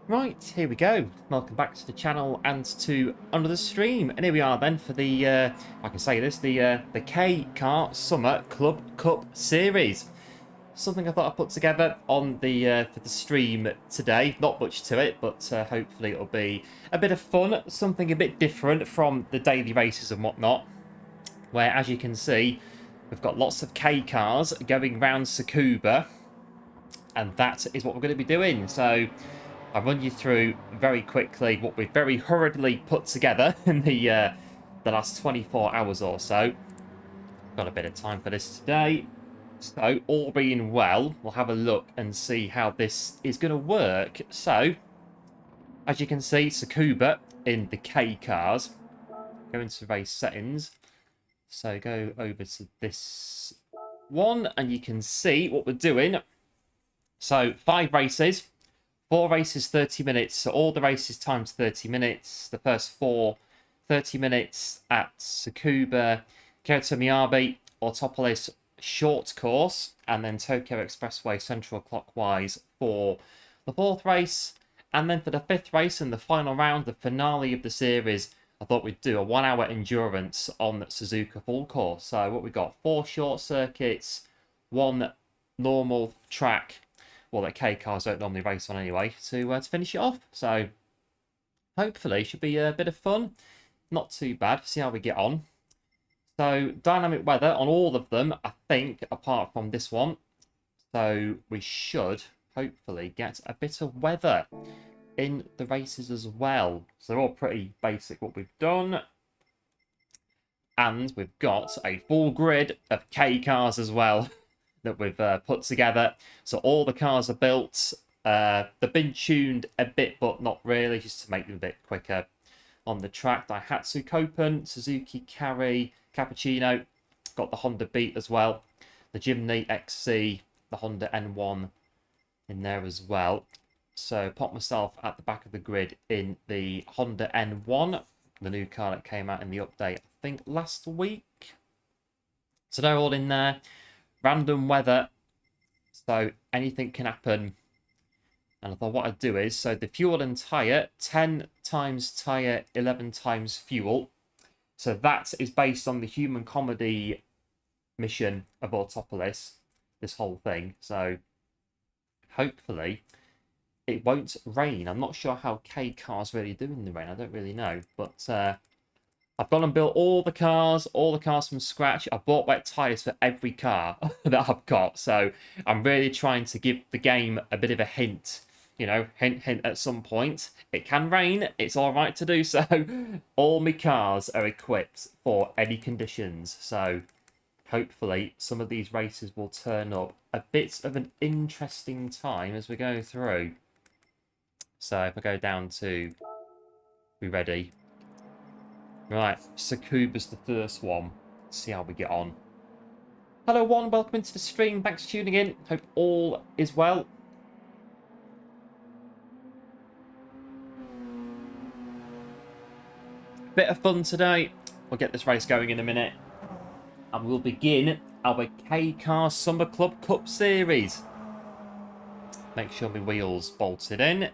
Right, here we go. Welcome back to the channel and to another stream. And here we are then for the, I can say this, the K-Car Summer Club Cup Series. Something I thought I'd put together on the for the stream today. Not much to it, but hopefully it'll be a bit of fun. Something a bit different from the daily races and whatnot. Where, as you can see, we've got lots of K-Cars going round Tsukuba. And that is what we're going to be doing. So I'll run you through very quickly what we've very hurriedly put together in the last 24 hours or so. Got a bit of time for this today. So, all being well, we'll have a look and see how this is going to work. So, as you can see, Tsukuba in the K cars. Go into race settings. So, go over to this one, and you can see what we're doing. So, 5 races. 4 races, 30 minutes. So all the races times 30 minutes. The first 4, 30 minutes at Tsukuba, Kyoto, Autopolis, short course. And then Tokyo Expressway, central clockwise for the 4th race. And then for the 5th race and the final round, the finale of the series, I thought we'd do a 1-hour endurance on Suzuka full course. So what we got, 4 short circuits, 1 normal track. Well, that K cars don't normally race on anyway, to finish it off. So hopefully should be a bit of fun. Not too bad. See how we get on. So dynamic weather on all of them, I think, apart from this one. So we should hopefully get a bit of weather in the races as well. So they're all pretty basic what we've done. And we've got a full grid of K cars as well that we've put together. So all the cars are built. They've been tuned a bit, but not really, just to make them a bit quicker on the track. Daihatsu Copen, Suzuki Carry, Cappuccino, got the Honda Beat as well, the Jimny XC, the Honda N1 in there as well. So pop myself at the back of the grid in the Honda N1, the new car that came out in the update, I think last week. So they're all in there. Random weather, so anything can happen. And I thought what I'd do is, so the fuel and tyre, 10 times tyre, 11 times fuel. So that is based on the human comedy mission of Autopolis, this whole thing. So hopefully it won't rain. I'm not sure how K cars really do in the rain. I don't really know, but I've gone and built all the cars from scratch. I bought wet tyres for every car that I've got. So I'm really trying to give the game a bit of a hint. You know, hint, hint at some point. It can rain. It's all right to do so. All my cars are equipped for any conditions. So hopefully some of these races will turn up a bit of an interesting time as we go through. So if I go down to be ready. Right, Tsukuba's the first one. Let's see how we get on. Hello, one. Welcome into the stream. Thanks for tuning in. Hope all is well. Bit of fun today. We'll get this race going in a minute. And we'll begin our K-Car Summer Club Cup Series. Make sure my wheels bolted in.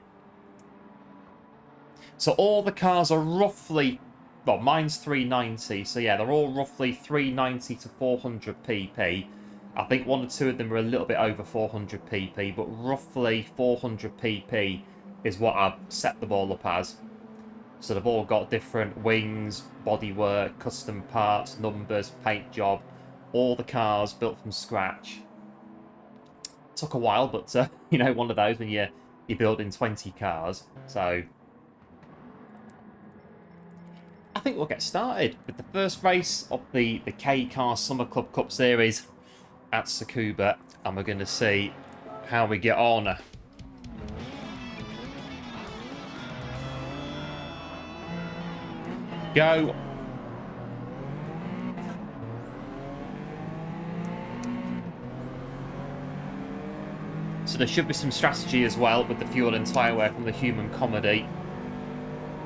So all the cars are roughly... Well, mine's 390, so yeah, they're all roughly 390 to 400 pp. I think 1 or 2 of them are a little bit over 400 pp, but roughly 400 pp is what I've set them all up as. So they've all got different wings, bodywork, custom parts, numbers, paint job. All the cars built from scratch. Took a while, but you know, one of those when you're building 20 cars. So I think we'll get started with the first race of the K-Car Summer Club Cup Series at Tsukuba, and we're going to see how we get on. Go. So there should be some strategy as well with the fuel and tyre wear from the human comedy.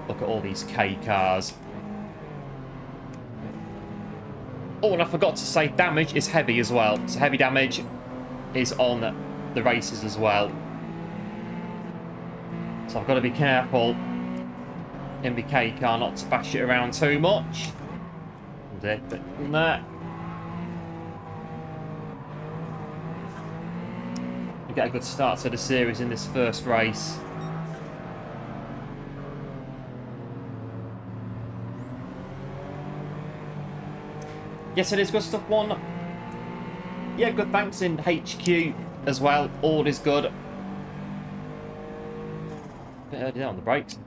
Look at all these K cars. Oh, and I forgot to say, damage is heavy as well. So heavy damage is on the races as well. So So I've got to be careful in my K car not to bash it around too much. Dip it in there. We get a good start to the series in this first race. Yes, it is good stuff. One. Yeah, good thanks in HQ as well. All is good. Bit early there on the brakes.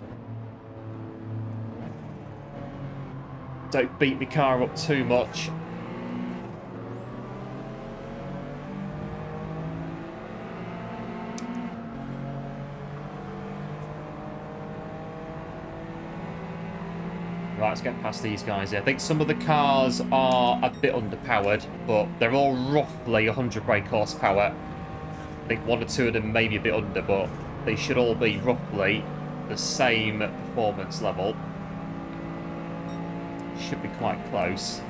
Don't beat my car up too much. Right, let's get past these guys here. I think some of the cars are a bit underpowered, but they're all roughly 100 brake horsepower. I think one or two of them may be a bit under, but they should all be roughly the same performance level. Should be quite close.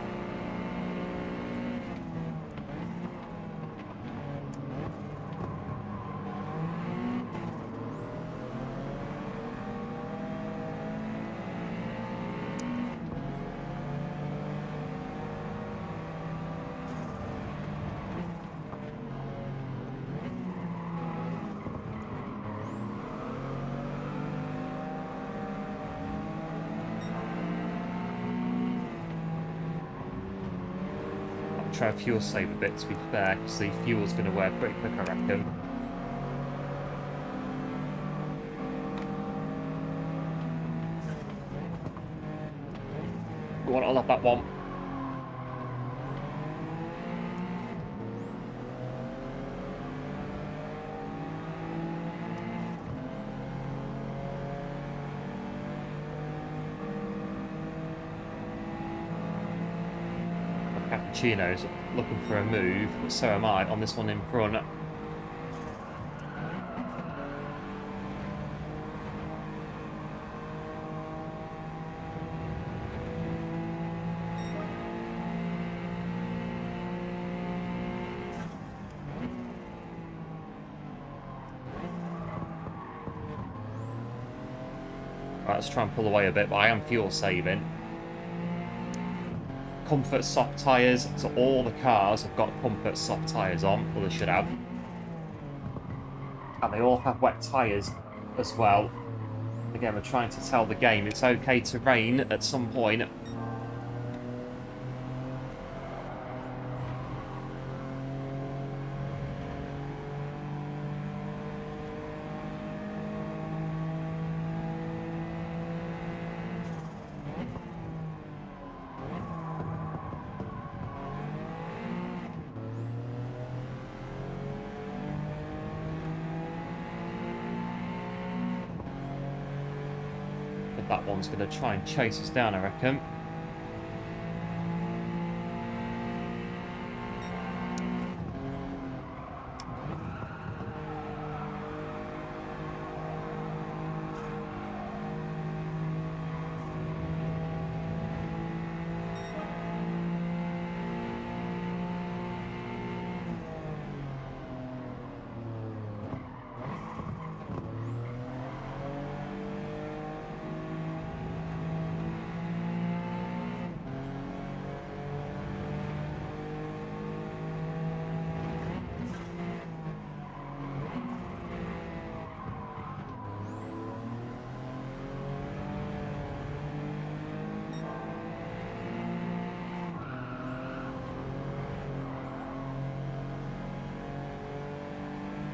Try to fuel save a bit, to be fair, because the fuel's going to wear pretty quick, I reckon. Go on, I'll have that one. Cappuccino's looking for a move, but so am I on this one in front. Right, let's try and pull away a bit, but I am fuel saving. Comfort soft tyres, so all the cars have got comfort soft tyres on, or they should have. And they all have wet tyres as well. Again, we're trying to tell the game it's okay to rain at some point. That one's going to try and chase us down, I reckon.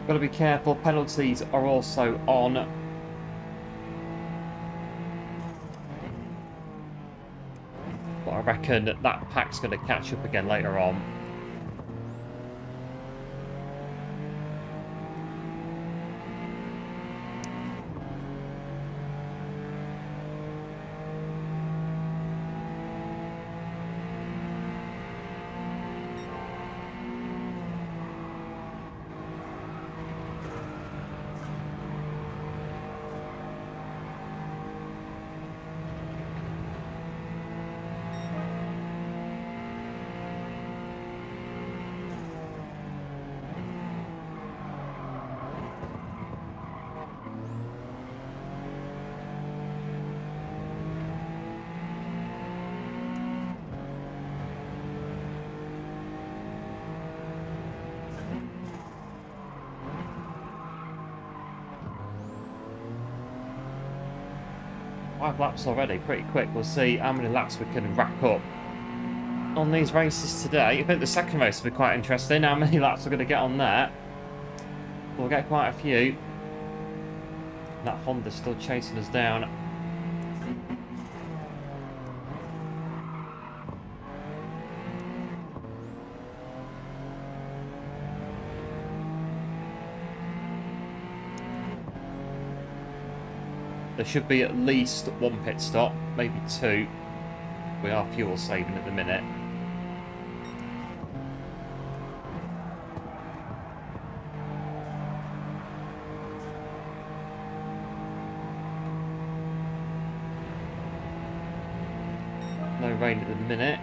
Got to be careful, penalties are also on. But I reckon that pack's going to catch up again later on. 5 laps already, pretty quick. We'll see how many laps we can rack up on these races today. I think the second race will be quite interesting. How many laps we're going to get on that? We'll get quite a few. That Honda's still chasing us down. There should be at least one pit stop, maybe two. We are fuel saving at the minute. No rain at the minute.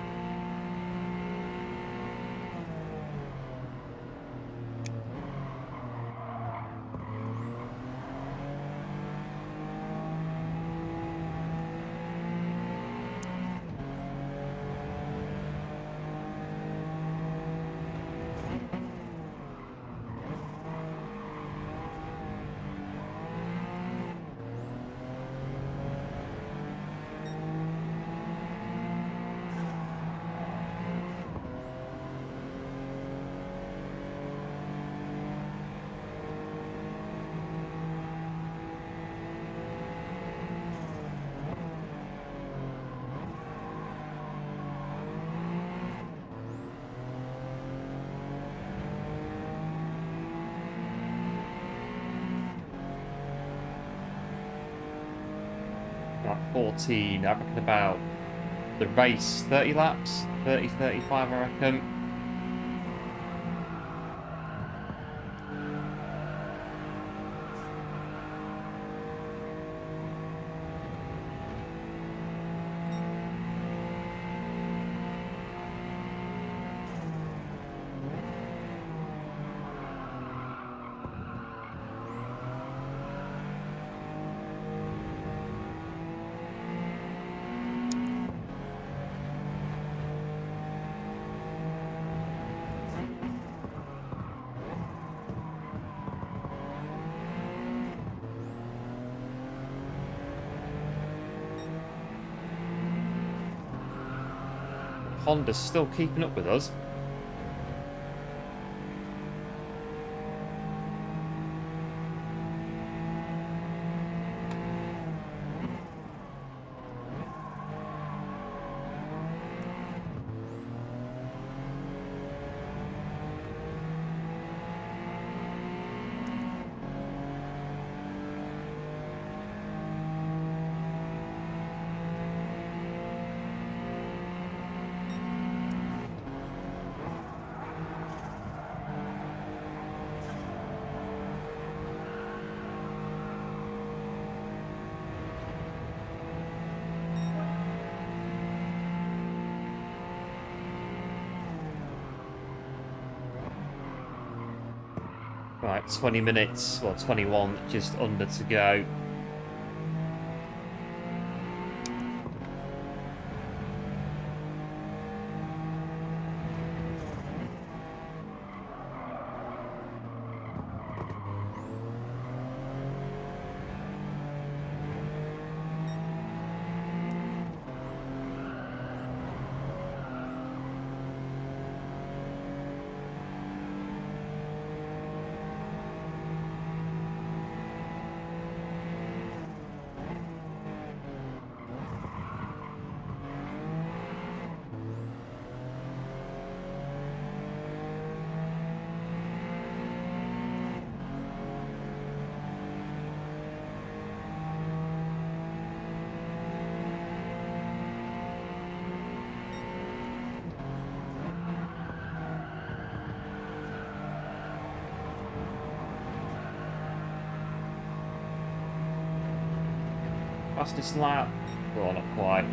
About 14, I reckon about the race, 30 laps, 30, 35 I reckon. Honda's still keeping up with us. Right, 20 minutes, well 21, just under to go. Fastest lap? Well, not quite.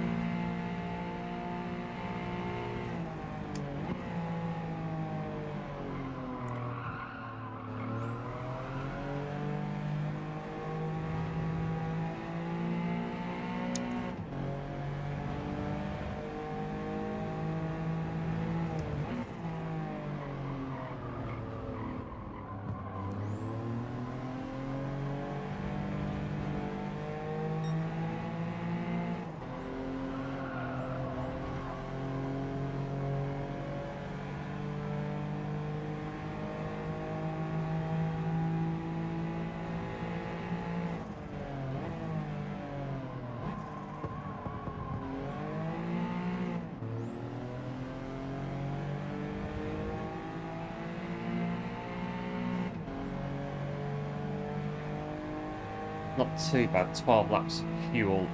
Not too bad. 12 laps of fuel.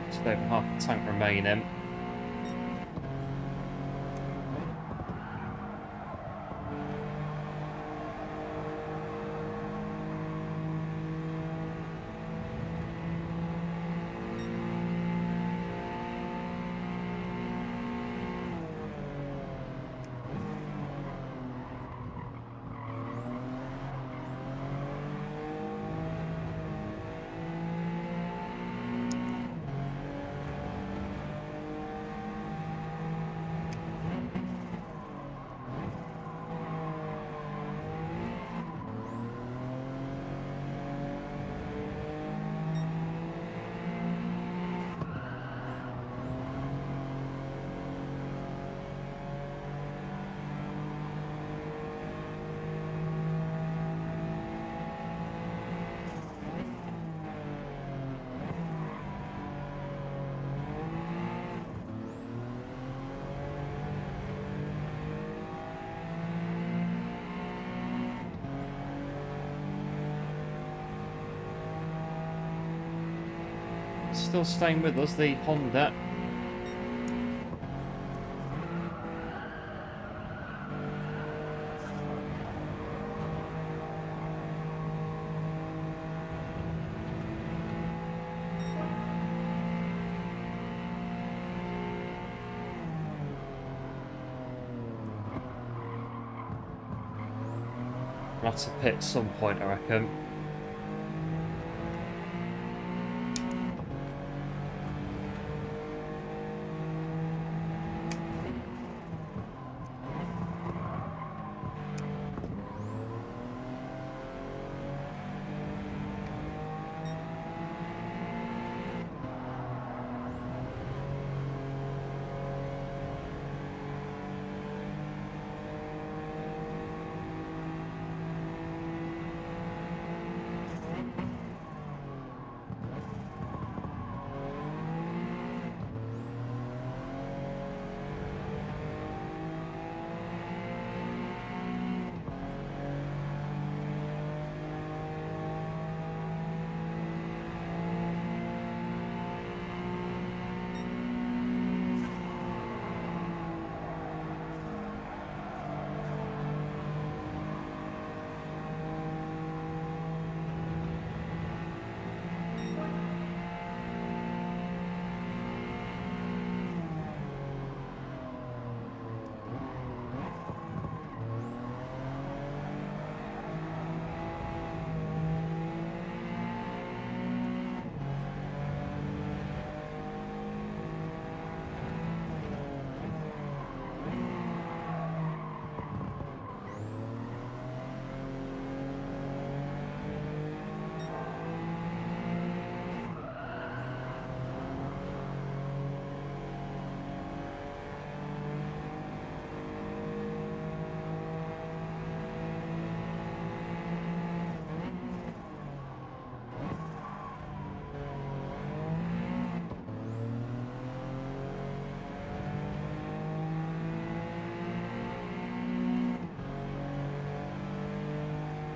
Just over half the tank remaining. Still staying with us, the Honda. We'll have to pit some point, I reckon.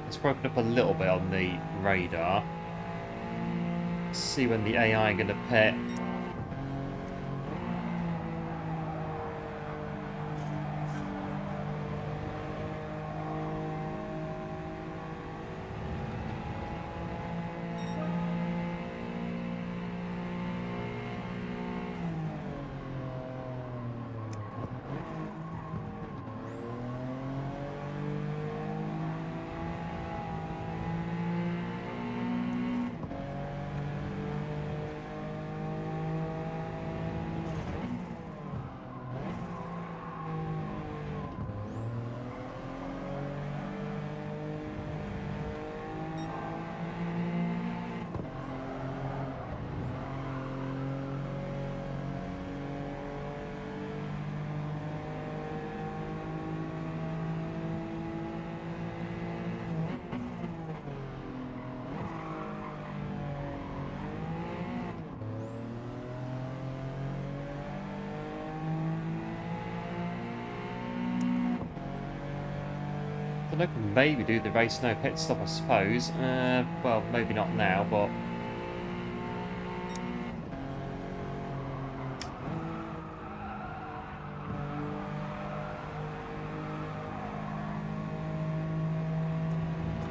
It's broken up a little bit on the radar. Let's see when the AI are going to pit. I could maybe do the race no pit stop, I suppose. Well, maybe not now, but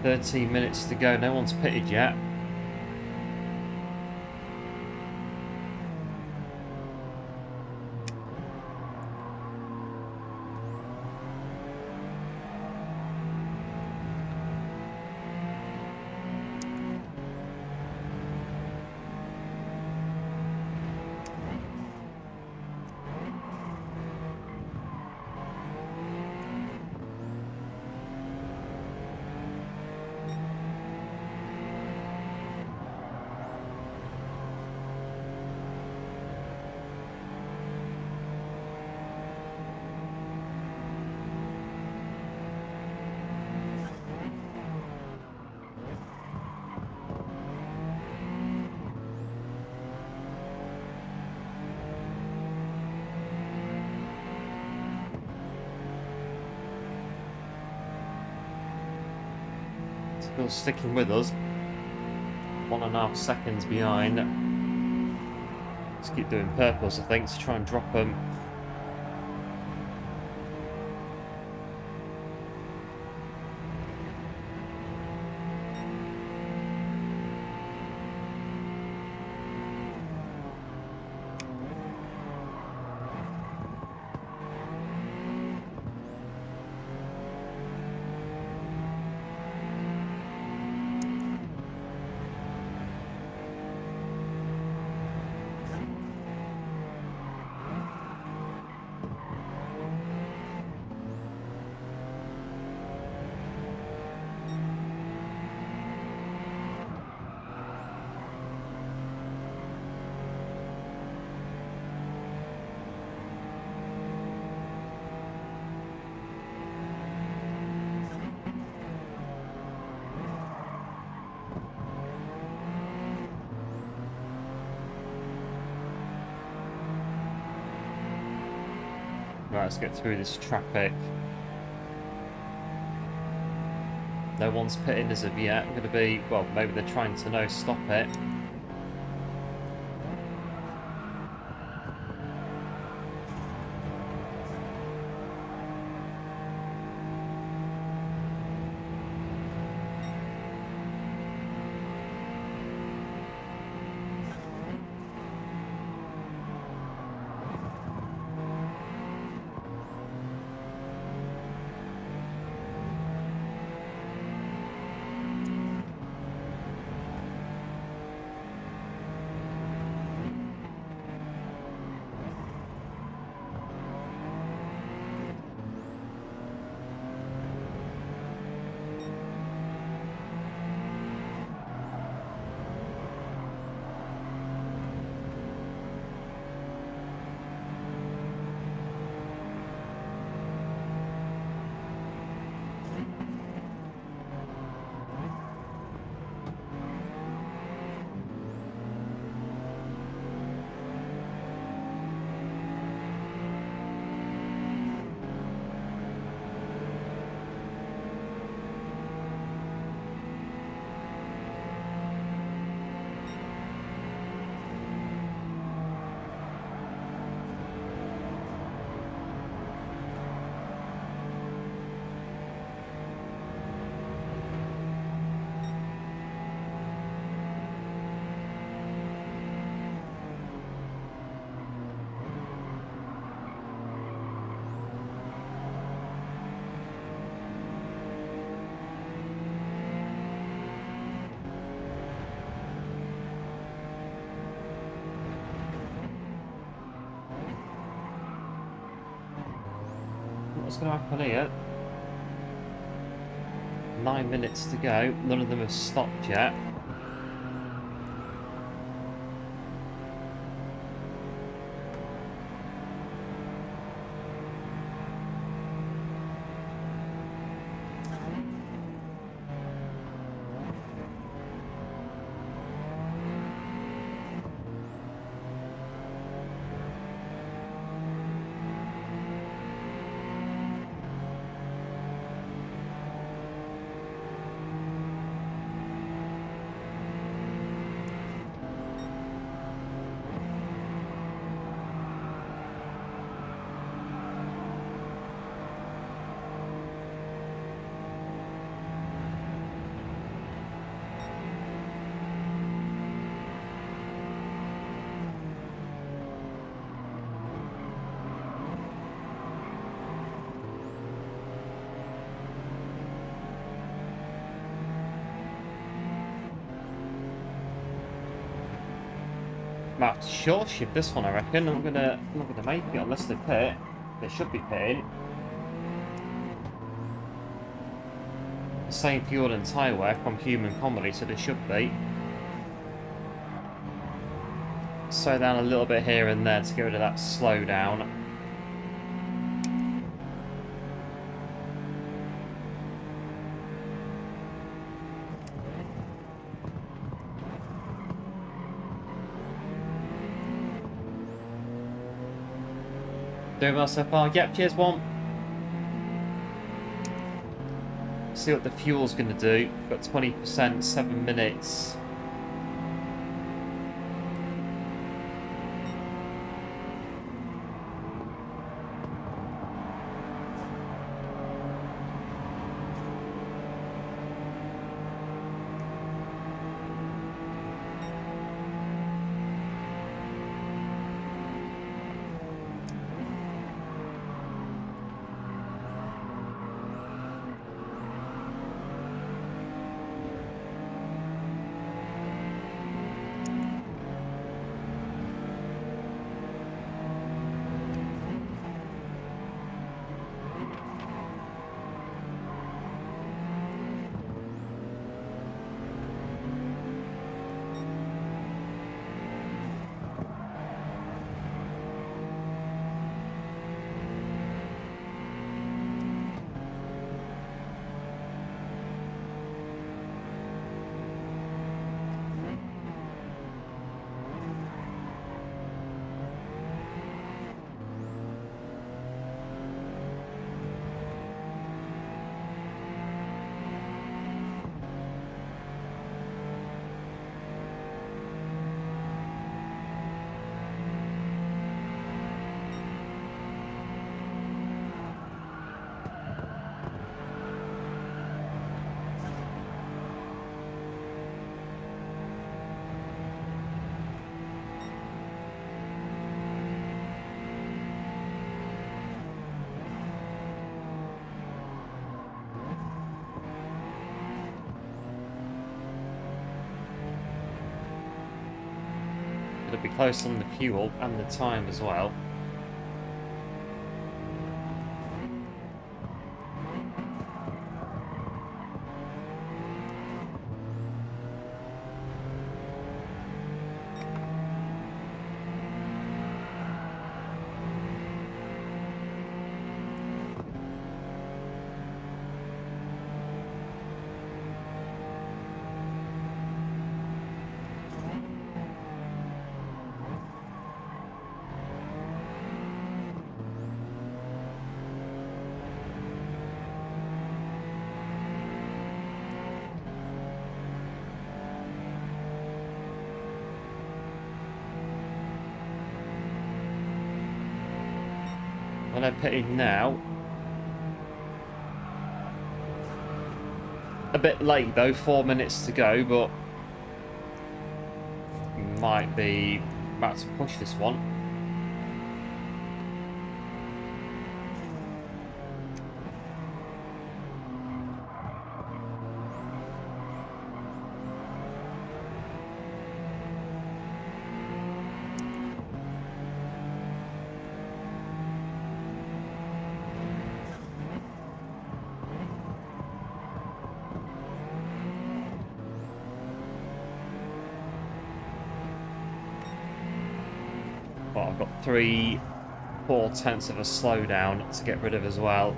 13 minutes to go. No one's pitted yet. Still sticking with us. 1.5 seconds behind. Just keep doing purples, I think, to try and drop them. Right, let's get through this traffic. No one's pitting as of yet. I'm going to be, well, maybe they're trying to stop it. What's going to happen here? 9 minutes to go. None of them have stopped yet. Might have to short shift this one, I reckon. I'm not gonna make it unless they pit. They should be pitting. The same fuel and tyre wear from Human Comedy, so they should be. Slow down a little bit here and there to get rid of that slowdown. Doing well so far. Yep, cheers one. See what the fuel's going to do. Got 20%, 7 minutes. It'll be close on the fuel and the time as well. When I'm pitting now, a bit late though, 4 minutes to go, but might be about to push this one. But I've got 3/4 of a slowdown to get rid of as well.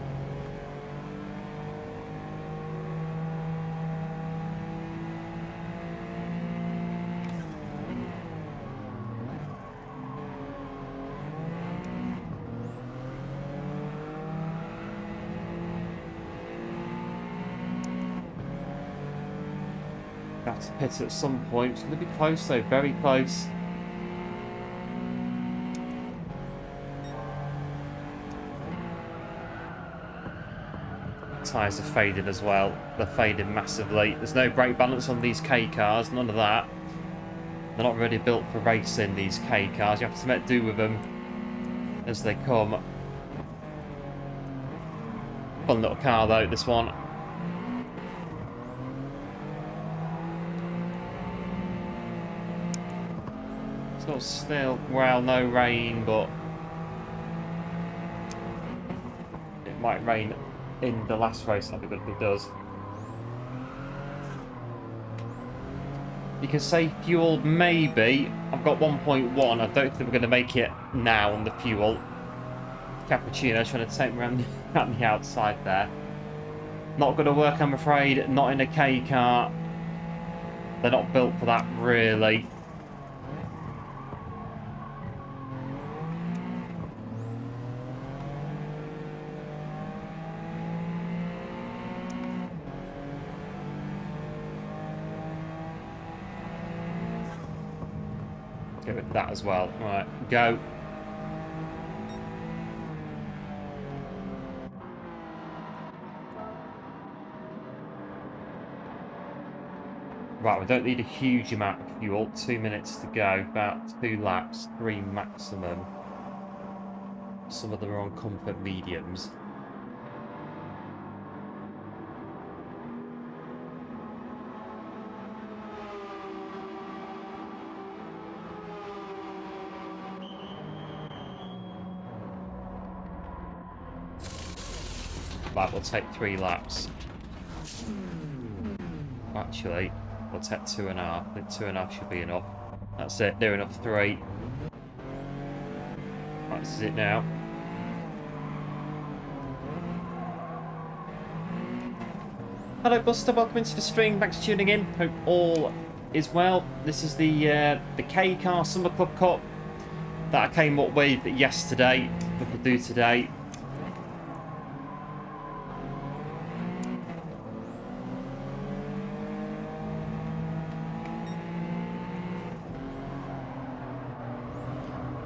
Got to pit at some point. It's going to be close though, very close. Tyres are faded as well. They're fading massively. There's no brake balance on these K cars, none of that. They're not really built for racing, these K cars. You have to make do with them as they come. Fun little car though, this one. It's But still, well, no rain, but it might rain in the last race. That'd be good if it does. You can say fuel, maybe. I've got 1.1. I don't think we're going to make it now on the fuel. Cappuccino trying to take me around the outside there. Not going to work, I'm afraid. Not in a K car. They're not built for that, really. Get rid of that as well. Right, go. Right, we don't need a huge amount of fuel. 2 minutes to go. About 2 laps. 3 maximum. Some of them are on comfort mediums. Right, we'll take 3 laps. Actually, we'll take 2.5. I think 2.5 should be enough. That's it, near enough 3. Right, this is it now. Hello Buster, welcome into the stream, thanks for tuning in. Hope all is well. This is the K Car Summer Club Cup that I came up with yesterday, that we'll do today.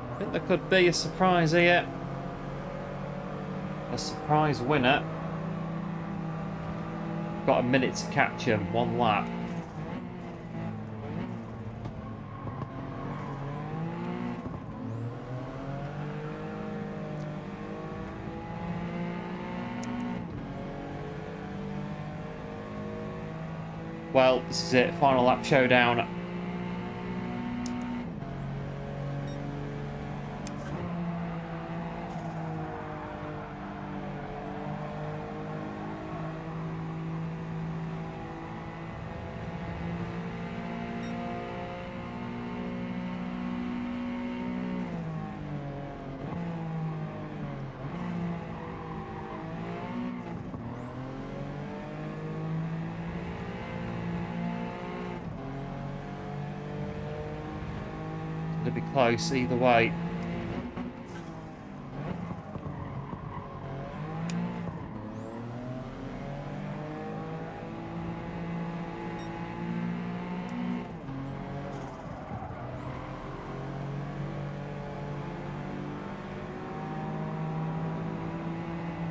I think there could be a surprise here. A surprise winner. Got a minute to catch him, 1 lap. Well, this is it, final lap showdown. It'll be close either way.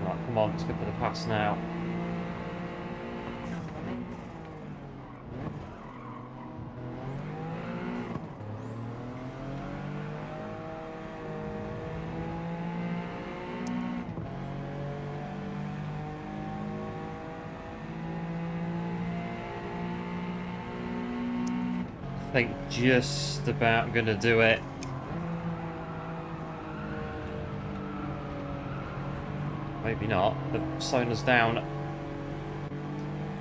Right, come on, let's go for the pass now. I think just about gonna do it. Maybe not. They've slowed us down.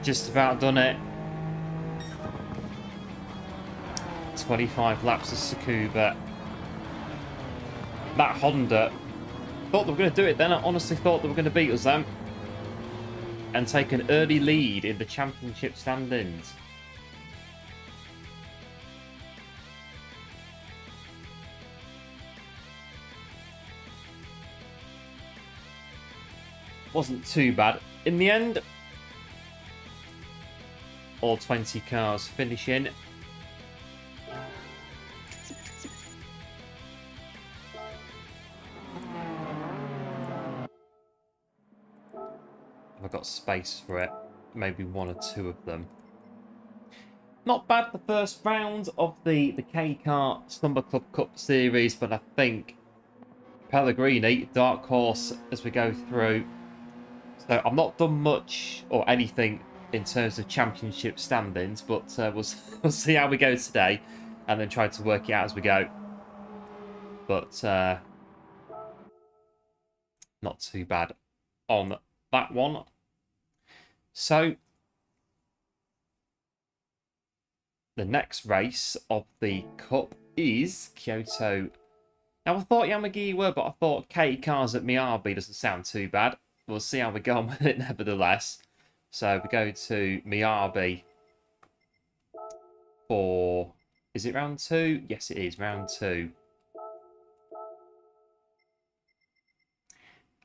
Just about done it. 25 laps of Tsukuba. That Honda thought they were going to do it then. I honestly thought they were going to beat us then. And take an early lead in the championship standings. Wasn't too bad. In the end, all 20 cars finishing. I've got space for it. Maybe 1 or 2 of them. Not bad the first round of the K-Kart Summer Club Cup Series, but I think Pellegrini, dark horse as we go through. So I've not done much or anything in terms of championship standings, but we'll see how we go today and then try to work it out as we go. but not too bad on that one. So the next race of the Cup is Kyoto. Now, I thought Yamagi were, but I thought K cars at Miyabi doesn't sound too bad. We'll see how we go on with it nevertheless. So we go to Miyabi for... Is it round 2? Yes, it is, round 2.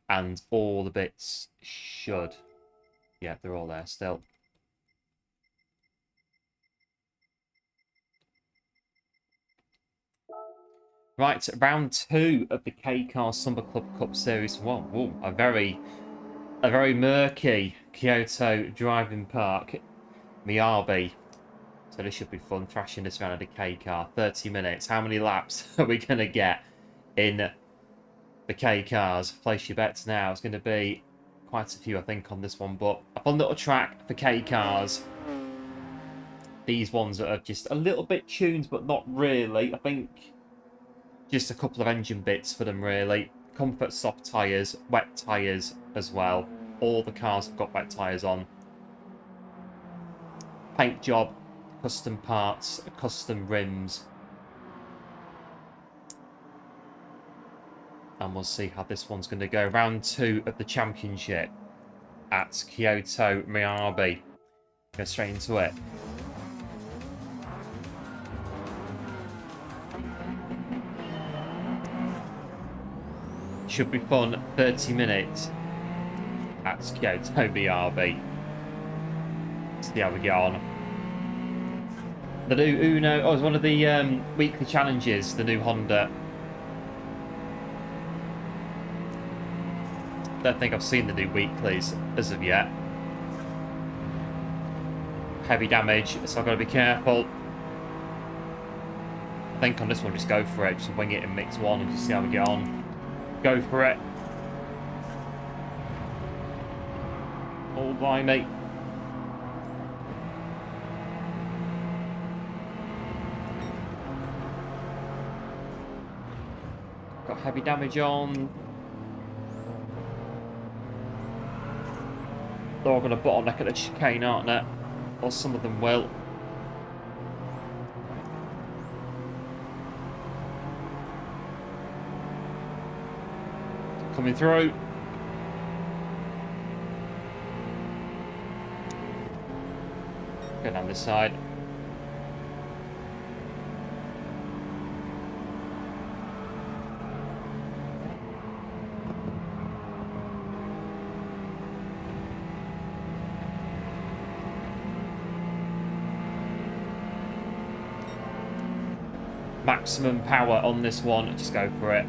And all the bits should... Yeah, they're all there still. Right, round 2 of the K-Car Summer Club Cup Series 1. Ooh, a very murky Kyoto driving park. Miyabi. So this should be fun, thrashing this around in a K-Car. 30 minutes. How many laps are we going to get in the K-Cars? Place your bets now. It's going to be quite a few, I think, on this one. But a fun little track for K-Cars. These ones are just a little bit tuned, but not really. I think just a couple of engine bits for them, really. Comfort soft tyres, wet tyres as well. All the cars have got wet tyres on. Paint job, custom parts, custom rims. And we'll see how this one's going to go. Round 2 of the championship at Kyoto Miyabi. Go straight into it. Should be fun. 30 minutes at Kyoto Miyabi. See how we get on. The new Uno. Oh, it's one of the weekly challenges. The new Honda. Don't think I've seen the new weeklies as of yet. Heavy damage, so I've got to be careful. I think on this one, just go for it. Just wing it in mix 1 and just see how we get on. Go for it. Oh, blimey. Got heavy damage on. They're all going to bottleneck at the chicane, aren't they? Or some of them will. Coming through. Go down this side. Maximum power on this one. Just go for it.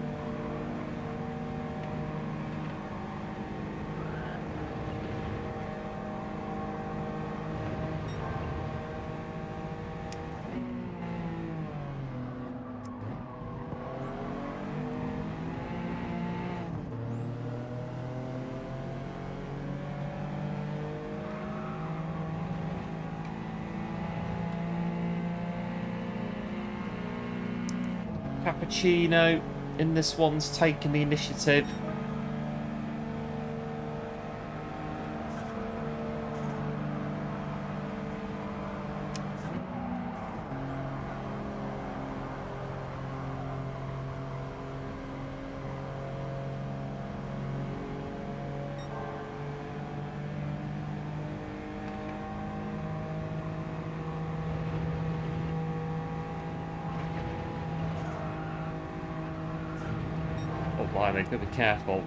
Cappuccino in this one's taking the initiative. Blimey, gotta be careful.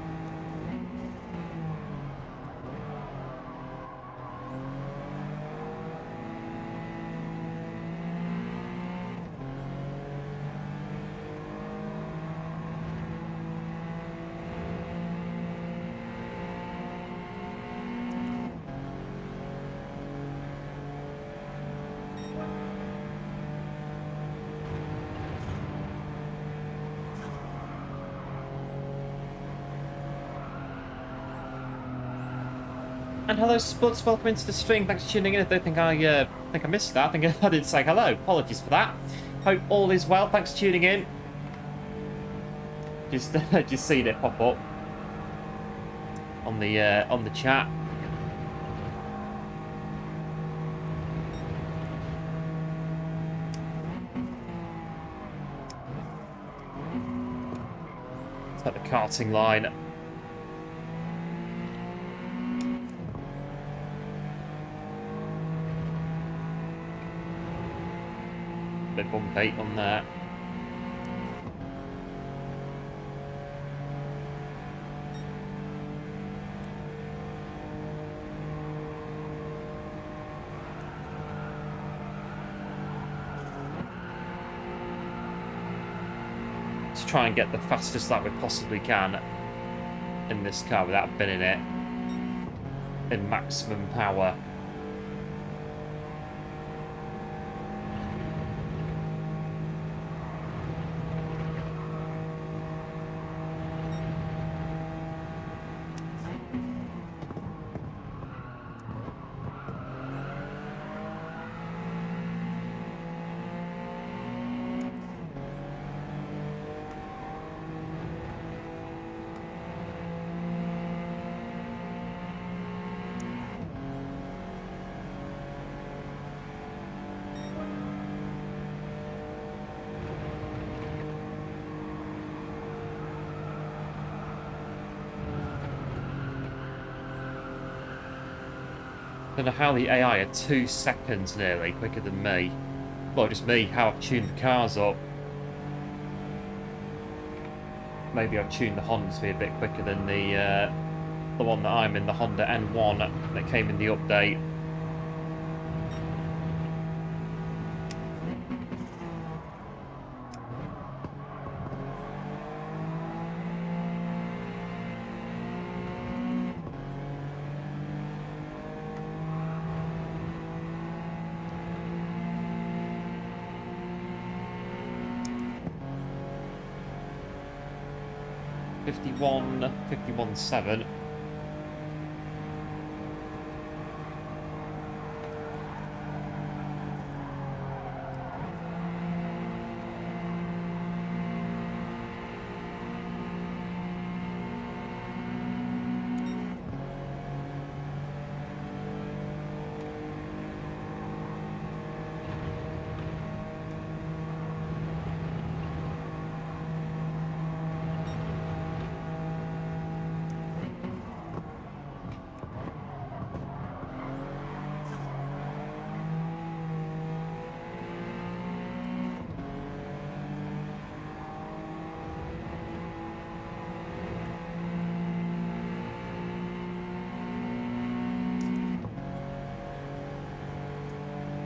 And hello Spuds, welcome into the stream. Thanks for tuning in. I don't think I missed that. I think I didn't say hello. Apologies for that. Hope all is well. Thanks for tuning in. Just seen it pop up on the chat. It's like the karting line. Bit bumpy on there. Try and get the fastest that we possibly can in this car without binning it in maximum power. I don't know how the AI are 2 seconds nearly quicker than me. Well, just me, how I've tuned the cars up. Maybe I've tuned the Honda to be a bit quicker than the one that I'm in, the Honda N1 that came in the update. .51, 51.7.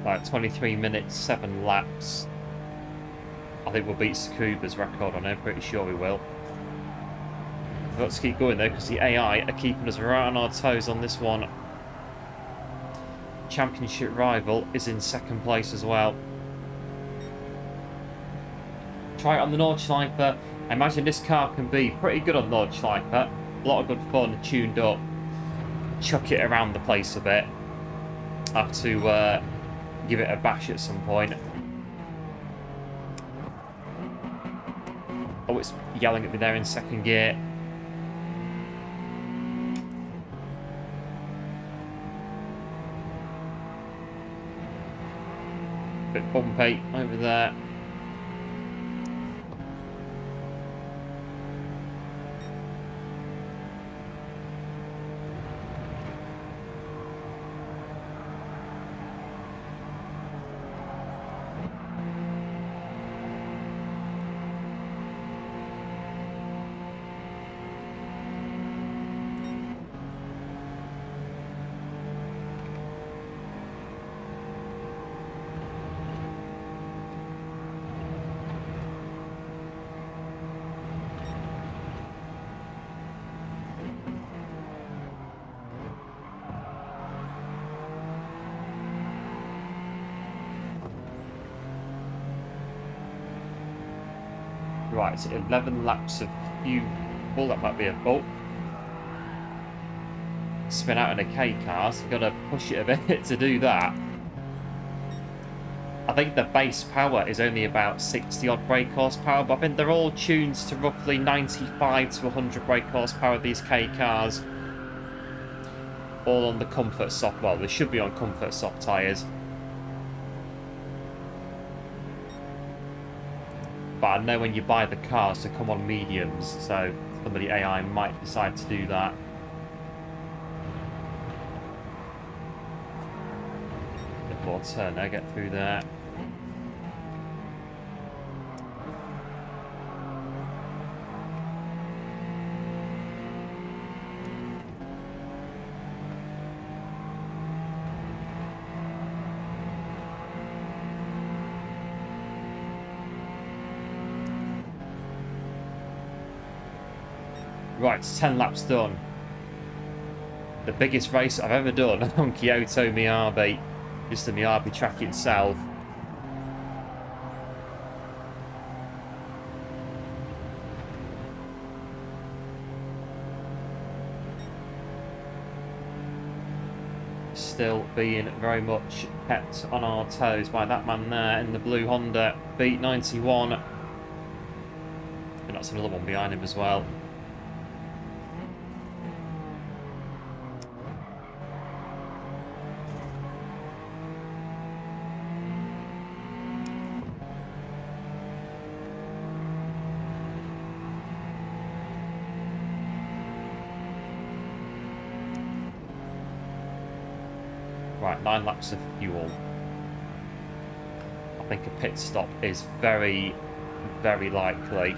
Like 23 minutes, 7 laps. I think we'll beat Tsukuba's record on it, pretty sure we will. We've got to keep going though, because the AI are keeping us right on our toes on this one. Championship rival is in 2nd place as well. Try it on the Nordschleifer. I imagine this car can be pretty good on Nordschleifer. A lot of good fun, tuned up. Chuck it around the place a bit. Have to give it a bash at some point. Oh, it's yelling at me there in 2nd gear. Bit bumpy over there. Right, so 11 laps of fuel. Well, that might be a bolt. Spin out in a K car, so you've got to push it a bit to do that. I think the base power is only about 60 odd brake horsepower, but I think they're all tuned to roughly 95 to 100 brake horsepower, these K cars. All on the comfort soft, well, they should be on comfort soft tyres. But I know when you buy the cars to come on mediums, so somebody AI might decide to do that. Bit more turn there, get through there. Right, 10 laps done. The biggest race I've ever done on Kyoto Miyabi. Just the Miyabi track itself. Still being very much kept on our toes by that man there in the blue Honda Beat 91. And that's another one behind him as well. Right, 9 laps of fuel. I think a pit stop is very, very likely.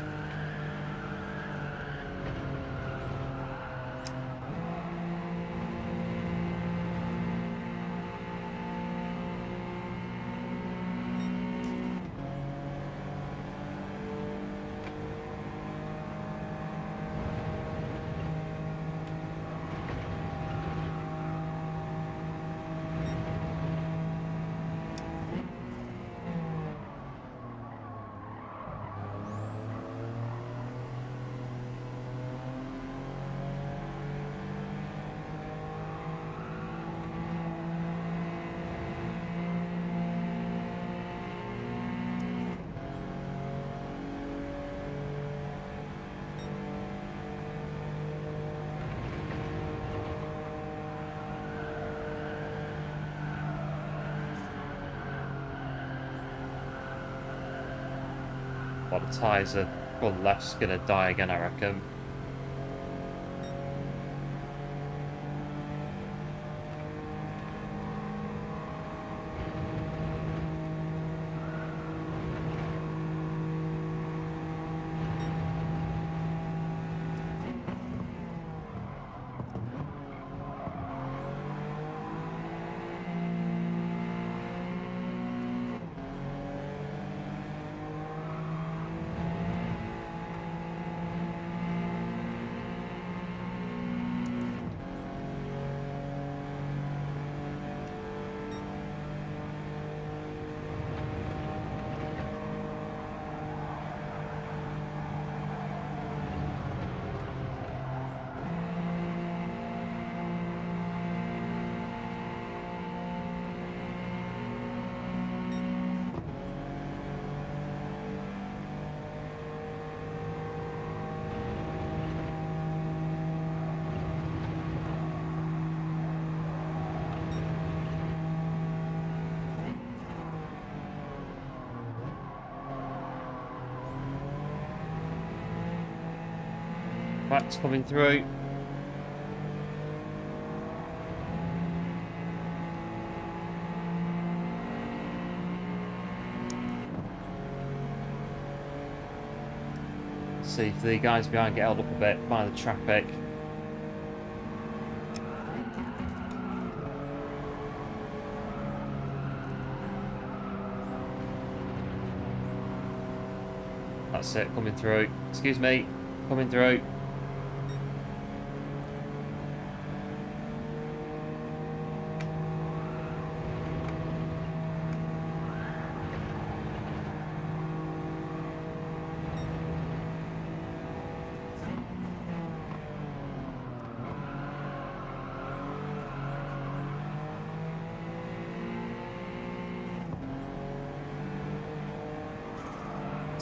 Well, the tyres are front left's going to die again, I reckon. That's coming through. See if the guys behind get held up a bit by the traffic. That's it, coming through. Excuse me, coming through.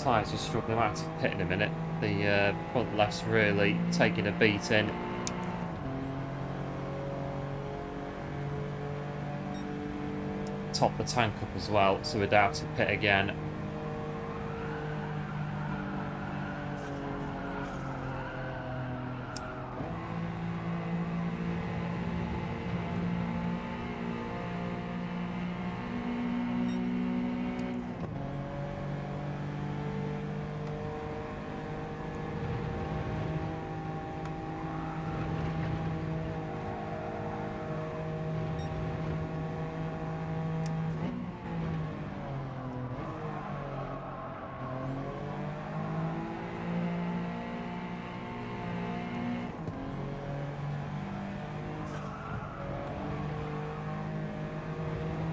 tyres just struggling out to pit in a minute. The front left's really taking a beating. Top the tank up as well, so we're down to pit again.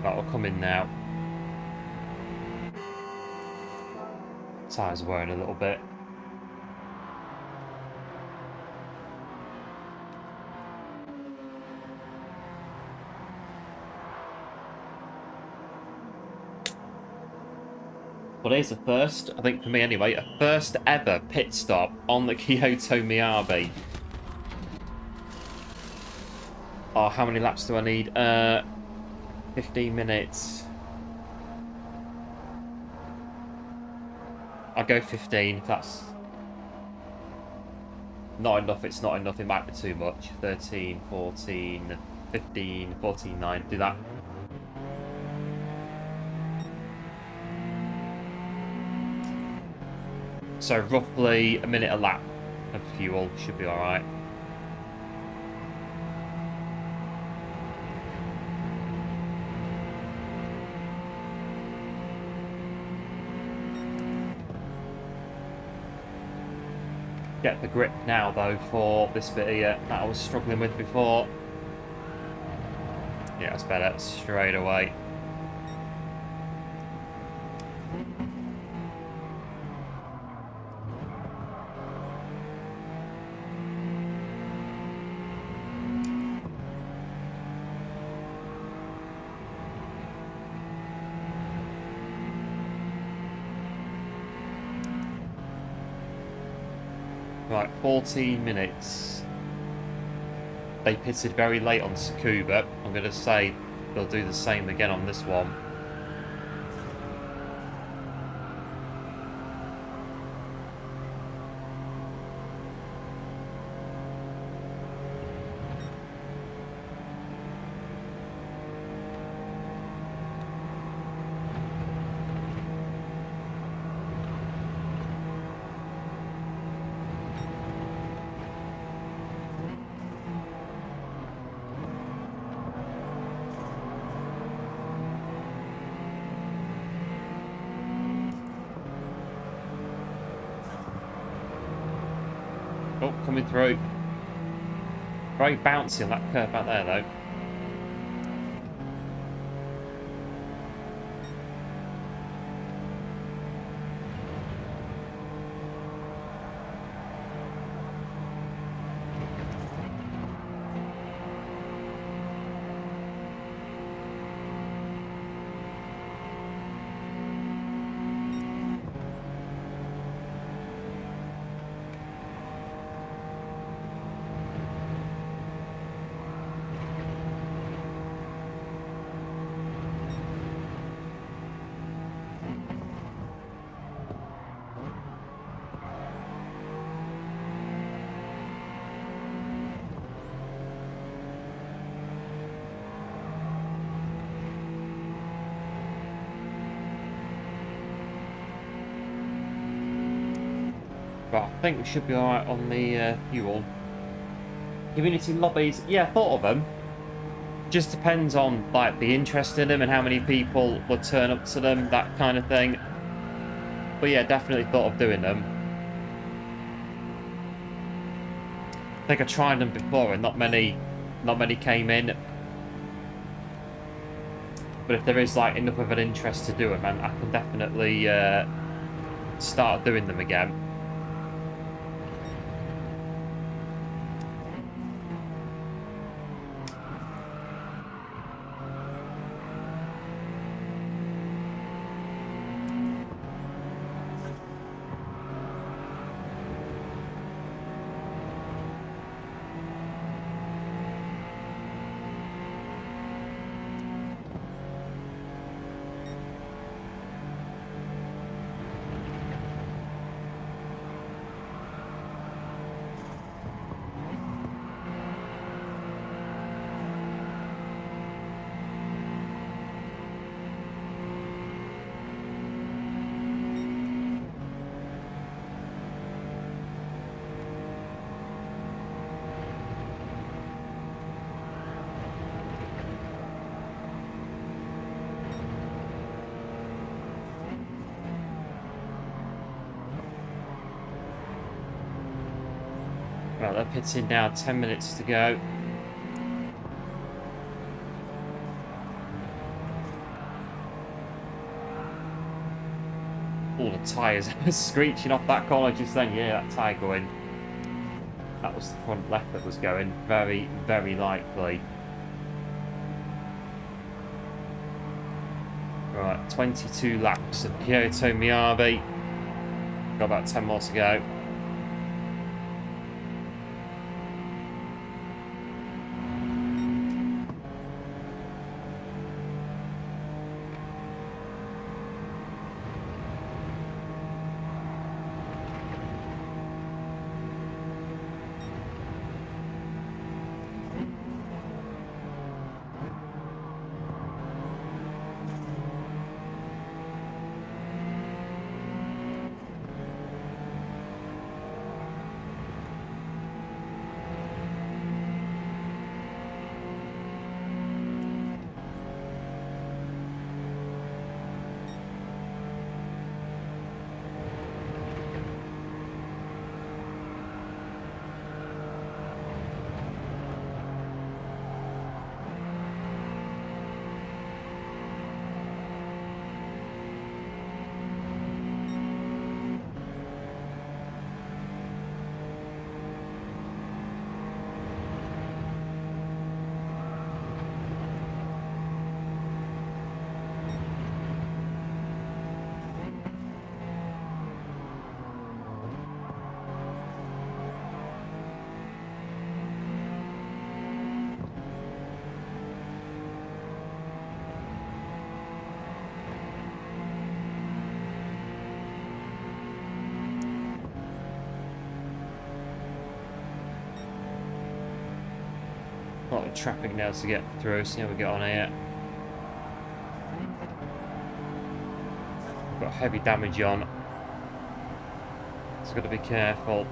That'll come in now. Tyres are wearing a little bit. Well, here's the first, I think for me anyway, a first ever pit stop on the Kyoto Miyabi. Oh, how many laps do I need? 15 minutes. I'll go 15 if that's not enough. It's not enough. It might be too much. 13, 14, 15, 14, 9. Do that. So roughly a minute a lap of fuel should be alright. Get the grip now though for this bit here that I was struggling with before. Yeah, it's better straight away. Right, 14 minutes. They pitted very late on Tsukuba. I'm going to say they'll do the same again on this one. Oh, coming through. Very bouncy on that curve out there, though. But I think we should be alright on the fuel. Community lobbies, yeah, I thought of them. Just depends on like the interest in them and how many people would turn up to them, that kind of thing. But yeah, definitely thought of doing them. I think I tried them before and not many came in. But if there is like enough of an interest to do them, I can definitely start doing them again. Right, they're pitting now, 10 minutes to go. All the tyres screeching off that corner just then. Yeah, that tyre going. That was the front left that was going. Very, very likely. Right, 22 laps of Kyoto Miyabi. Got about 10 more to go. A lot of traffic now to get through, see how we get on here. Got heavy damage on, so got to be careful.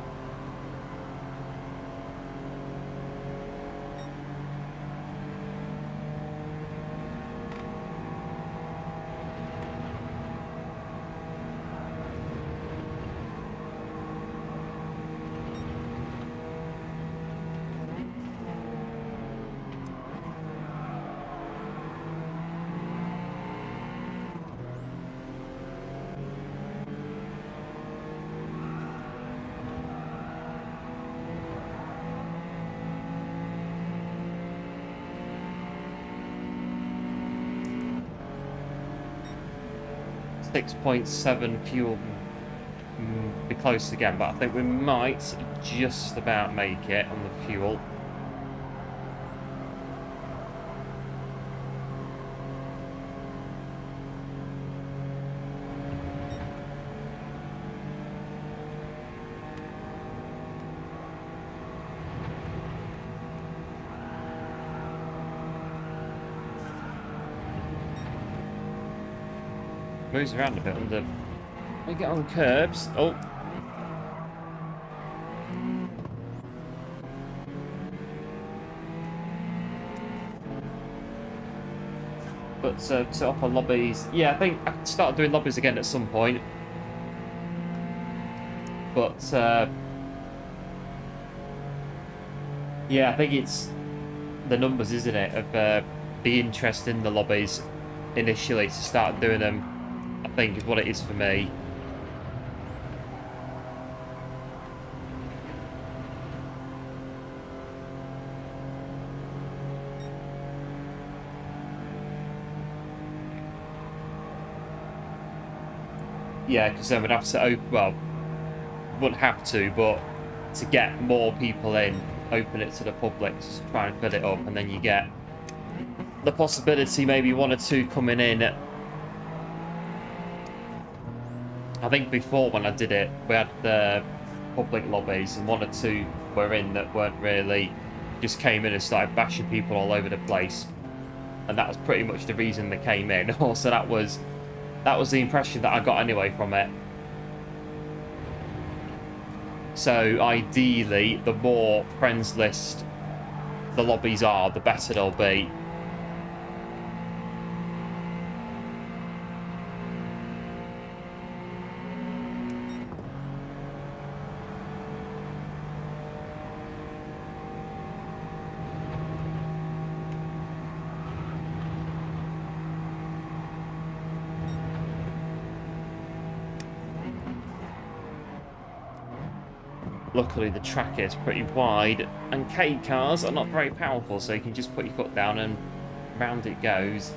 .7 fuel, be close again, but I think we might just about make it on the fuel. Moves around a bit under. We get on curbs. Oh. But to offer lobbies, yeah, I think I can start doing lobbies again at some point. But yeah, I think it's the numbers, isn't it, of the interest in the lobbies initially to start doing them. I think is what it is for me. Yeah, because then we'd have to well, wouldn't have to, but to get more people in, open it to the public, just try and fill it up, and then you get the possibility maybe one or two coming in. I think before when I did it, we had the public lobbies and one or two were in that weren't really, just came in and started bashing people all over the place. And that was pretty much the reason they came in. Also, that was the impression that I got anyway from it. So ideally, the more friends list the lobbies are, the better they'll be. Luckily, the track is pretty wide, and K cars are not very powerful, so you can just put your foot down and round it goes.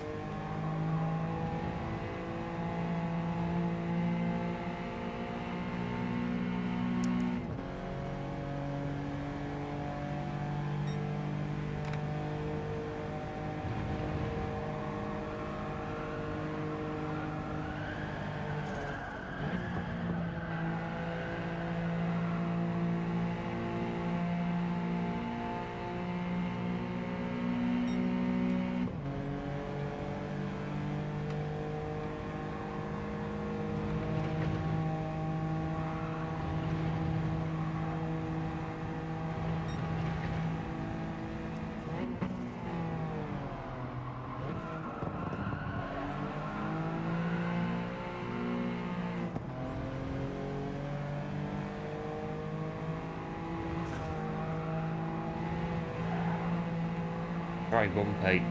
Very bumpy.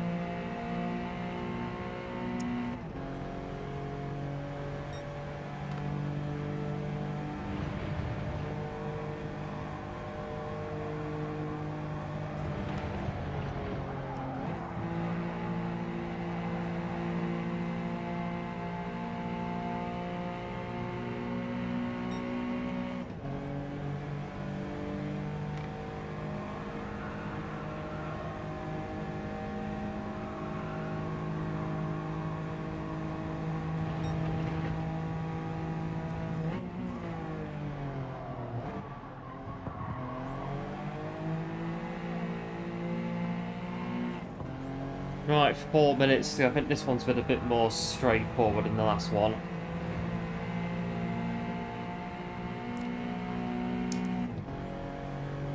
Right, 4 minutes. I think this one's been a bit more straightforward than the last one.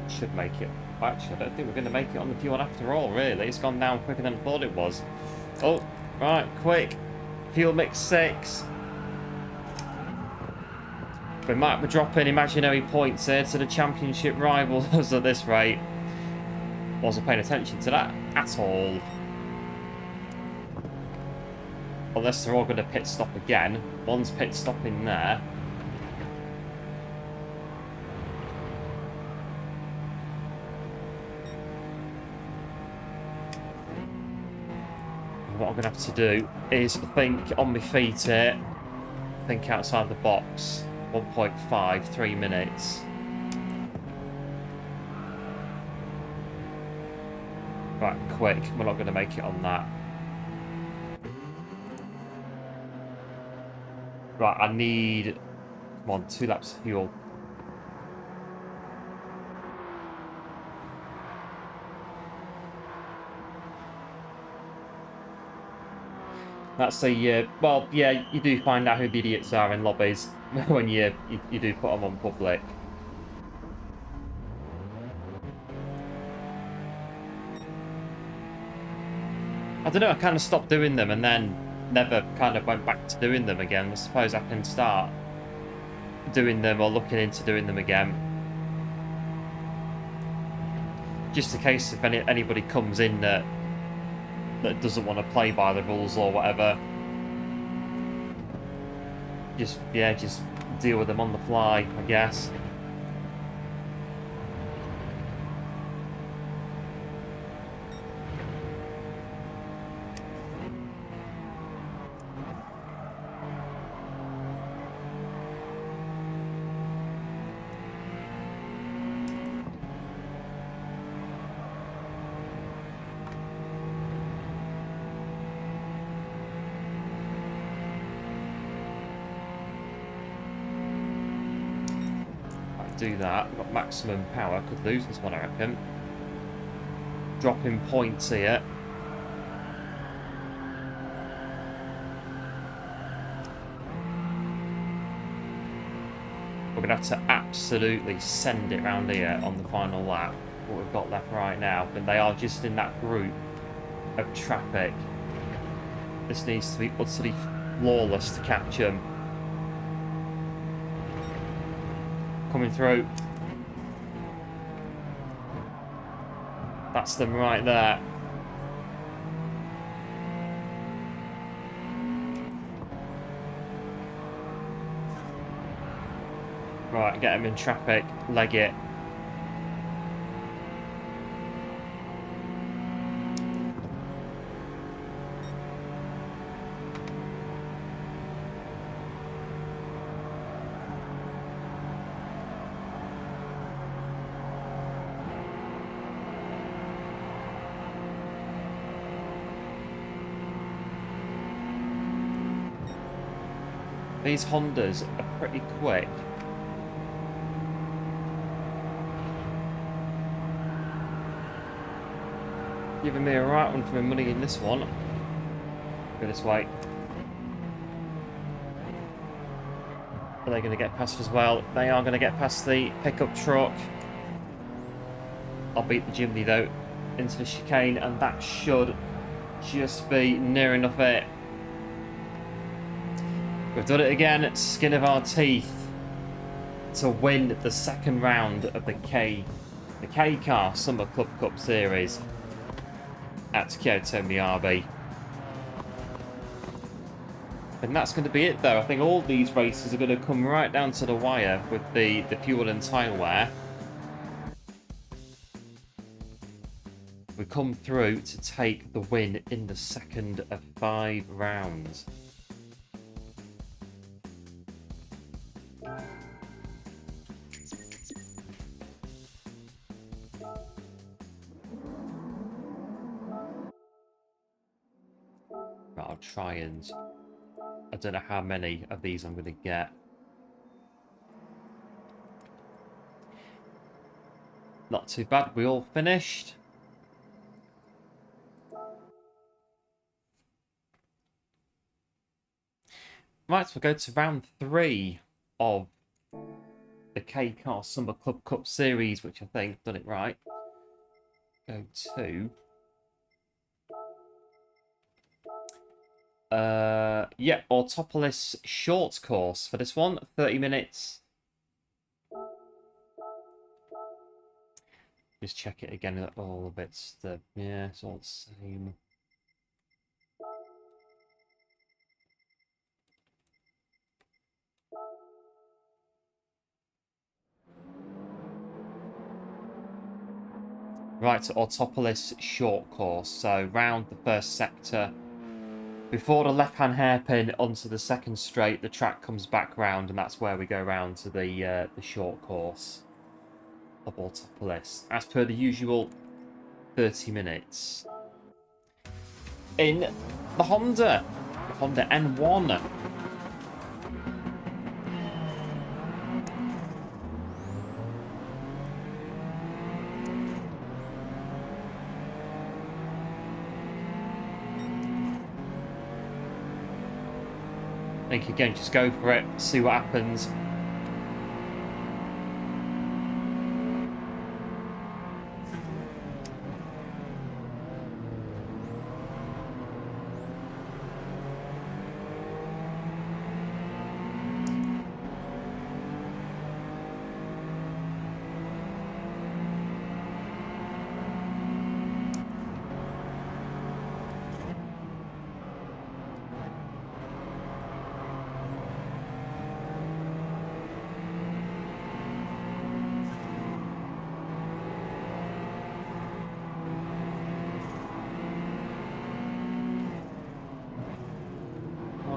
Should make it. Actually, I don't think we're going to make it on the P1 after all, really. It's gone down quicker than I thought it was. Oh, right, quick. Fuel mix 6. We might be dropping imaginary points here to the championship rivals at this rate. Wasn't paying attention to that at all. Unless they're all going to pit stop again. One's pit stopping there. What I'm going to have to do is think on my feet here. Think outside the box. 1.5, 3 minutes. Right, quick. We're not going to make it on that. Right, I need, come on, 2 laps of fuel. That's a, well, yeah, you do find out who the idiots are in lobbies when you do put them on public. I don't know, I kind of stopped doing them and then never kind of went back to doing them again. I suppose I can start doing them or looking into doing them again. Just in case if anybody comes in that doesn't want to play by the rules or whatever. Just deal with them on the fly, I guess. Do that. Got maximum power. Could lose this one, I reckon. Dropping points here. We're going to have to absolutely send it round here on the final lap. What we've got left right now. And they are just in that group of traffic. This needs to be utterly flawless to catch them. Coming through. That's them right there. Right, get them in traffic, leg it. These Hondas are pretty quick. Giving me a right one for my money in this one. Go this way. Are they going to get past as well? They are going to get past the pickup truck. I'll beat the Jimny though into the chicane, and that should just be near enough it. We've done it again, skin of our teeth, to win the second round of the K Car Summer Club Cup Series at Kyoto Miyabi. And that's going to be it though. I think all these races are going to come right down to the wire with the fuel and tyre wear. We come through to take the win in the second of 5 rounds. I'll try and... I don't know how many of these I'm going to get. Not too bad. We all finished. Right, so we'll go to round 3 of the K Car Summer Club Cup Series, which I think done it right. Go to... yeah, Autopolis short course for this one, 30 minutes. Just check it again, all the bits, yeah, it's all the same. Right, Autopolis short course, so round the first sector. Before the left-hand hairpin onto the second straight, the track comes back round, and that's where we go round to the short course of Autopolis. As per the usual, 30 minutes. In the Honda N1. I think again, just go for it, see what happens.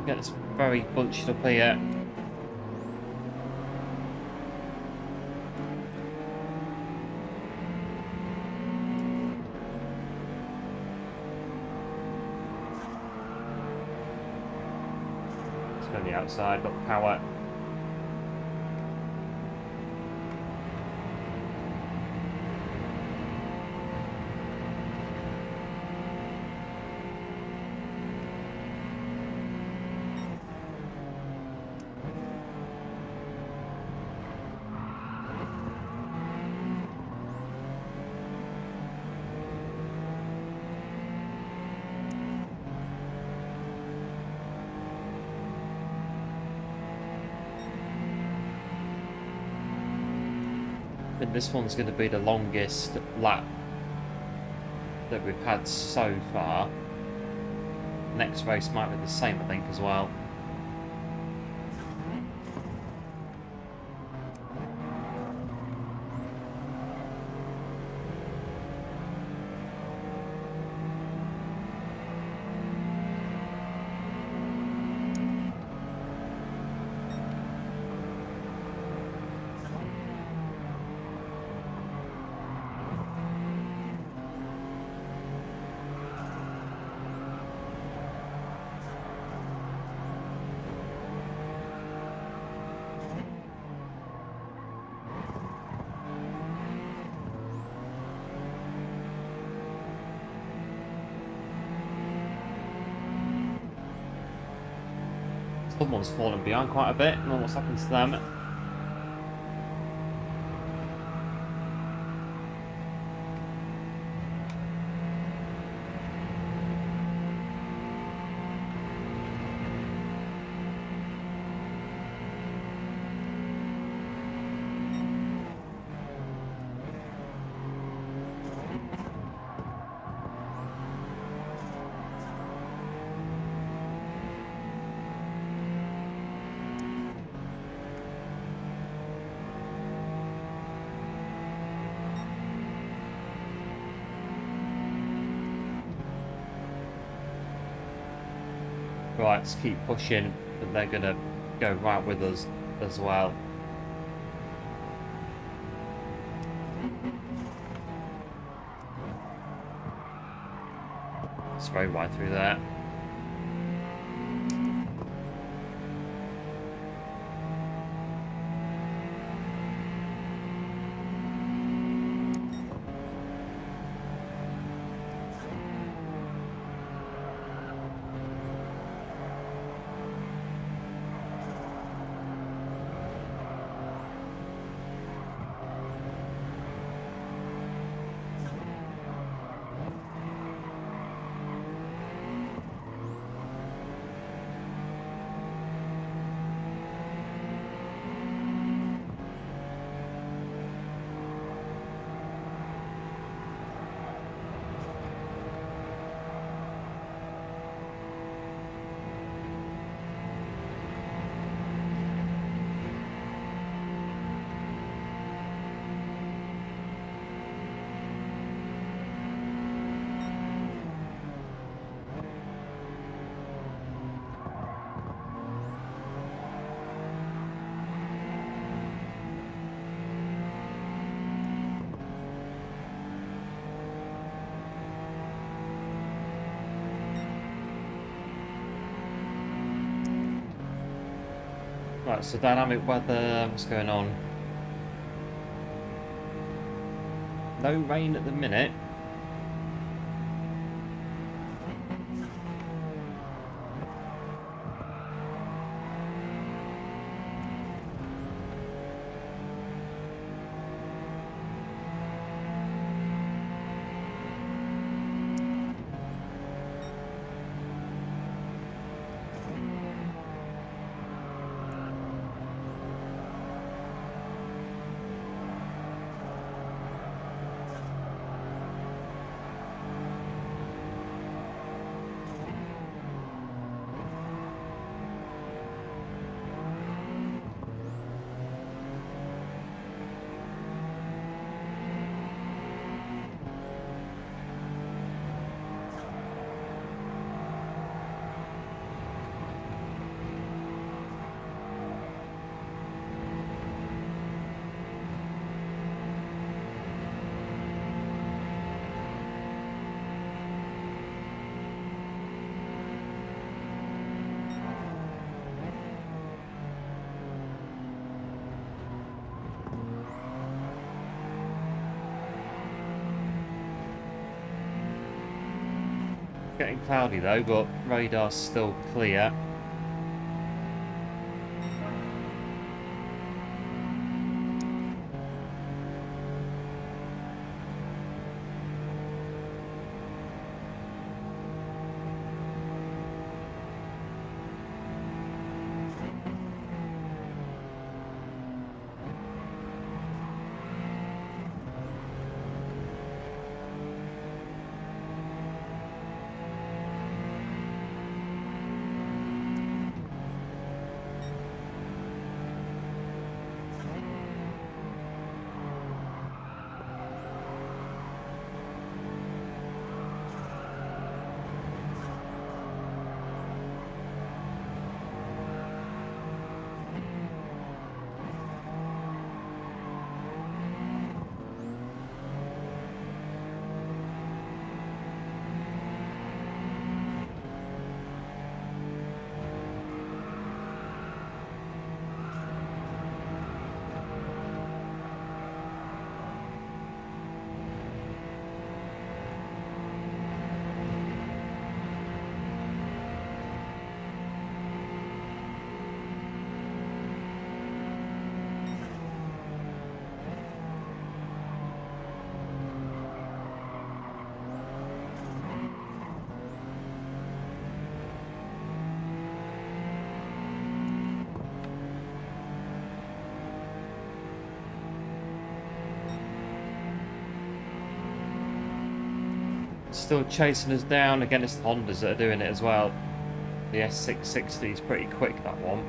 It's very bunched up here. Let's go on the outside, got power. And this one's going to be the longest lap that we've had so far. Next race might be the same, I think, as well. Someone's fallen behind quite a bit. I don't know what's happened to them. Right, let's keep pushing, but they're going to go right with us as well. It's very wide through there. Right, so dynamic weather, what's going on? No rain at the minute. Getting cloudy though, but radar's still clear. Still chasing us down. Again, it's the Hondas that are doing it as well. The S660 is pretty quick, that one.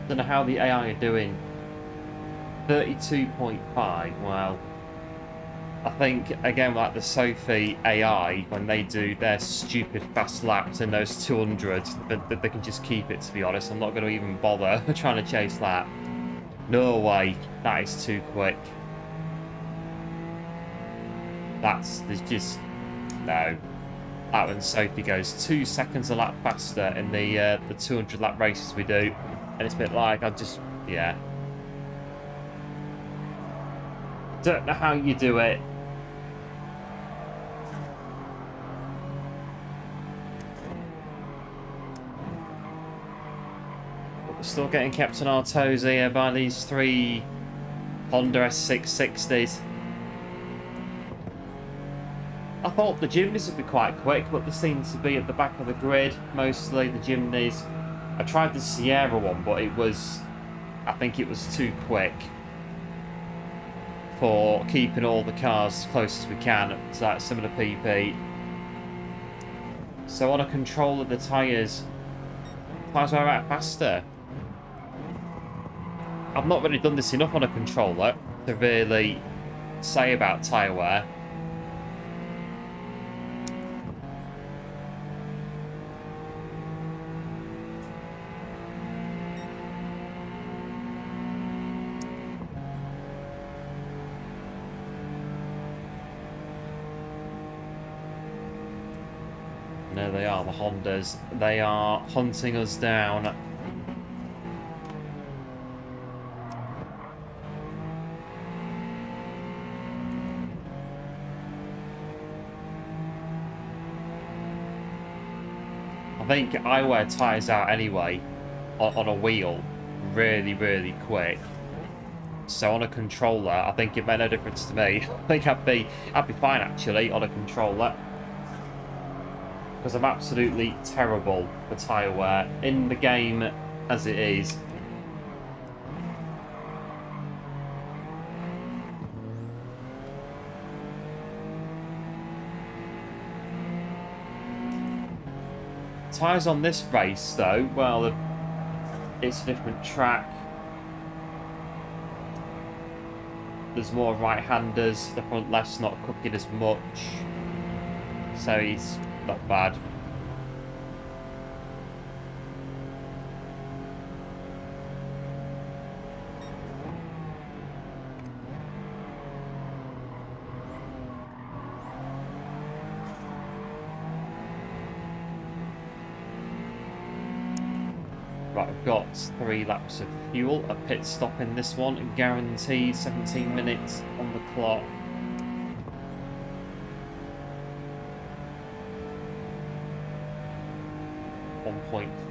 Don't know how the AI are doing. 32.5, well, I think, again, like the Sophie AI, when they do their stupid fast laps in those 200s, they can just keep it, to be honest. I'm not going to even bother trying to chase that. No way. That is too quick. There's just, no. That one, Sophie goes 2 seconds a lap faster in the 200 lap races we do. And it's a bit like, yeah. Don't know how you do it. But we're still getting kept on our toes here by these 3 Honda S660s. I thought the Jimneys would be quite quick, but they seem to be at the back of the grid, mostly the Jimneys. I tried the Sierra one, but I think it was too quick for keeping all the cars as close as we can to that similar PP. So on a controller, the tyres are out faster. I've not really done this enough on a controller to really say about tyre wear. There they are, the Hondas. They are hunting us down. I think I wear tyres out anyway on a wheel really, really quick. So on a controller, I think it made no difference to me. I think I'd be fine actually on a controller. Because I'm absolutely terrible for tyre wear in the game as it is. Tyres on this race though, well, it's a different track. There's more right-handers, the front left's not cooking as much. So he's not bad. Right, I've got 3 laps of fuel, a pit stop in this one, guaranteed 17 minutes on the clock.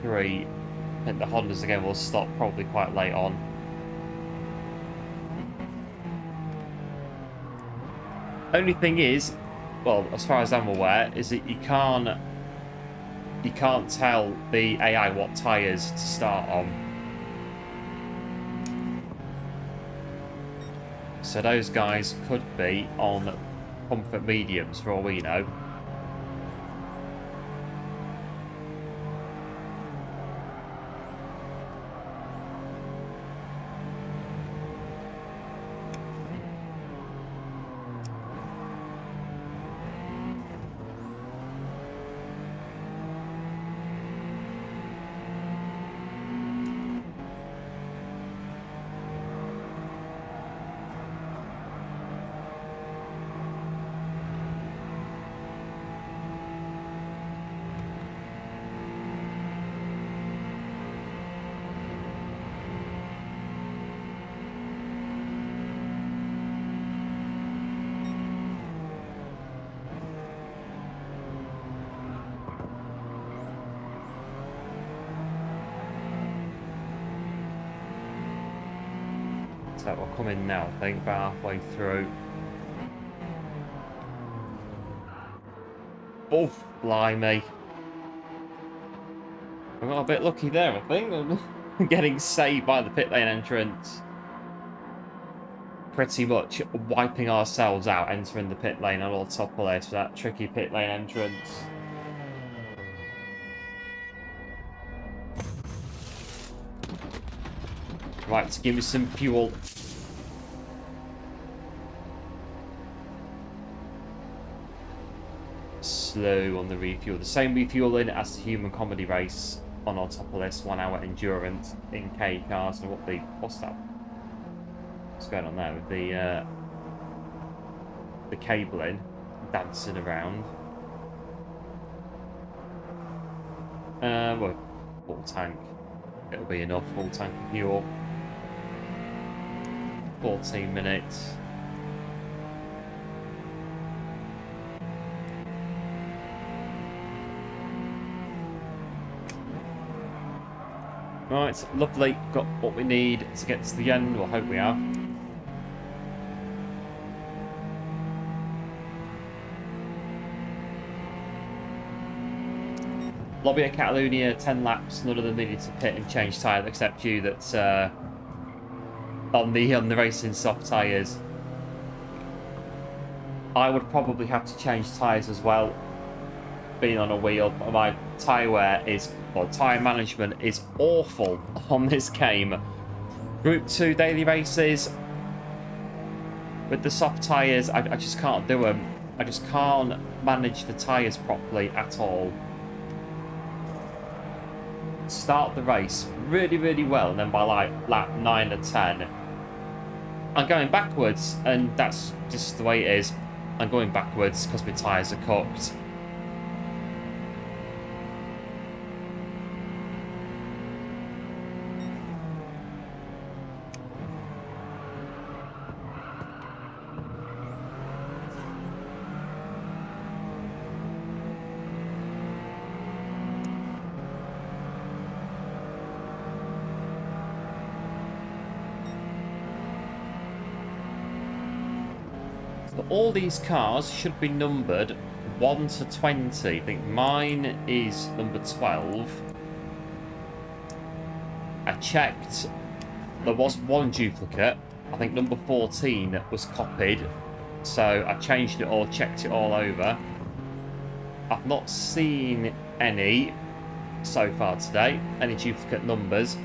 .3. I think the Hondas again will stop probably quite late on. Only thing is, well, as far as I'm aware, is that you can't tell the AI what tyres to start on. So those guys could be on comfort mediums for all we know. So we'll come in now, I think, about halfway through. Oh, blimey. I got a bit lucky there, I think. Getting saved by the pit lane entrance. Pretty much wiping ourselves out entering the pit lane on Autopolis for that tricky pit lane entrance. Right, to give me some fuel. Slow on the refuel. The same refueling as the human comedy race on Autopolis, 1 hour endurance in K cars. And what's that? What's going on there with the cabling dancing around? Well, full tank. It'll be enough. Full tank of fuel. 14 minutes. Right, lovely. Got what we need to get to the end, or hope we are. Lobby at Catalonia, 10 laps. None of them needed to pit and change tyres except you. That's on the racing soft tyres. I would probably have to change tyres as well, being on a wheel. My tyre wear is, or tyre management is awful on this game. Group 2 daily races with the soft tyres, I just can't do them. I just can't manage the tyres properly at all. Start the race really, really well, and then by like lap 9 or 10, I'm going backwards, and that's just the way it is. I'm going backwards because my tyres are cooked. All these cars should be numbered 1 to 20. I think mine is number 12. I checked. There was one duplicate. I think number 14 was copied. So I changed it all, checked it all over. I've not seen any so far today. Any duplicate numbers.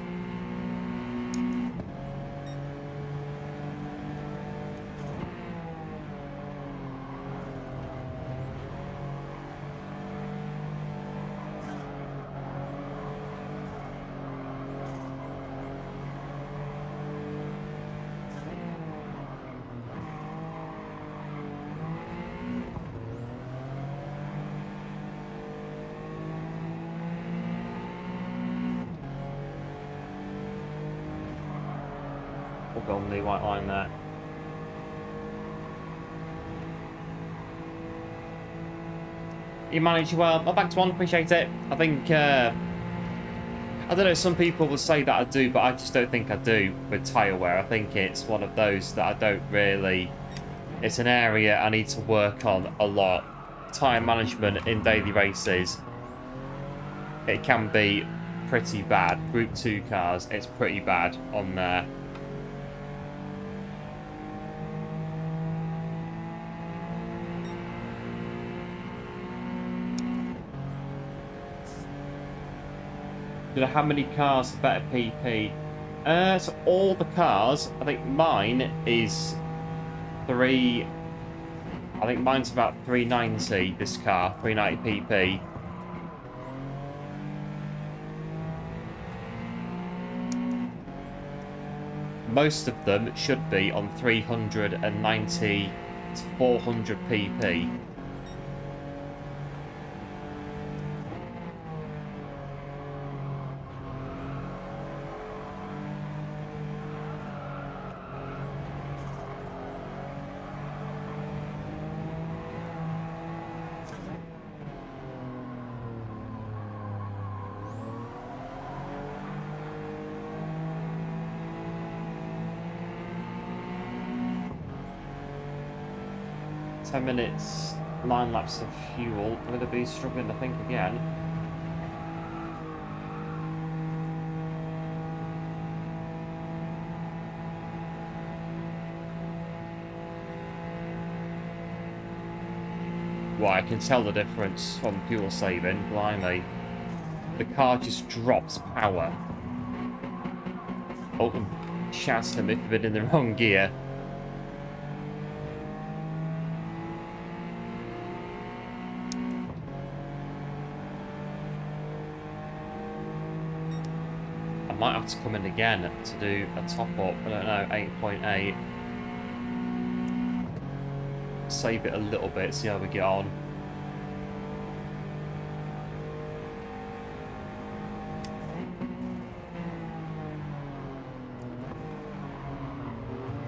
We'll go on the white line there. You manage well. Oh, thanks, one. Appreciate it. I think, I don't know, some people will say that I do, but I just don't think I do with tyre wear. I think it's one of those that I don't really... It's an area I need to work on a lot. tyre management in daily races, it can be pretty bad. Group 2 cars, it's pretty bad on there. Do you know how many cars have better PP? So all the cars, I think mine is 3... I think mine's about 390, this car, 390 PP. Most of them should be on 390 to 400 PP. Minutes, 9 laps of fuel. I'm going to be struggling to think again. Well, I can tell the difference from fuel saving, blimey. The car just drops power. Oh, and shouts him if you've been in the wrong gear. Might have to come in again to do a top up. I don't know, 8.8. Save it a little bit, see how we get on.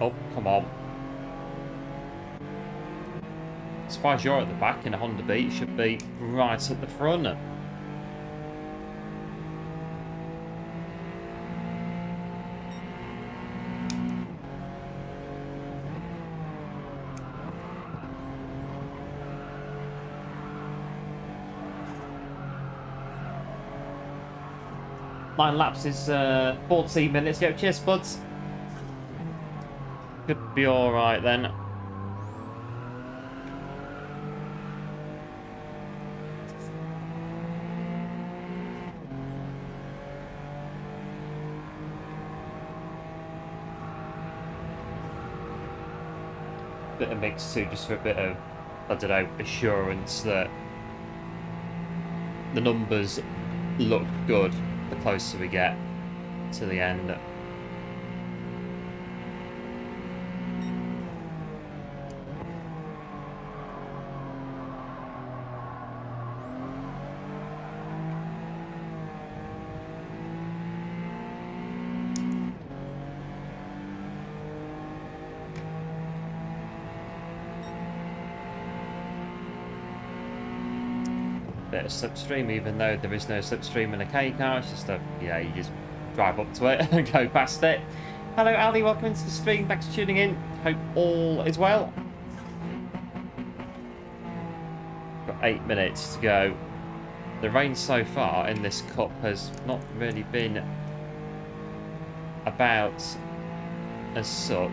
Oh, come on. As far as you're at the back in a Honda Beat, should be right at the front. Nine laps is 14 minutes. Go, cheers, buds. Could be all right then. Bit of mix too, just for a bit of, I don't know, assurance that the numbers look good the closer we get to the end. Bit of slipstream, even though there is no slipstream in a K car. It's just a, yeah, you just drive up to it and go past it. Hello Ali, welcome into the stream, thanks for tuning in, hope all is well. Got 8 minutes to go. The rain so far in this cup has not really been about as such.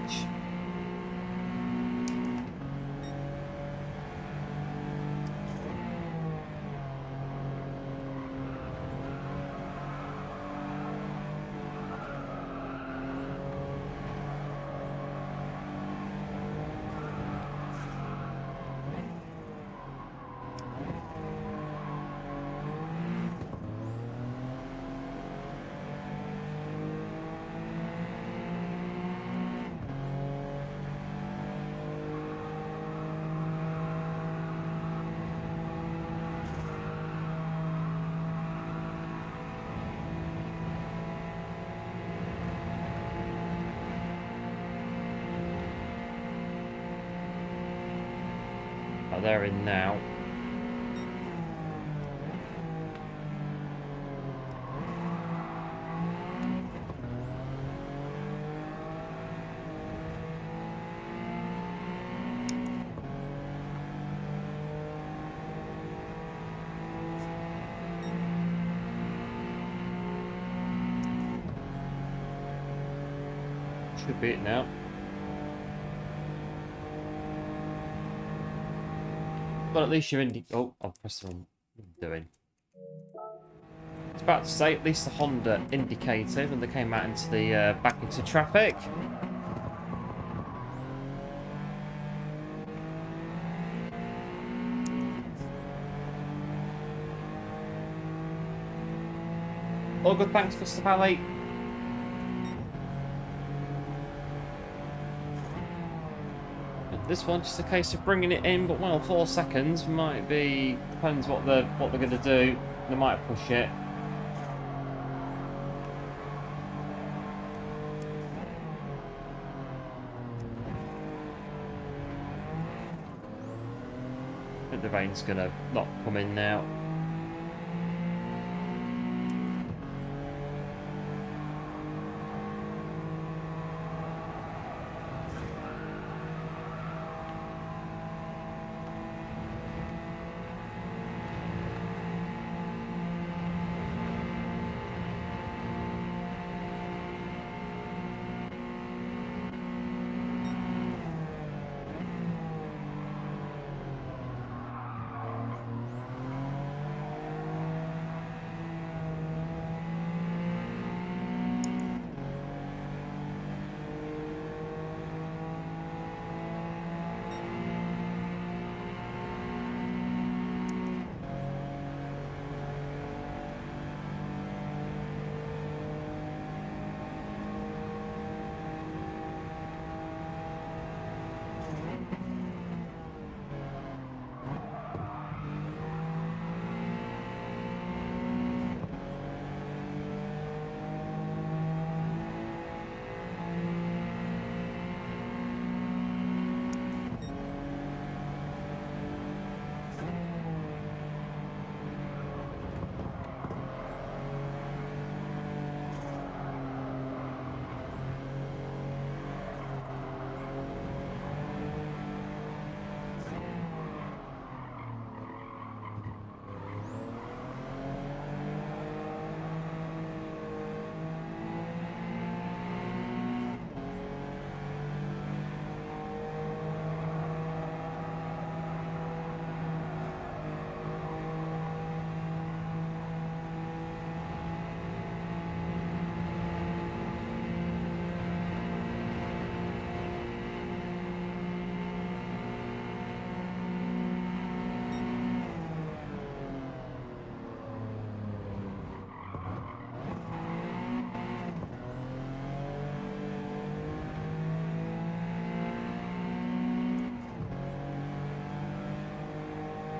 They're in now. Should be it now. But at least you're in. Oh, I'll press the wrong. What am I doing? I was about to say, at least the Honda indicated when they came out into the back into traffic. All good, thanks, Mr. Valley. This one just a case of bringing it in, but well, 4 seconds might be, depends what they're going to do. They might push it. I think the rain's going to not come in now.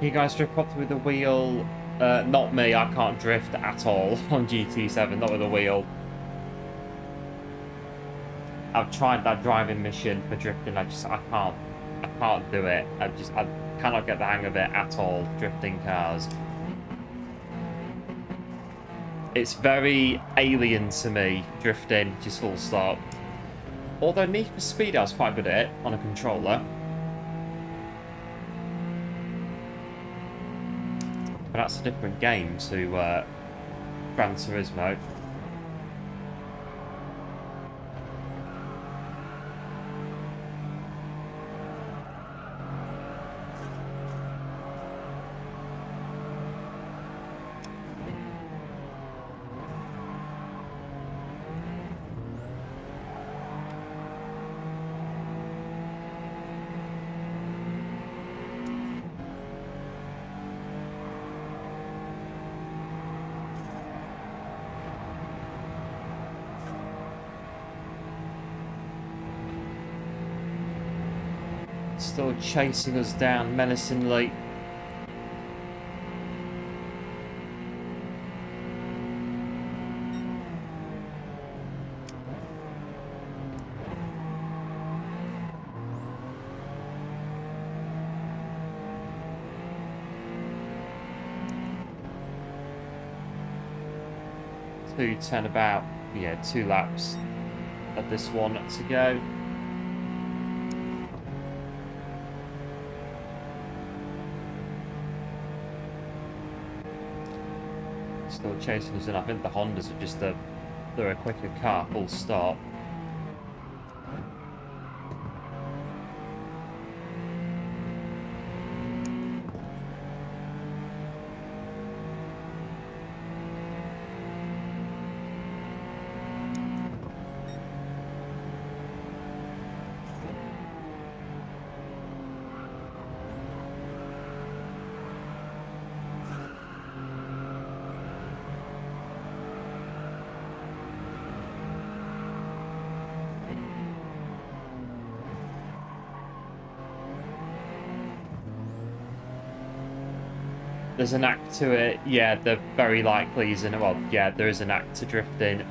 You guys drift properly with the wheel? Not me, I can't drift at all on GT7, not with a wheel. I've tried that driving mission for drifting, I can't do it. I cannot get the hang of it at all, drifting cars. It's very alien to me, drifting, just full stop. Although Need for Speed I was quite good at it on a controller. But that's a different game to Gran Turismo. Still chasing us down menacingly. To turn about, yeah, 2 laps of this one to go. Still chasing us, and I think the Hondas are just they're a quicker car, full stop. there's an act to it. Yeah, there very likely is. Well, yeah, there is an act to drifting.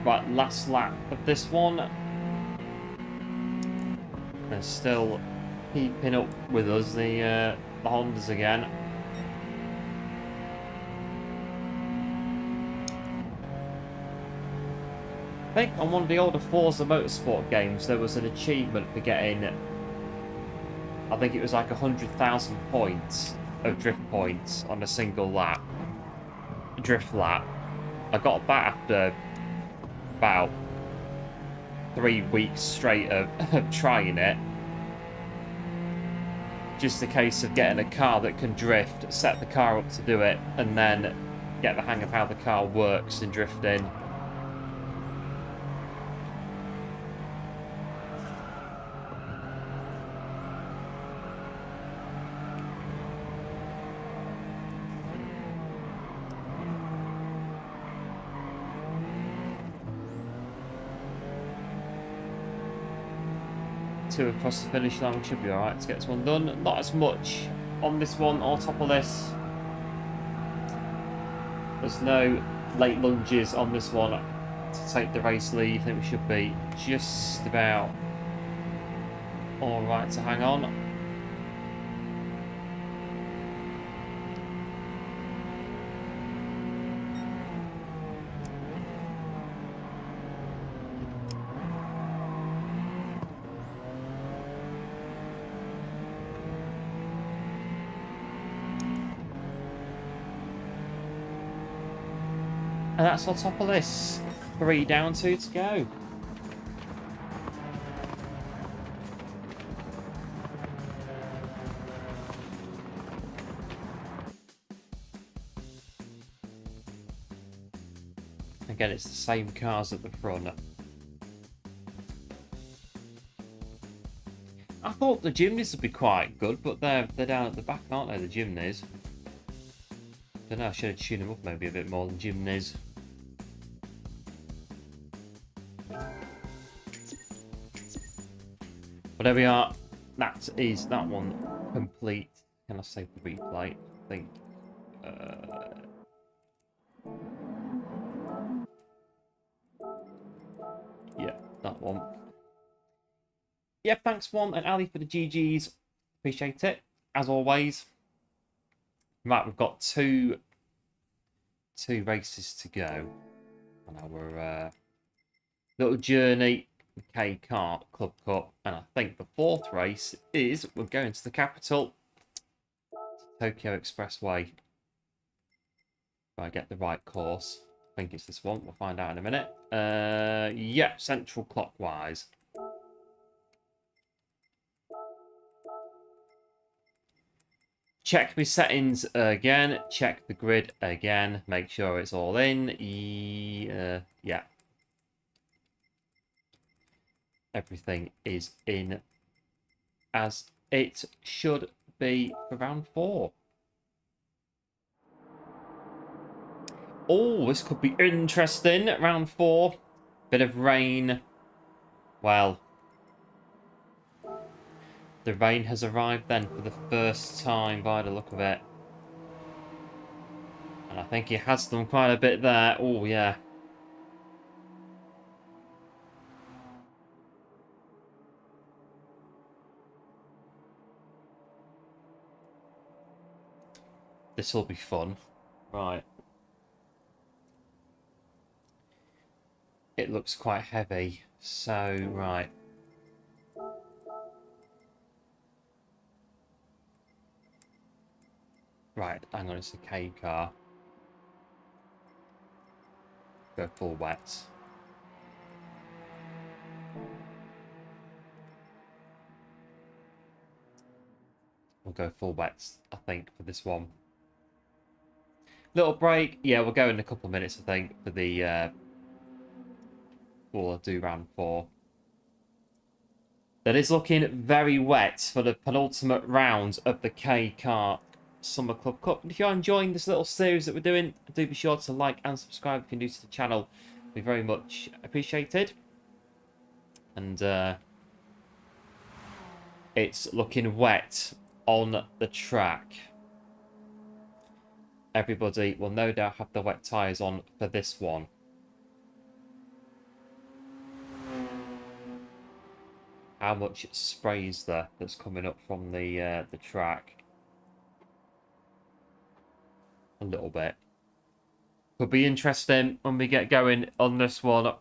Right, last lap of this one. They're still keeping up with us, the Hondas again. I think on one of the older Forza Motorsport games, there was an achievement for getting, I think it was like 100,000 points of drift points on a single lap. Drift lap. I got that after about 3 weeks straight of trying it. Just a case of getting a car that can drift, set the car up to do it, and then get the hang of how the car works in drifting. Across the finish line, should be alright to get this one done. Not as much on this one, Autopolis. There's no late lunges on this one to take the race lead. I think we should be just about alright to hang on. And that's Autopolis. 3 down, 2 to go. Again, it's the same cars at the front. I thought the Jimneys would be quite good, but they're down at the back, aren't they, the Jimneys? I don't know, I should have tuned them up maybe a bit more than Jimneys. But there we are. That is that one complete. Can I save the replay? I think. Yeah, that one. Yeah, thanks Juan and Ali for the GGs. Appreciate it, as always. Right, we've got two races to go on our little journey. K-Kart Club Cup, and I think the 4th race is we're going to the capital, Tokyo Expressway. If I get the right course, I think it's this one. We'll find out in a minute. Yeah, central clockwise. Check my settings again. Check the grid again. Make sure it's all in. Yeah. Everything is in as it should be for round 4. Oh, this could be interesting. Round 4. Bit of rain. Well, the rain has arrived then for the first time by the look of it. And I think it has done quite a bit there. Oh, yeah. This will be fun. Right. It looks quite heavy. So, right. Right, hang on, it's a K car. Go full wet. We'll go full wet, I think, for this one. Little break. Yeah, we'll go in a couple of minutes, I think, for the we'll do round 4. That is looking very wet for the penultimate round of the K-Kart Summer Club Cup. And if you're enjoying this little series that we're doing, do be sure to like and subscribe if you're new to the channel. It'd be very much appreciated. And it's looking wet on the track. Everybody will no doubt have the wet tyres on for this one. How much spray is there that's coming up from the track? A little bit. Could be interesting when we get going on this one.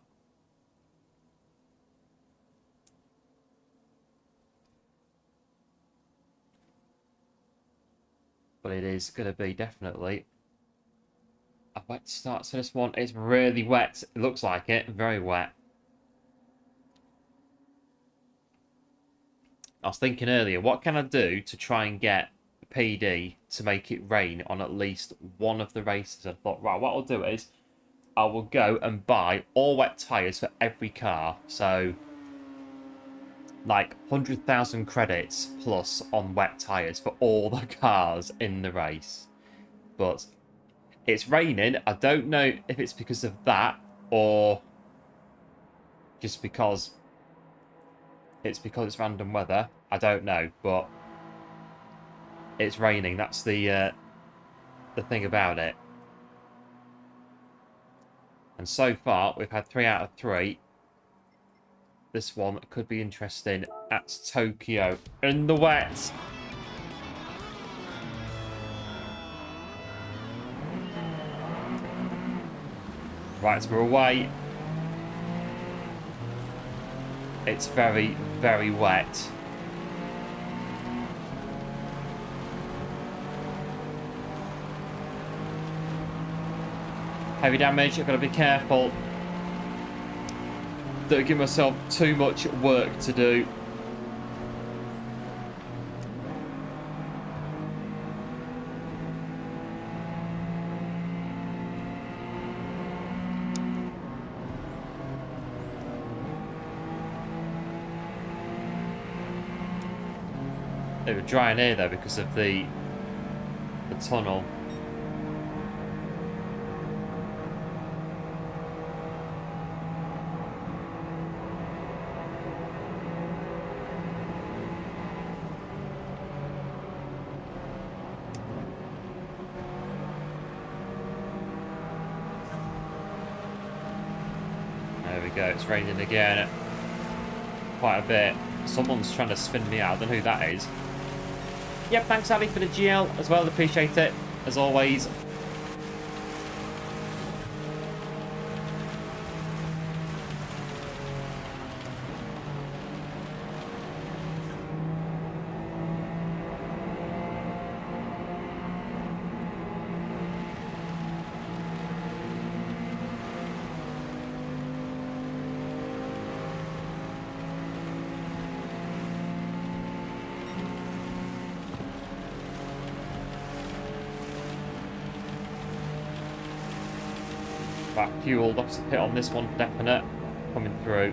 But it is going to be definitely a wet start. So this one is really wet. It looks like it. Very wet. I was thinking earlier, what can I do to try and get PD to make it rain on at least one of the races? I thought, right, what I'll do is I will go and buy all wet tyres for every car. So, like 100,000 credits plus on wet tyres for all the cars in the race. But it's raining. I don't know if it's because of that or just because it's random weather. I don't know, but it's raining. That's the thing about it. And so far, we've had 3 out of 3. This one could be interesting at Tokyo in the wet. Right, we're away. It's very, very wet. Heavy damage, I've got to be careful. Don't give myself too much work to do. They were drying here though because of the tunnel. There we go, it's raining again. Quite a bit. Someone's trying to spin me out. I don't know who that is. Yep, thanks Ali for the GL as well. Appreciate it, as always. Back fuel, lots of hit on this one, definite. Coming through.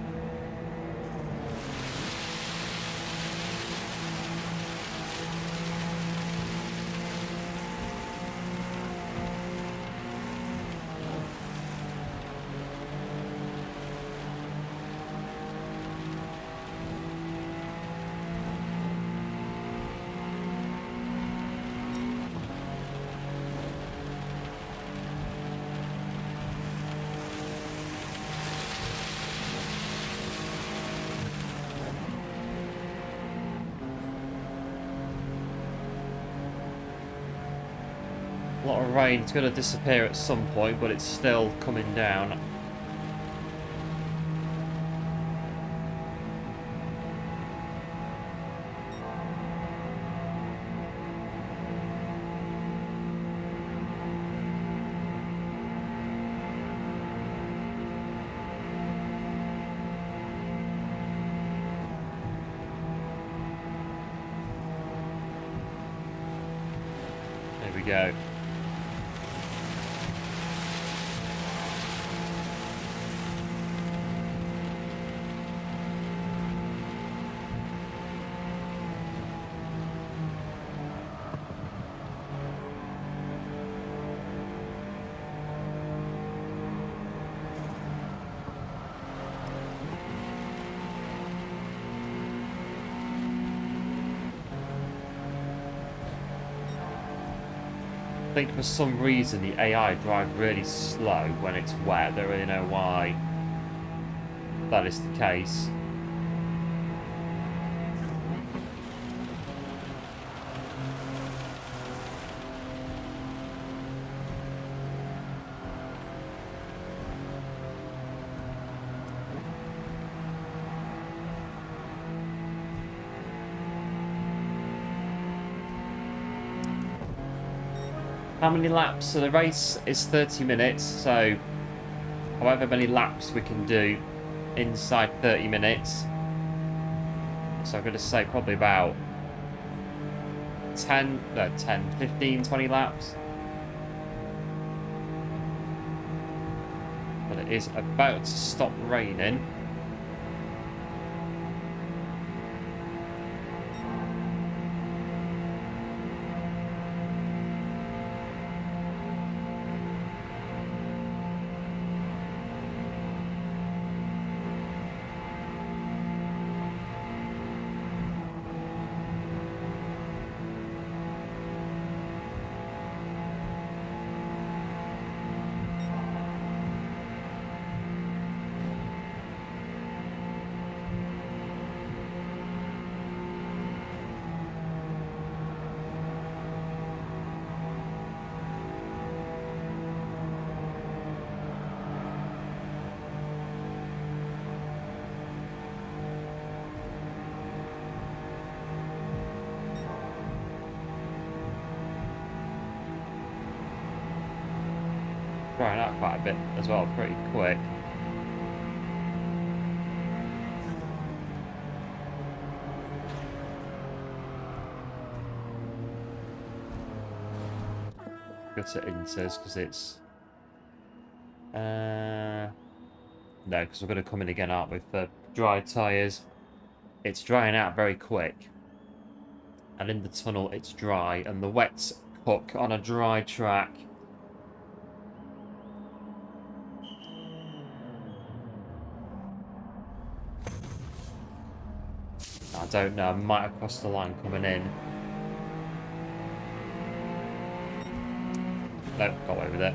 A lot of rain. It's going to disappear at some point, but it's still coming down. There we go. think for some reason the AI drive really slow when it's wet. I don't really know why that is the case. How many laps? So the race is 30 minutes, so however many laps we can do inside 30 minutes. So I'm going to say probably about 15, 20 laps. But it is about to stop raining. Drying out quite a bit as well, pretty quick. Go to Inters because it's no, because we're going to come in again, aren't we, for dry tyres. It's drying out very quick, and in the tunnel it's dry, and the wets cook on a dry track. I don't know, I might have crossed the line coming in. Nope, got away with it.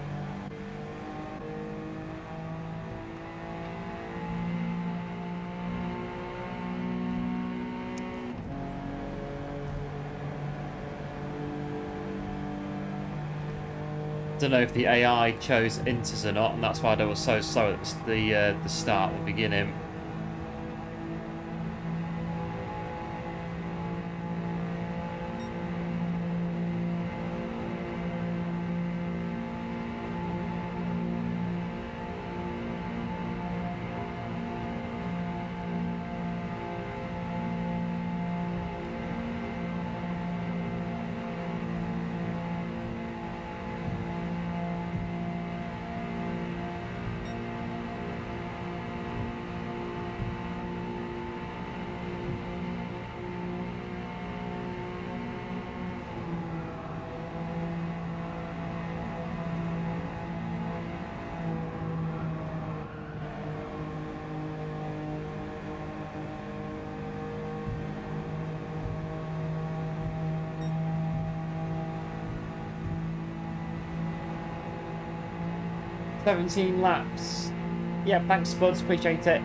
Don't know if the AI chose inters or not, and that's why they were so slow at the start, the beginning. "17 laps. Yeah, thanks, Spuds. Appreciate it.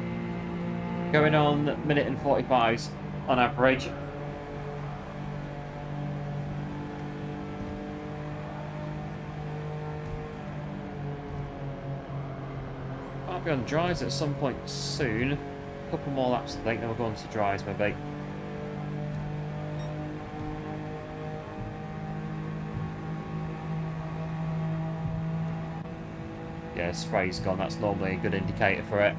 Going on minute and 45s on average. I'll be on dries at some point soon. A couple more laps, I think, then we'll go on to dries, maybe. Yeah, spray's gone. That's normally a good indicator for it.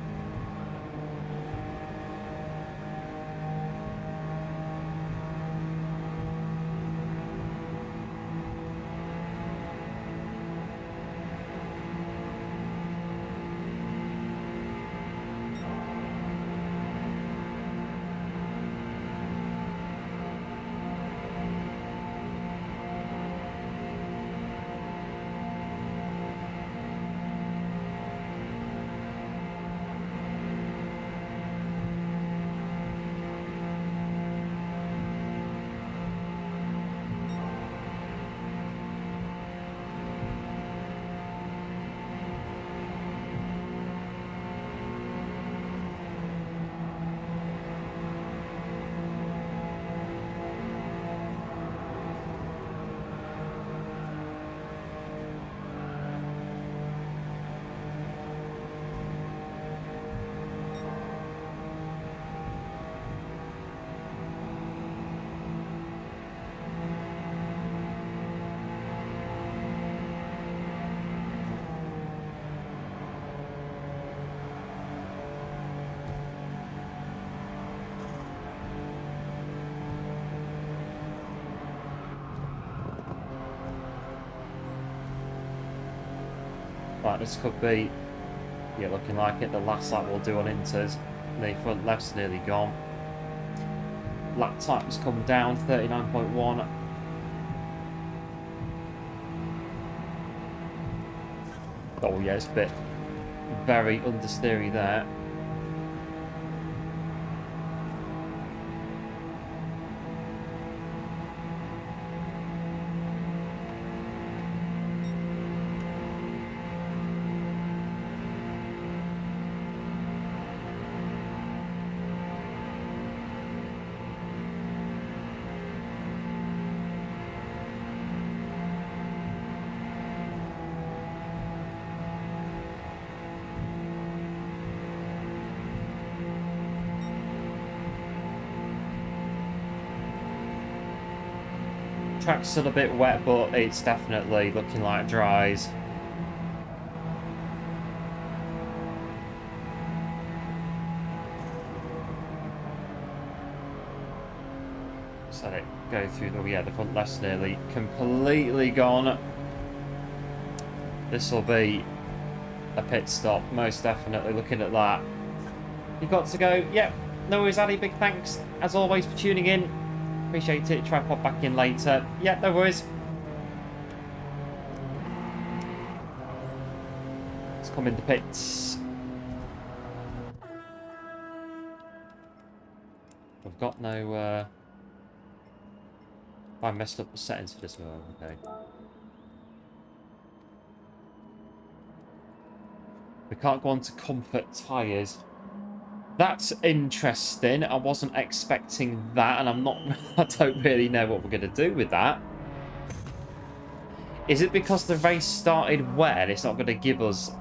Right, this could be, yeah, looking like it. The last lap we'll do on Inters. The front left's nearly gone. Lap time's come down, 39.1. Oh yeah, it's a bit very understeery there. Track's still a bit wet, but it's definitely looking like it dries. Just let it go through the, yeah, the front left's nearly completely gone. This will be a pit stop, most definitely, looking at that. You've got to go. Yep, no worries, Ali, big thanks as always for tuning in. Appreciate it. Try pop back in later. Yeah, no worries. Let's come in the pits. We've got no... I messed up the settings for this one. Okay. We can't go on to comfort tyres. That's interesting. I wasn't expecting that, and I'm not... I don't really know what we're going to do with that. Is it because the race started wet and it's not going to give us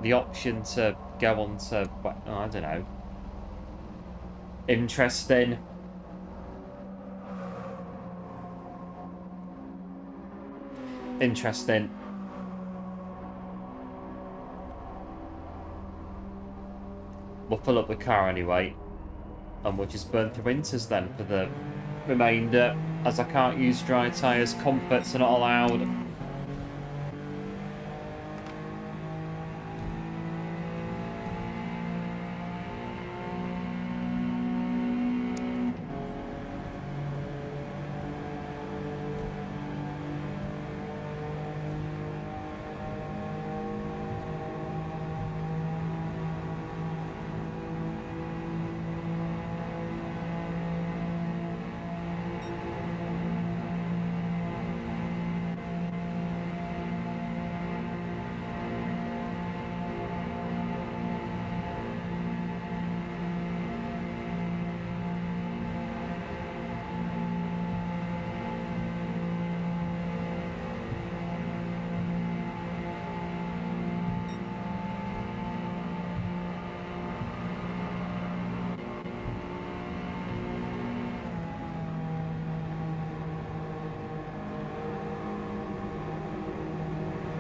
the option to go on to... Oh, I don't know. Interesting. Interesting. We'll fill up the car anyway, and we'll just burn through winters then for the remainder, as I can't use dry tyres. Comforts are not allowed.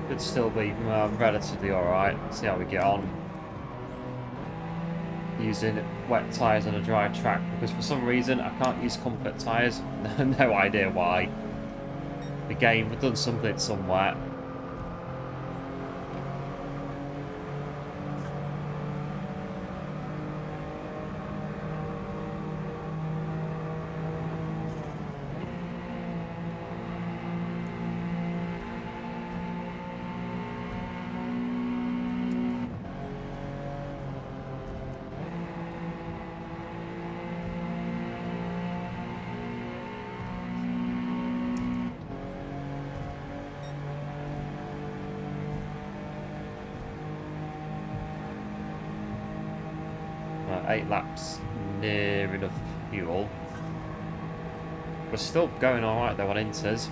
Could still be relatively alright. See how we get on. Using wet tyres on a dry track, because for some reason I can't use comfort tyres. No idea why. The game, we've done something somewhere. Right, 8 laps, near enough fuel. We're still going alright though on inters.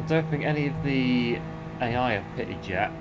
don't think any of the AI have pitted yet.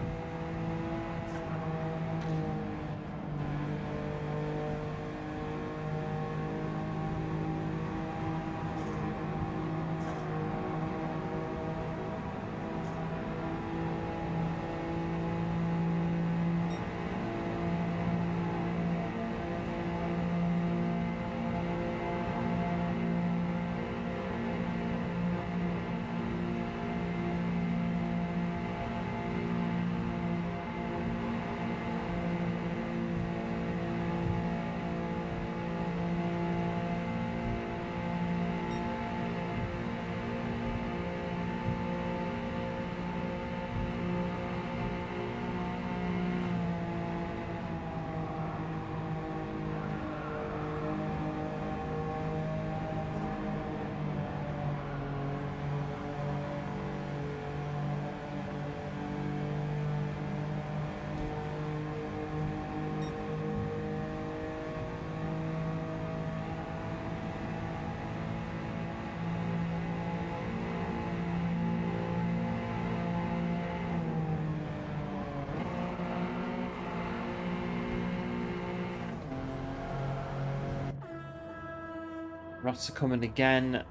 Rats are coming again.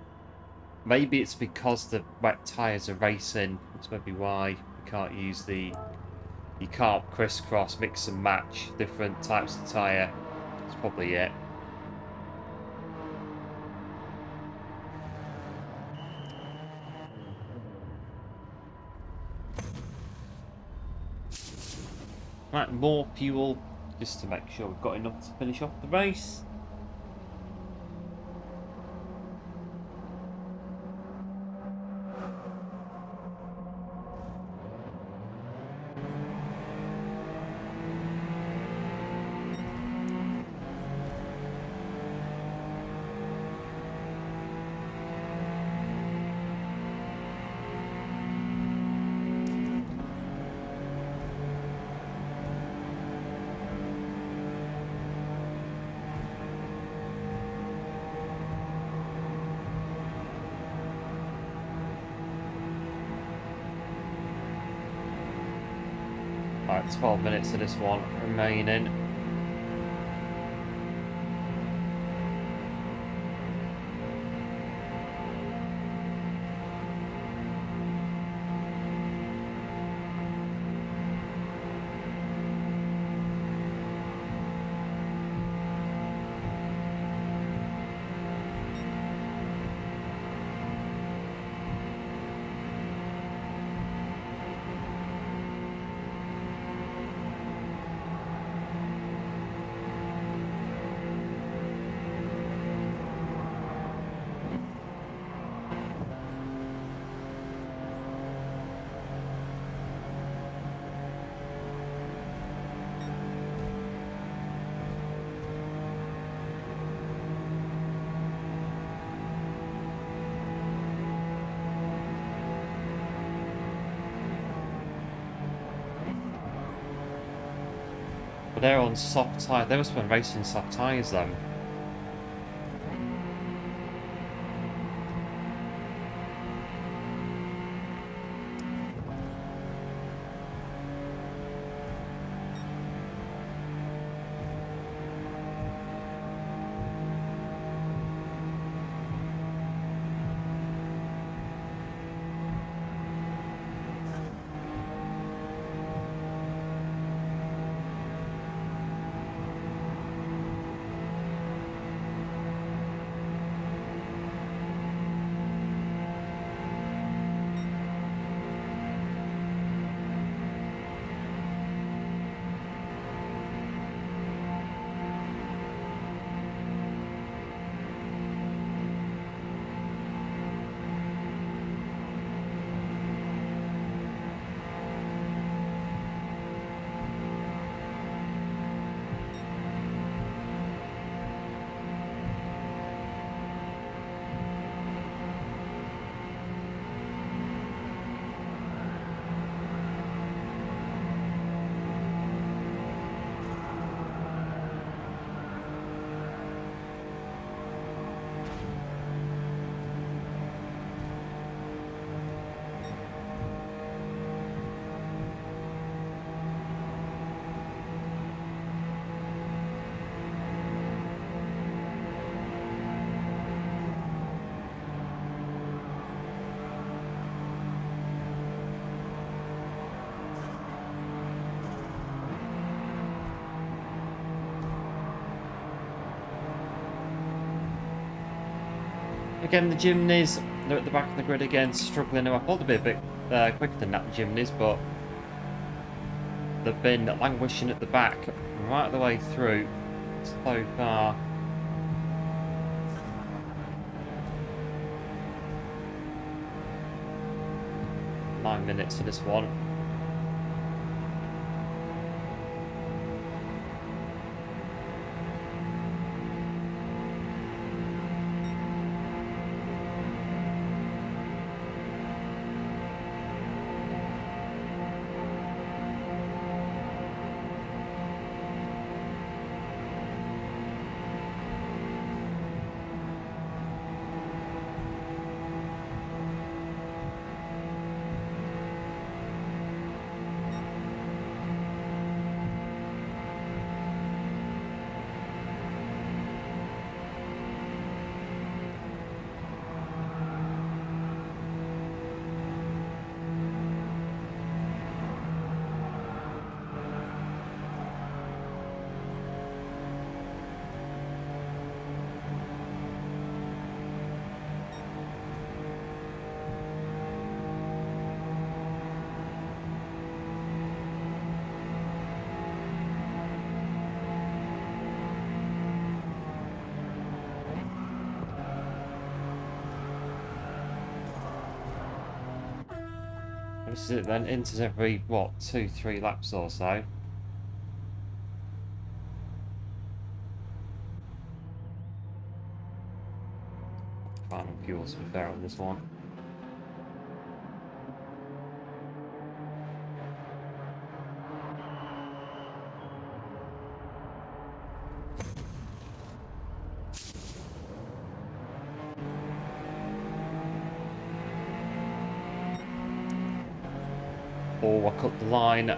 Maybe it's because the wet tyres are racing. That's maybe why you can't use the... You can't crisscross, mix and match different types of tyre. That's probably it. Right, more fuel, just to make sure we've got enough to finish off the race. Right, 12 minutes of this one remaining. But they're on soft tyre. They must have been racing soft tyres then. Again, the chimneys, they're at the back of the grid again, struggling. I thought they'd be a bit quicker than that, the chimneys, but they've been languishing at the back right the way through so far. Nine minutes for this one. This is it then, enters every, what, 2-3 laps or so. Final fuel to be fair on this one. Oh, I cut the line.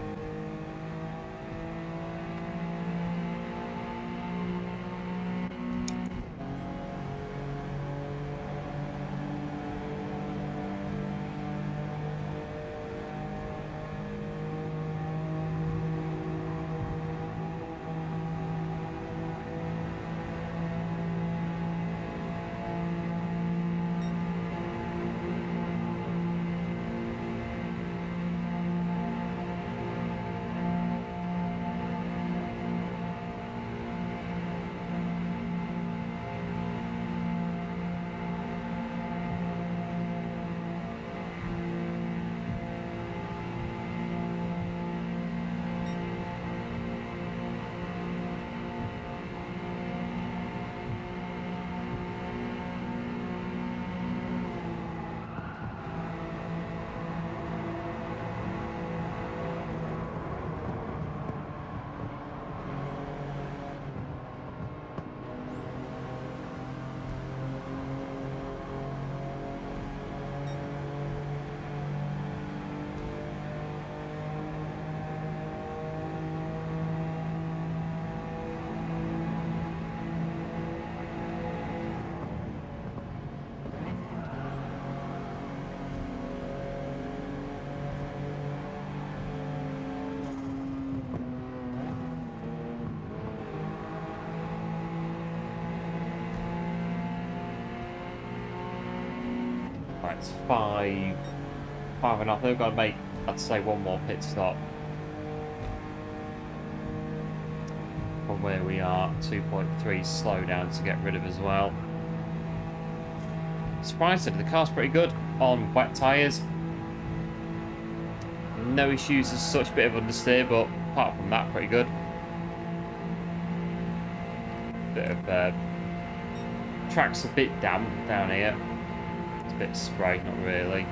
Right, it's 5.5. They've got to make, I'd say, one more pit stop from where we are. 2.3 slow down to get rid of as well. Surprisingly, the car's pretty good on wet tyres. No issues as such, bit of understeer, but apart from that, pretty good. Bit of track's a bit damp down here. It's a bit spray, not really.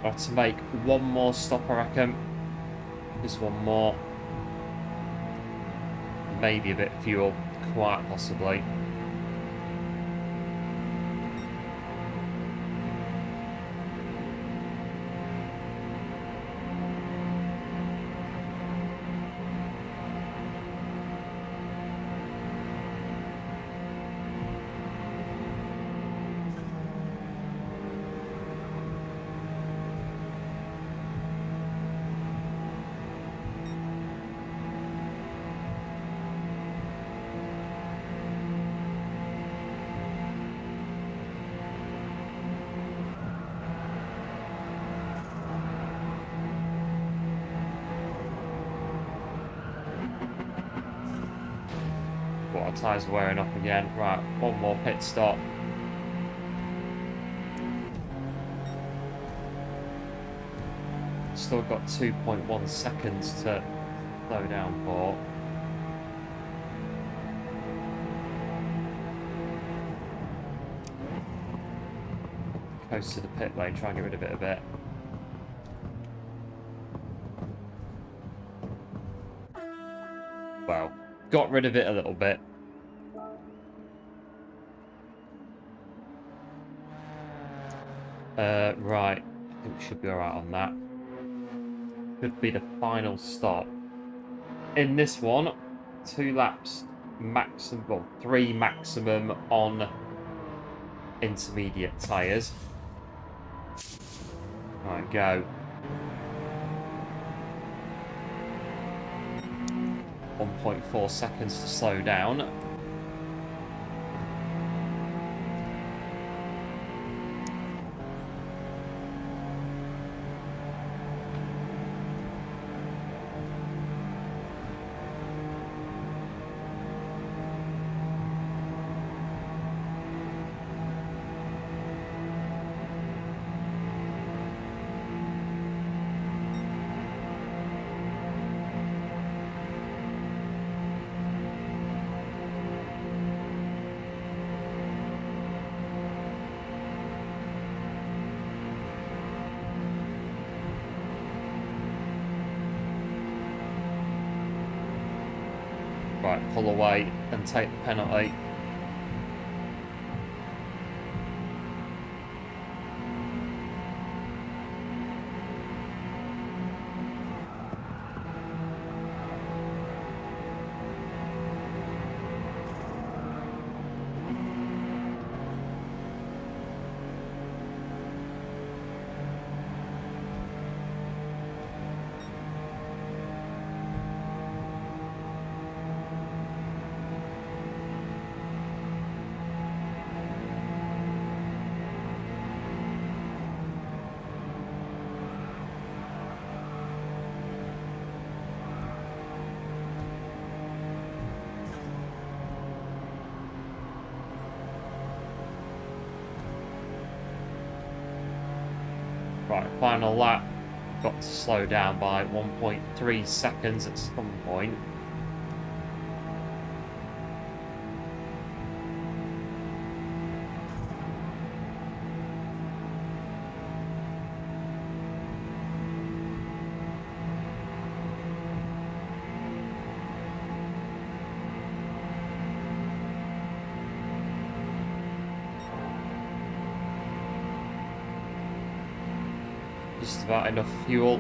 I'll have to make one more stop, I reckon. Just one more. Maybe a bit of fuel, quite possibly. Our tyres are wearing off again. Right, one more pit stop. Still got 2.1 seconds to slow down for. Close to the pit lane, try and get rid of it a bit. Well, got rid of it a little bit. Right, I think we should be alright on that. Could be the final stop. In this one, 2 laps maximum, well, 3 maximum on intermediate tyres. Right, go. 1.4 seconds to slow down. Right, pull away and take the penalty. Right, final lap. Got to slow down by 1.3 seconds at some point. Just about enough fuel.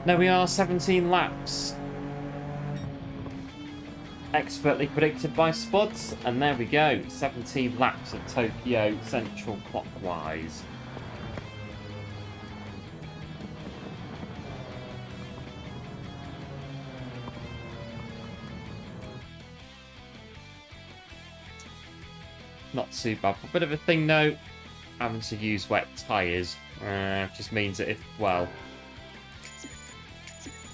Now we are 17 laps. Expertly predicted by Spuds, and there we go. 17 laps of Tokyo Central clockwise. Not too bad. A bit of a thing though, having to use wet tyres. Just means that if, well,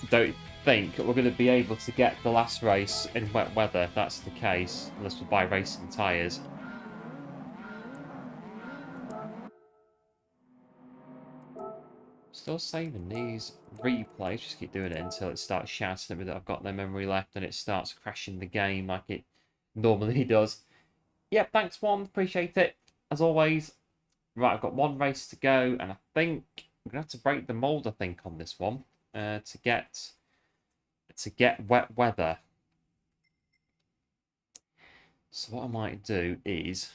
don't think we're going to be able to get the last race in wet weather if that's the case, unless we buy racing tyres. Still saving these replays, just keep doing it until it starts shouting at me that I've got no memory left and it starts crashing the game like it normally does. Yep, thanks one, appreciate it, as always. Right, I've got one race to go, and I think I'm going to have to break the mould, I think, on this one to get wet weather. So what I might do is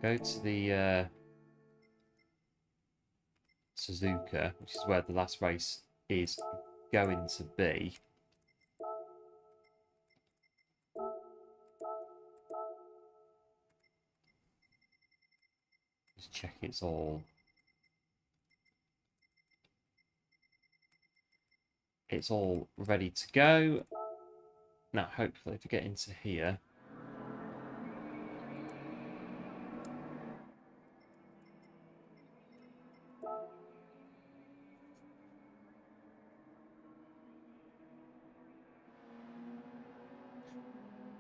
go to the Suzuka, which is where the last race is going to be. Just check it's all ready to go. Now, hopefully, if we get into here,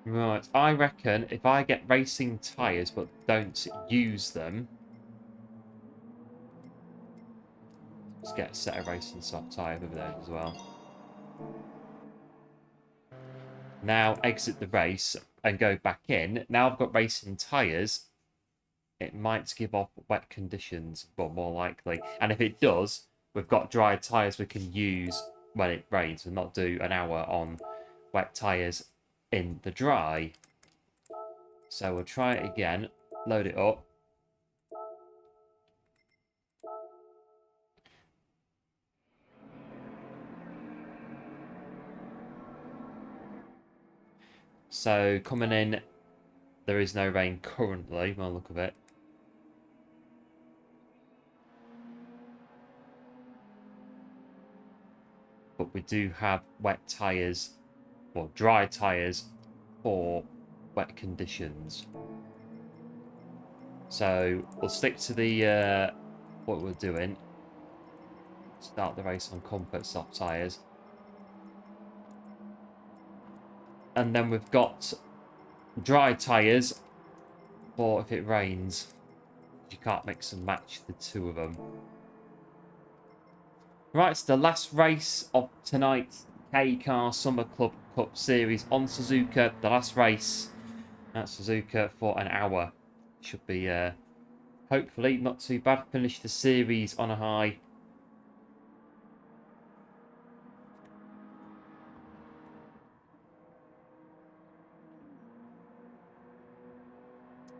right, I reckon if I get racing tyres but don't use them, let's get a set of racing soft tyre over there as well. Now exit the race and go back in. Now I've got racing tyres. It might give off wet conditions, but more likely. And if it does, we've got dry tyres we can use when it rains and not do an hour on wet tyres in the dry. So we'll try it again. Load it up. So coming in, there is no rain currently, by the look of it. But we do have wet tyres, well, dry tyres for wet conditions. So we'll stick to the what we're doing. Start the race on comfort soft tyres. And then we've got dry tyres for if it rains. You can't mix and match the two of them. Right, it's the last race of tonight's K-Car Summer Club Cup Series on Suzuka. The last race at Suzuka for an hour. Should be, hopefully, not too bad. Finish the series on a high.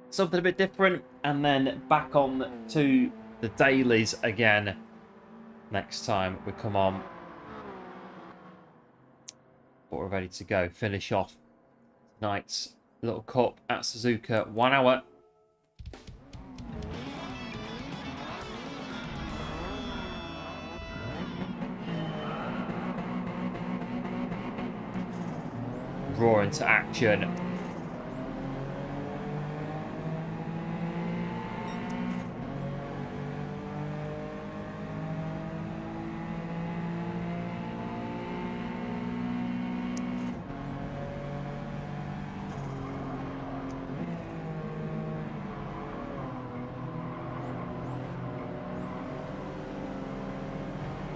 Something a bit different, and then back on to the dailies again next time we come on. But we're ready to go. Finish off tonight's little cup at Suzuka. 1 hour. Roar into action.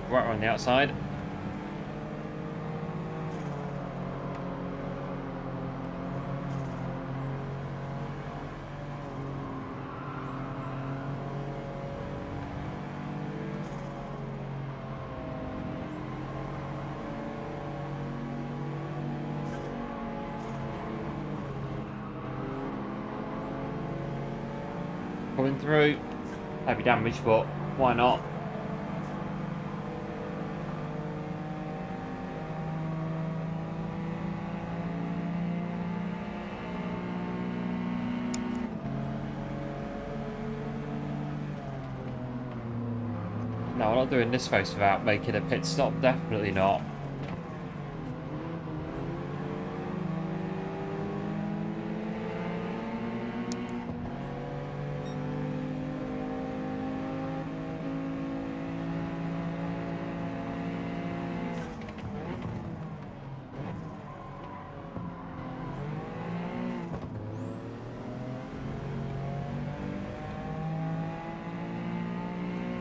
Right on the outside. Coming through. heavy damage, but why not? No, I'm not doing this race without making a pit stop, definitely not.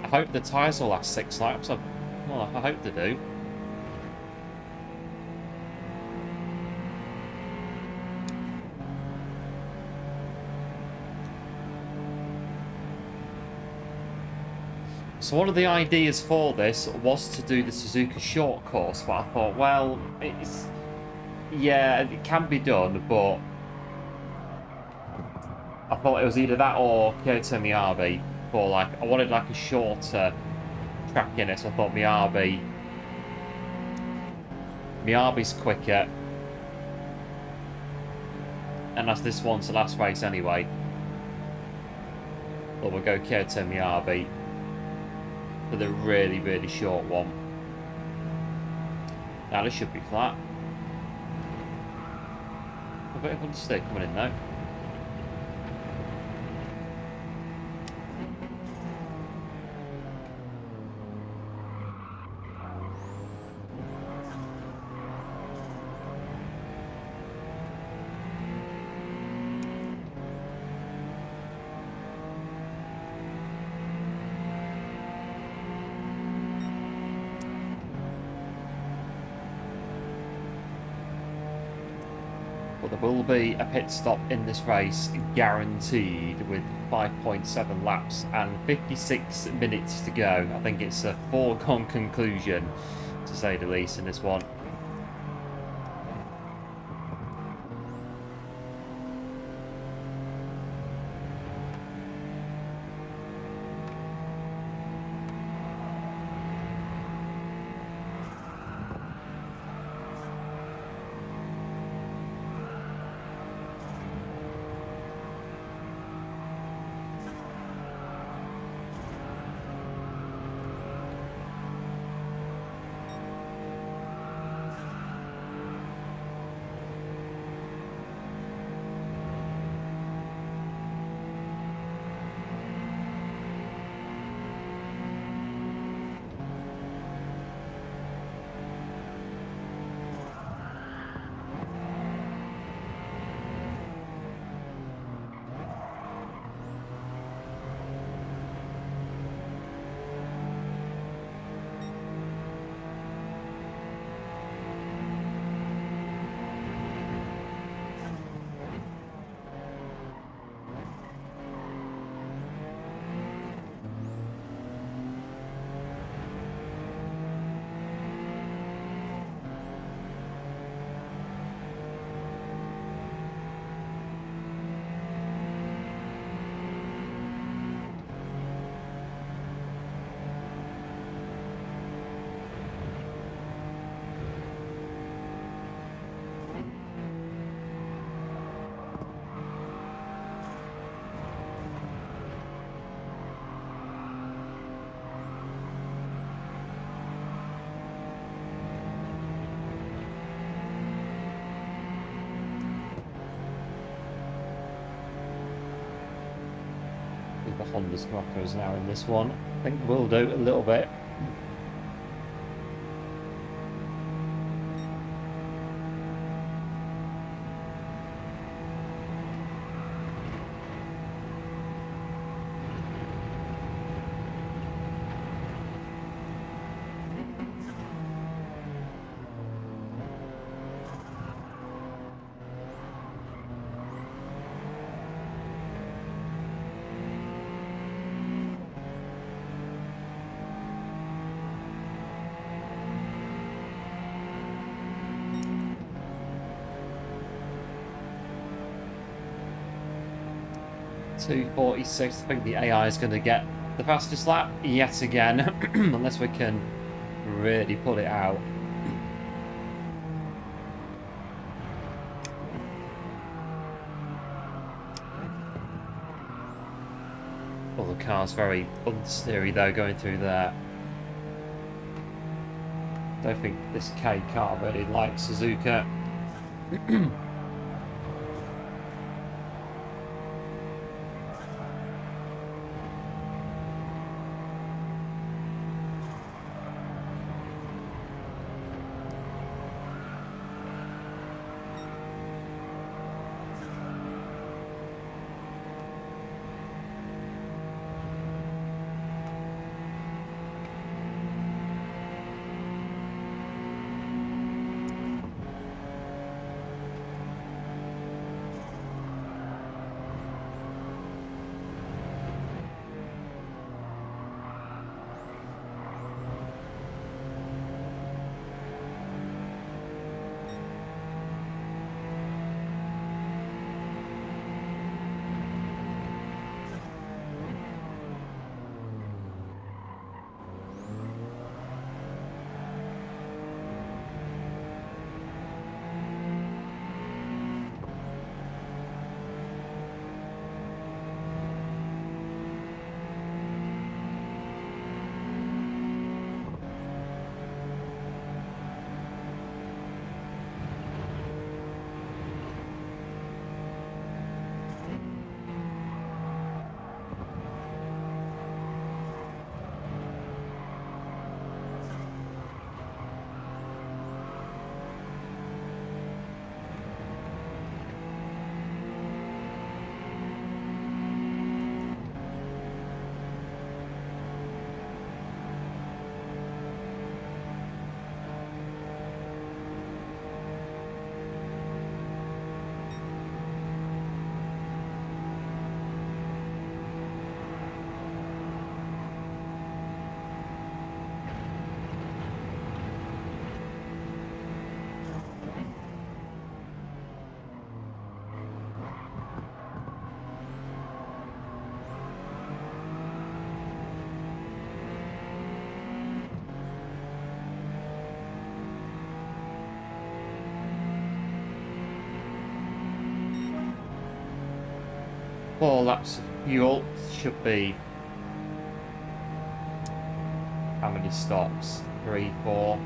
I hope the tyres will last 6 laps. Well, I hope they do. So one of the ideas for this was to do the Suzuka short course, but I thought, well, yeah, it can be done, but I thought it was either that or Kyoto Miyabi. For like, I wanted like a shorter track in it, so I thought Miyabi's quicker, and as this one's the last race anyway, but we'll go Kyoto Miyabi for the really, really short one. Now this should be flat. A bit of understeer coming in though. But there will be a pit stop in this race, guaranteed, with 5.7 laps and 56 minutes to go. I think it's a foregone conclusion, to say the least, in this one. The Honda's Morocco's now in this one. I think we'll do a little bit. .246. I think the AI is going to get the fastest lap yet again, unless we can really pull it out. Well, the car's very understeery though going through there. Don't think this K car really likes Suzuka. Four laps of fuel should be how many stops? 3, 4.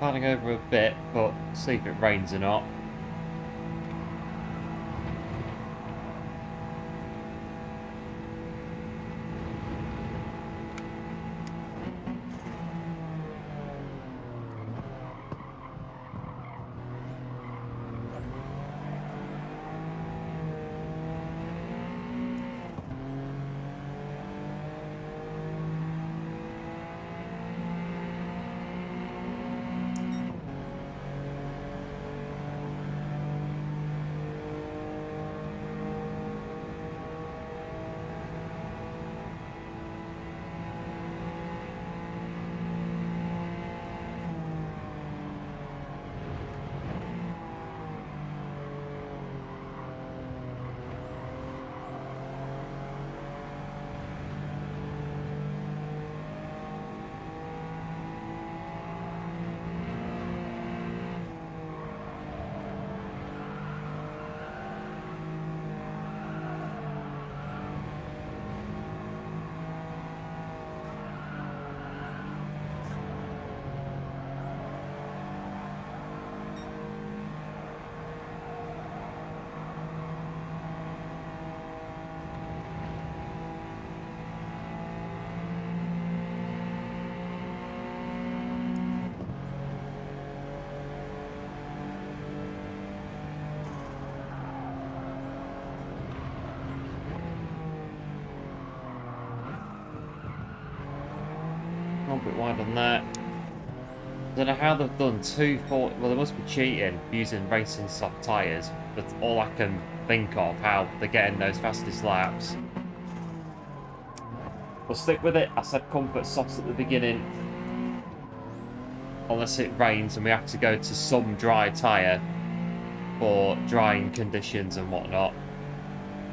clouding over a bit, but see if it rains or not. A bit wide on that. I don't know how they've done 240. Well, they must be cheating using racing soft tyres. That's all I can think of, how they're getting those fastest laps. We'll stick with it. I said comfort softs at the beginning. Unless it rains and we have to go to some dry tyre for drying conditions and whatnot.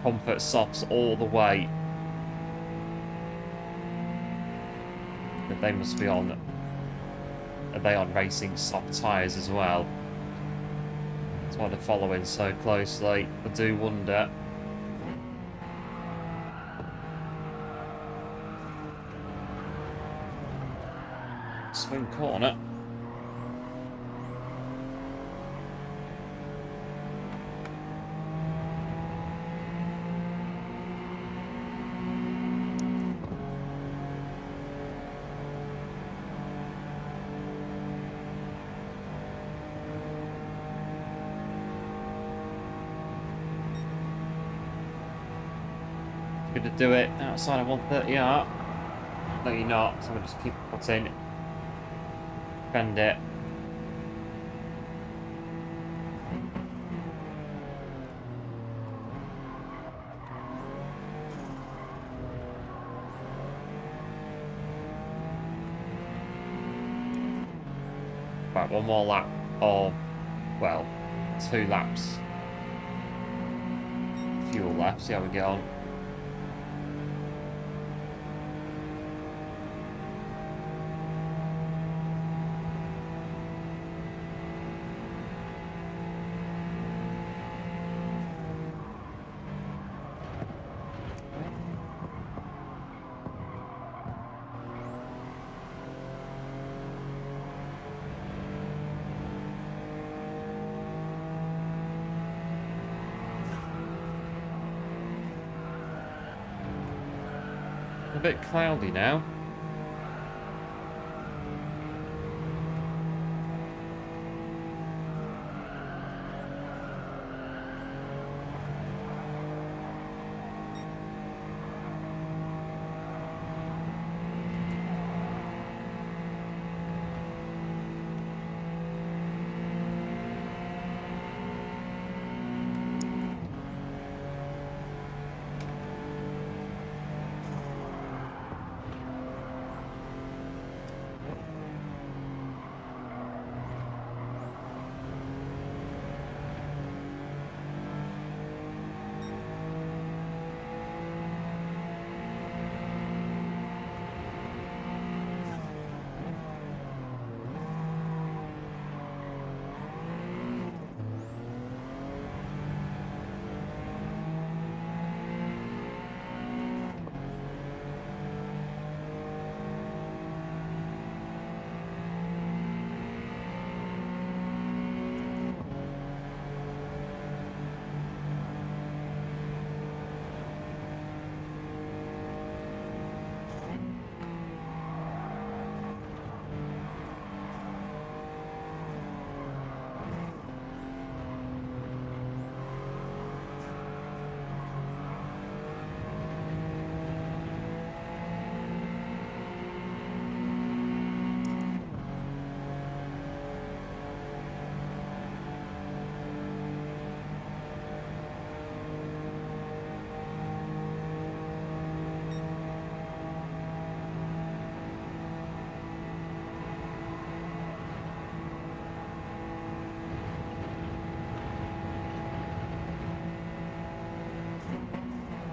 Comfort softs all the way. But they must be on. Are they on racing soft tyres as well? That's why they're following so closely. I do wonder. Swing corner. Good to do it outside of 130R. No, you're not. So I'm going to just keep putting. Bend it. Right, one more lap. Or, well, 2 laps. Fuel left. See how we get on. A bit cloudy now.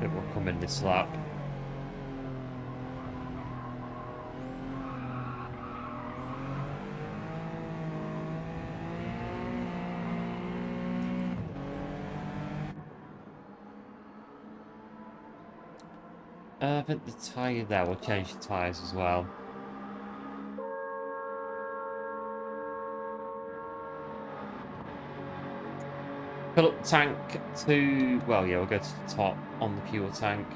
it will come in this lap. I think the tyre there, we'll change the tyres as well. Fill up the tank to, well, yeah, we'll go to the top on the fuel tank.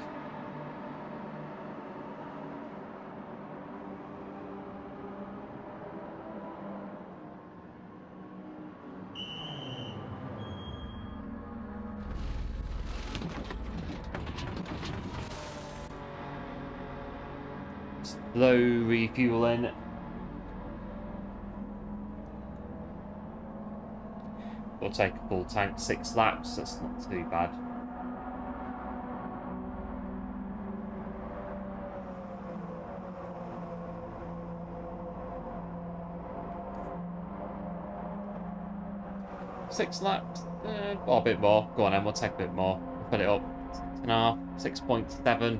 Slow refueling. We'll take a full tank, 6 laps, that's not too bad. Six laps? Or a bit more. Go on then, we'll take a bit more. We'll put it up. 6.5, 6.7.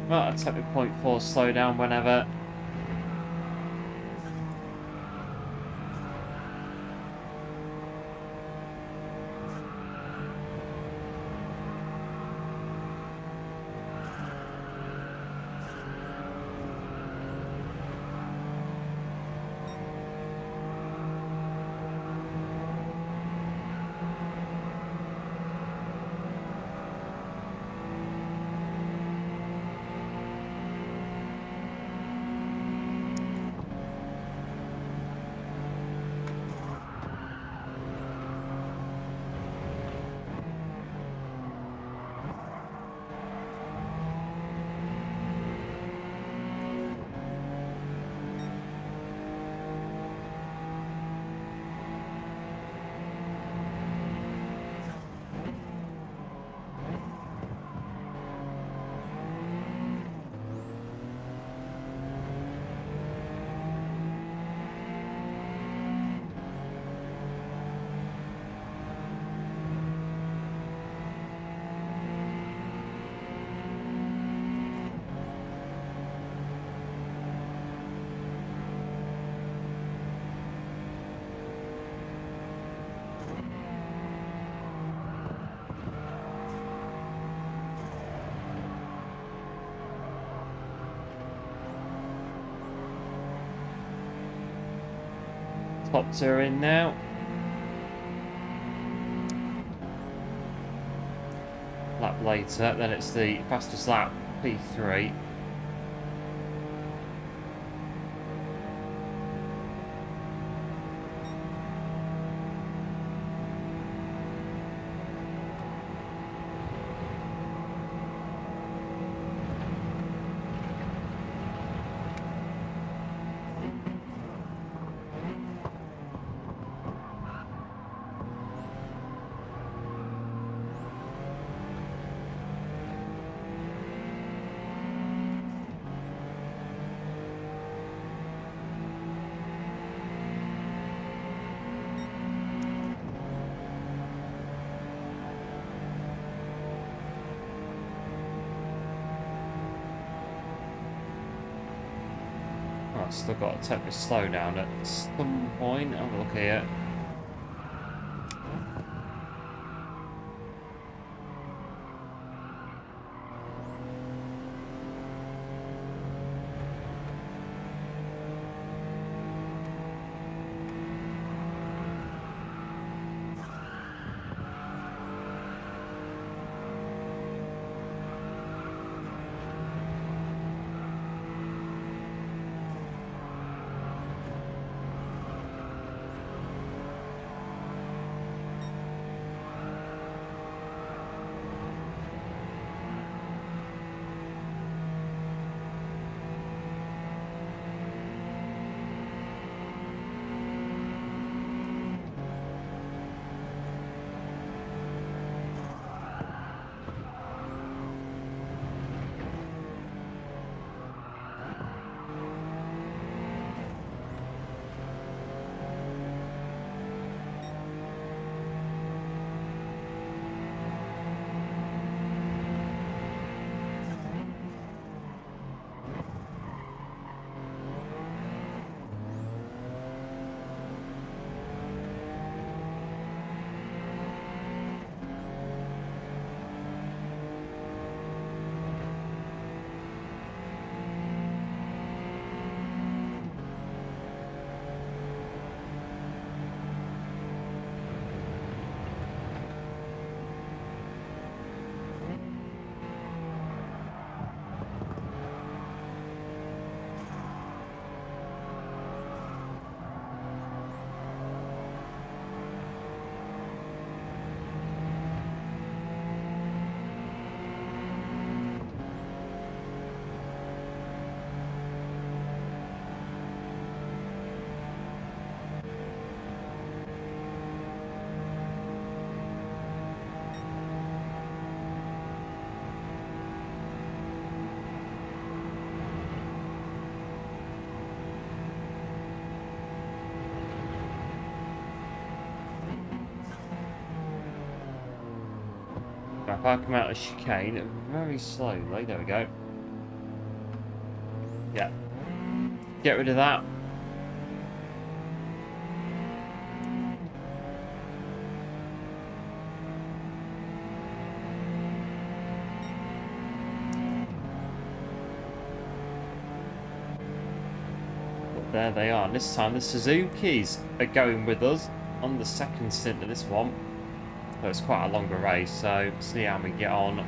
Well, I'll take me 0.4 slow down whenever. Tops are in now. Lap later, then it's the fastest lap, P3. I've still got to take the slow down at some point. Have a look here. I come out of chicane very slowly. There we go. Yeah. Get rid of that. But there they are. This time the Suzukis are going with us on the second stint of this one. So it's quite a longer race, so see how we get on.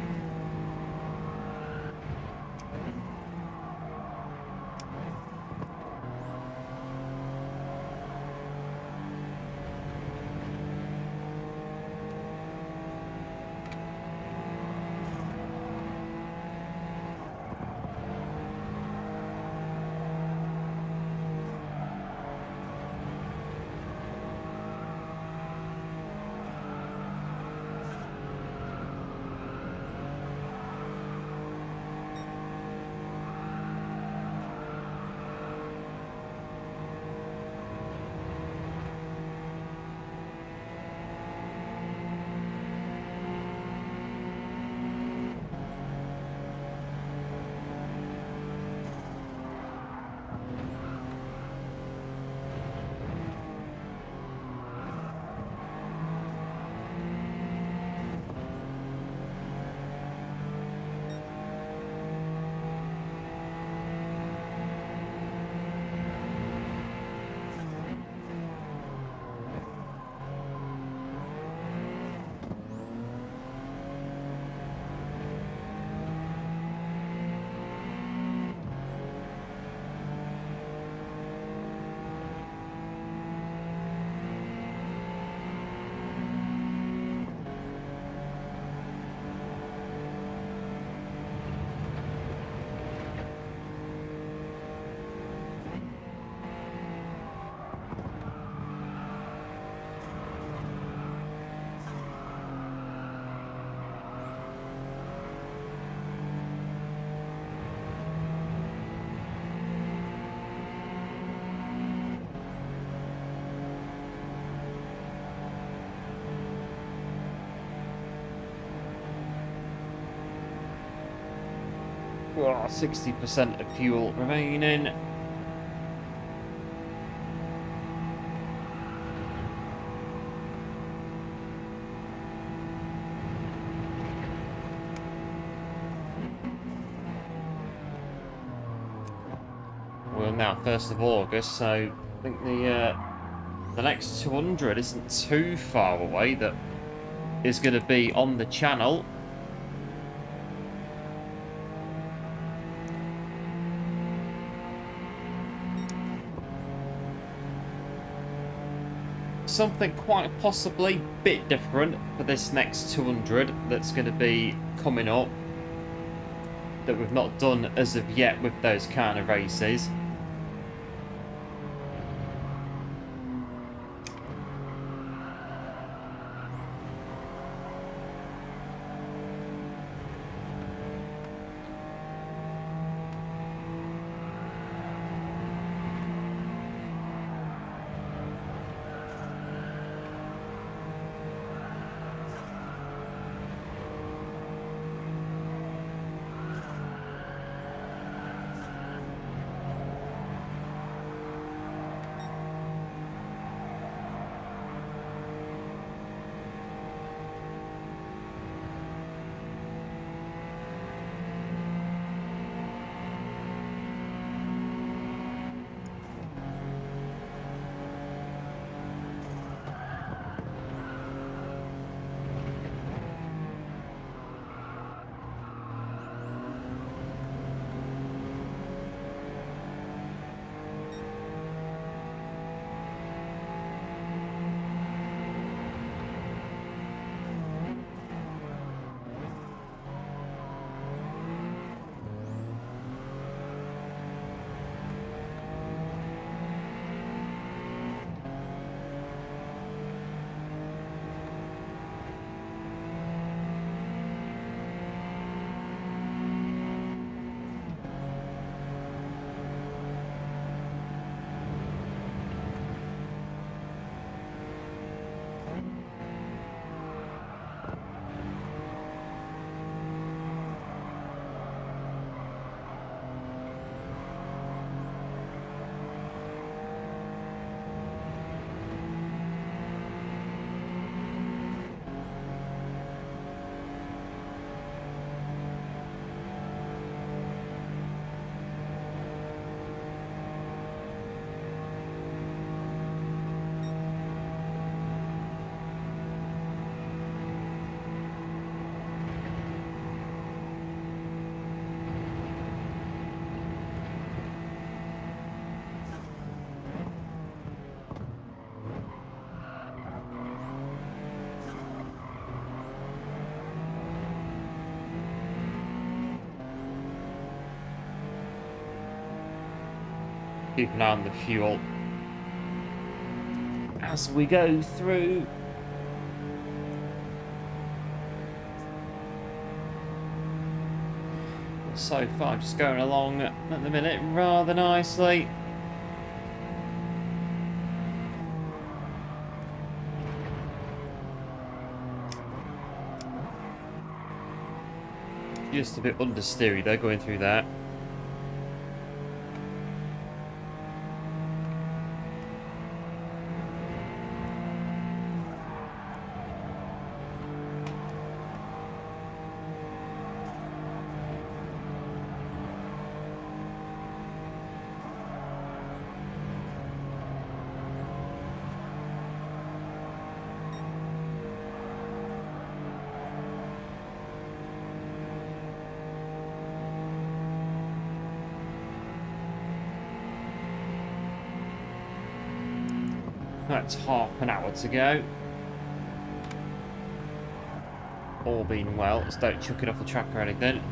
Oh, 60% of fuel remaining. We're now 1st of August, so I think the next 200 isn't too far away. That is going to be on the channel. Something quite possibly a bit different for this next 200 that's going to be coming up that we've not done as of yet with those kind of races. Keep an eye on the fuel as we go through. So far, just going along at the minute rather nicely. Just a bit understeery though, going through that. That's half an hour to go. All being well, just don't chuck it off the track or anything.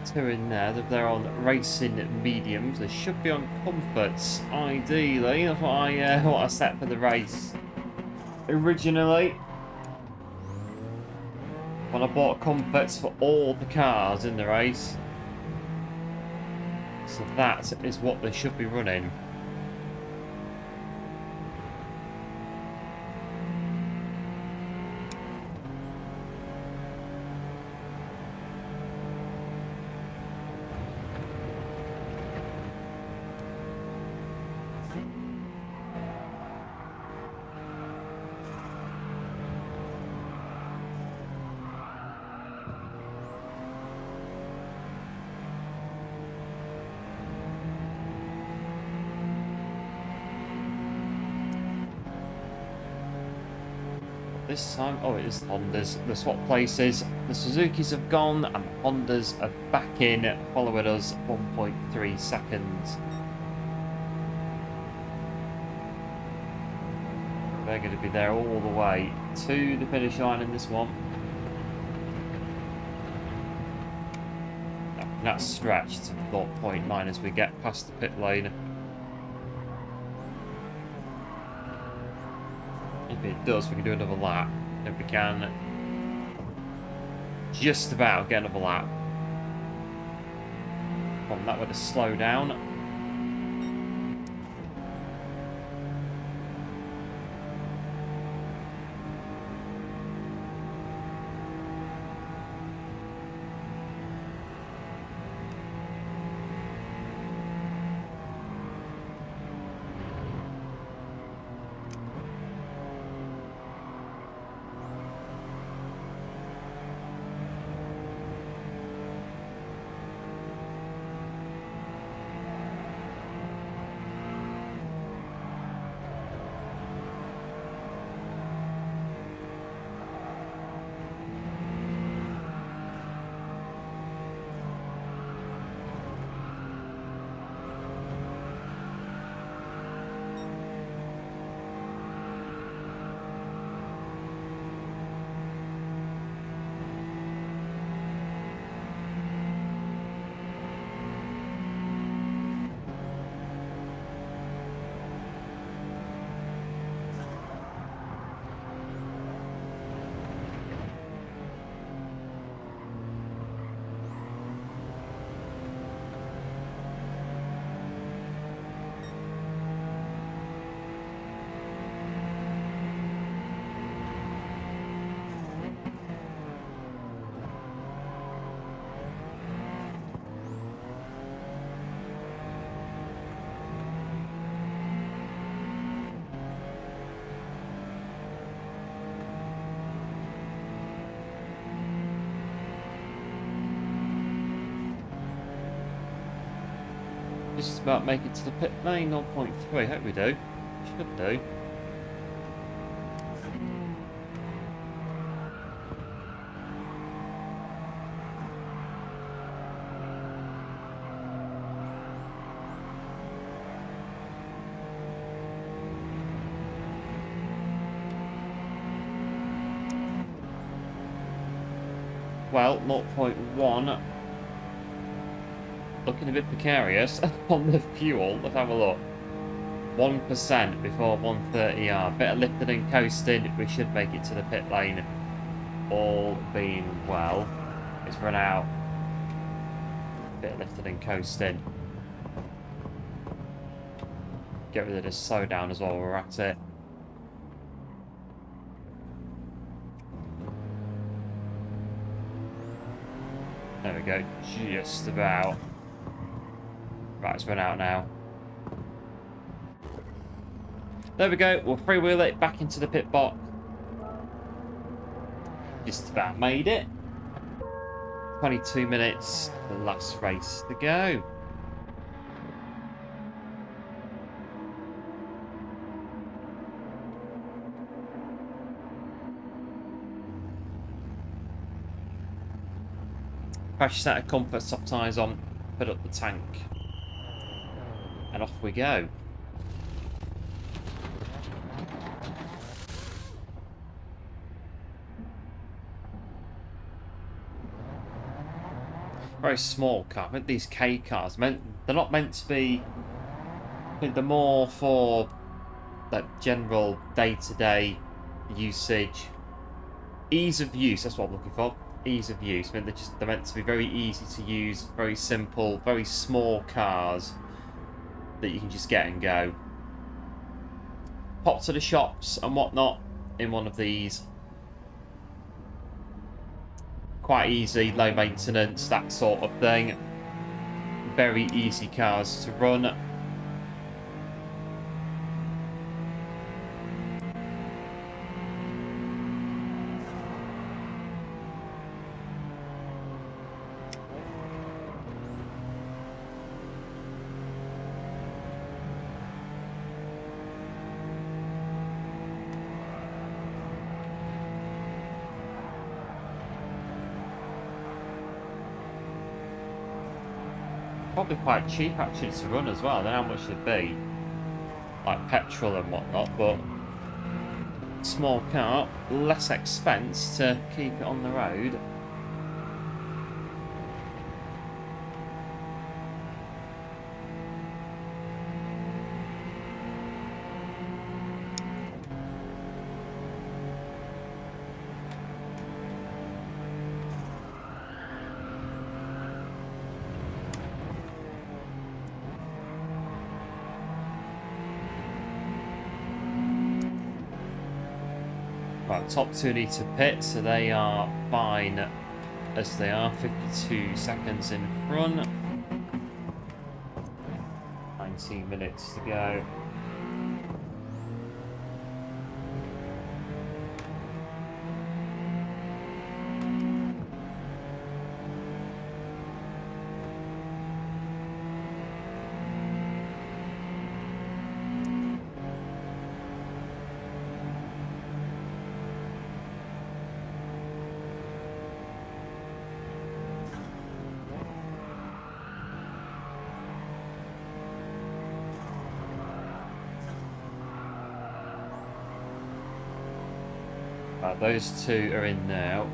Two in there. They're on racing mediums. They should be on comforts, ideally. That's what I set for the race originally. When I bought comforts for all the cars in the race. So that is what they should be running. this time? Oh, it is the Hondas. The swap places. The Suzukis have gone and the Hondas are back in, following us 1.3 seconds. They're going to be there all the way to the finish line in this one. And that's stretched to 0.9 as we get past the pit lane. If it does, we can do another lap. If we can just about get another lap. From that way to slow down. Just about make it to the pit lane, 0.3. Hope we do. Should do. Well, 0.1. Looking a bit precarious on the fuel. Let's have a look. 1% before 130R. Bit of lifting and coasting. We should make it to the pit lane. All being well. It's run out. Bit of lifting and coasting. Get rid of this slowdown as well. We're at it. There we go. Just about. Right, it's run out now. There we go. We'll freewheel it back into the pit box. Just about made it. 22 minutes. The last race to go. Fresh set of comfort, soft tyres on. Put up the tank. And off we go. Very small car. I think these K cars, they're not meant to be. I think they're more for that general day-to-day usage, ease of use. That's what I'm looking for. Ease of use. I mean, they're meant to be very easy to use, very simple, very small cars that you can just get and go. Pop to the shops and whatnot in one of these. Quite easy, low maintenance, that sort of thing. Very easy cars to run. Probably quite cheap actually to run as well. I don't know how much they'd be, like petrol and whatnot, but small car, less expense to keep it on the road. Right, top two need to pit, so they are fine as they are. 52 seconds in front. 19 minutes to go. Those two are in now.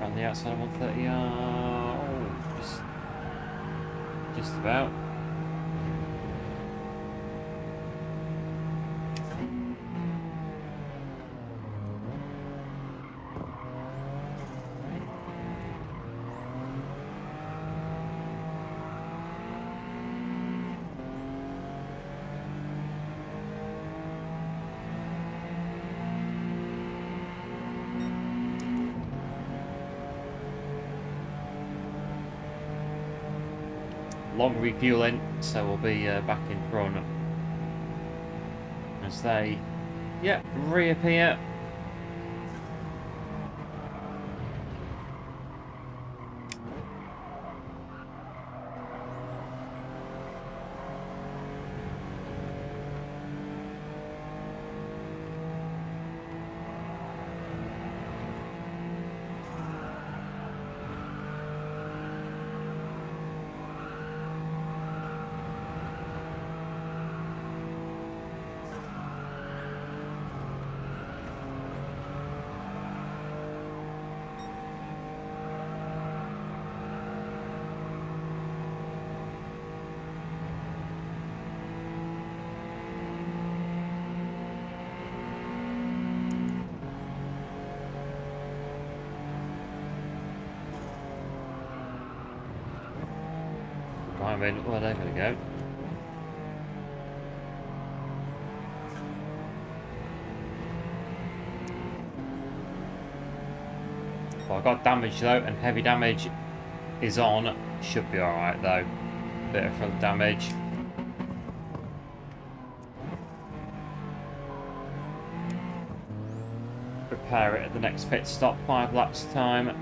Around the outside of 130, just about. Long refueling, so we'll be back in front as they, reappear. I mean, where they're going to go. Well, I got damage though, and heavy damage is on. Should be alright though. Bit of front damage. Repair it at the next pit stop, 5 laps time.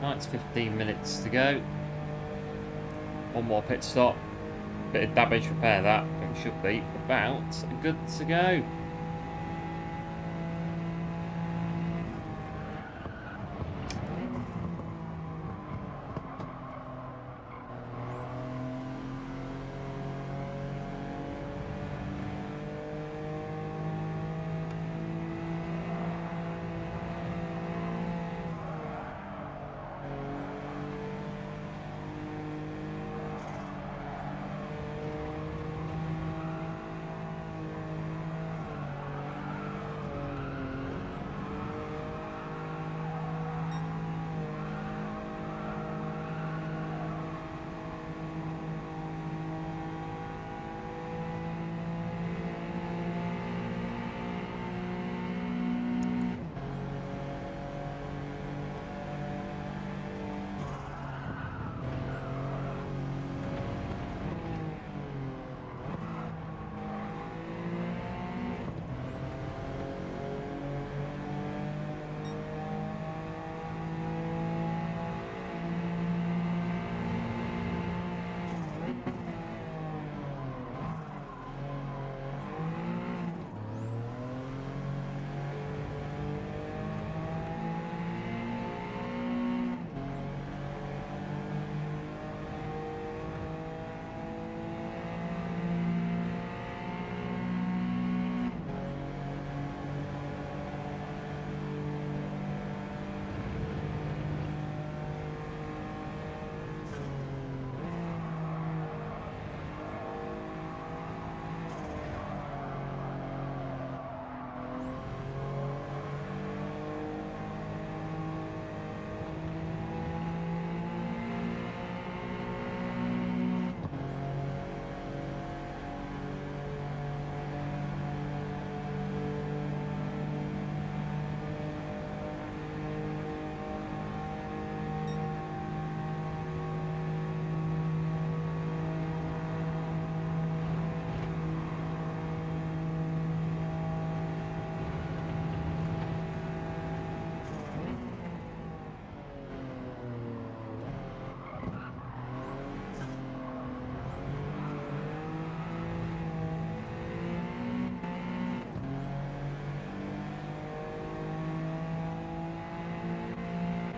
Right, it's 15 minutes to go. One more pit stop. Bit of damage repair that. It should be about good to go.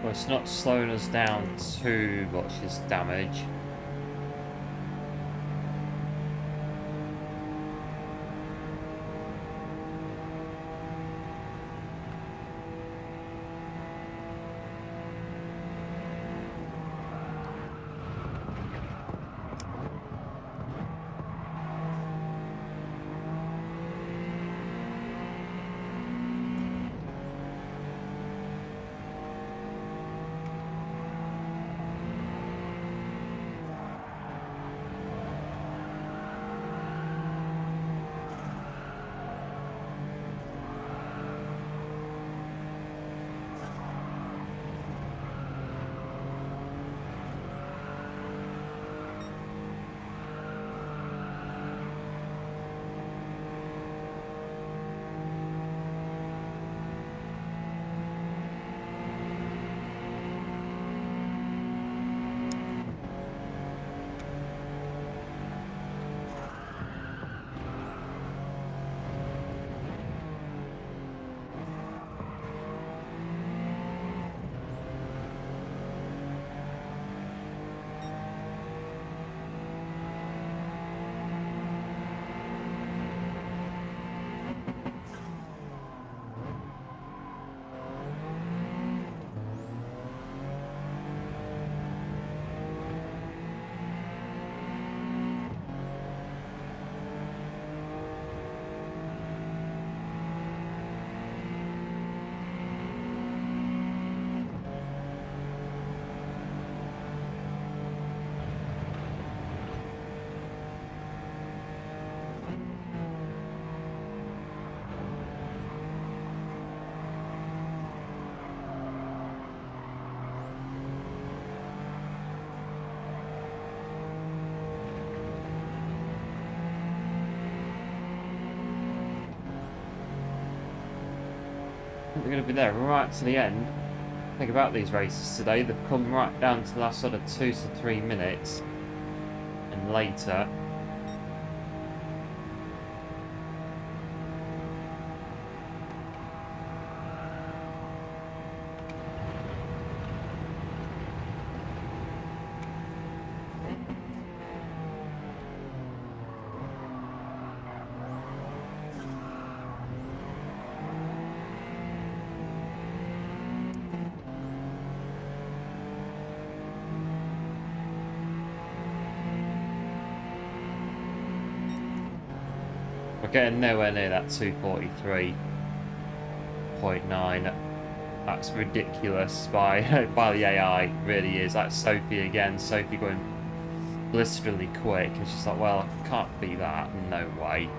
Well, it's not slowing us down too much, this damage. We're going to be there right to the end. thing about these races today, they've come right down to the last sort of 2 to 3 minutes and later. We're getting nowhere near that 243.9. That's ridiculous by by the AI. It really is. That's Sophie again. Sophie going blisteringly quick. It's just like, well, I can't be that. No way.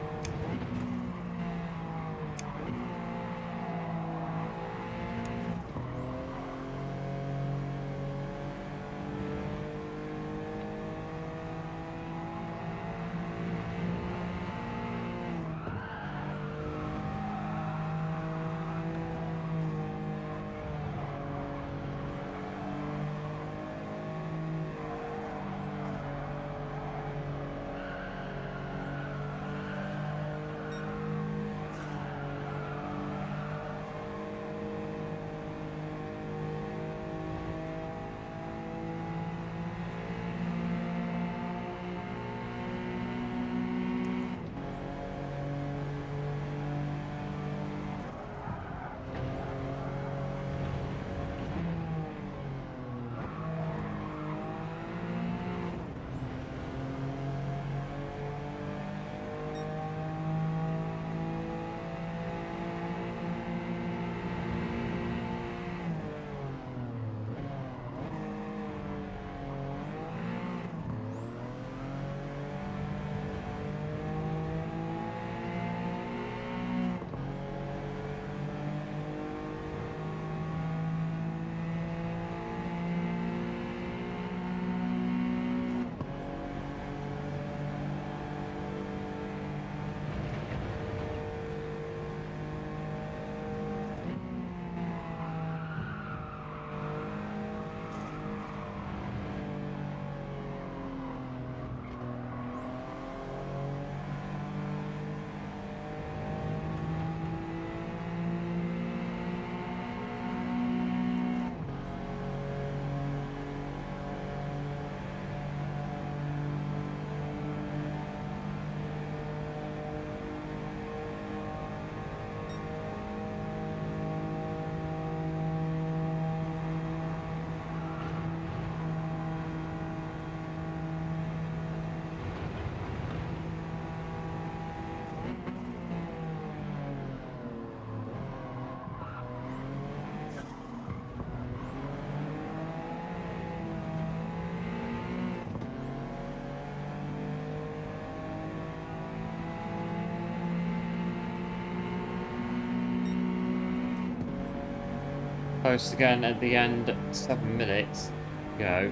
Post again at the end, 7 minutes to go.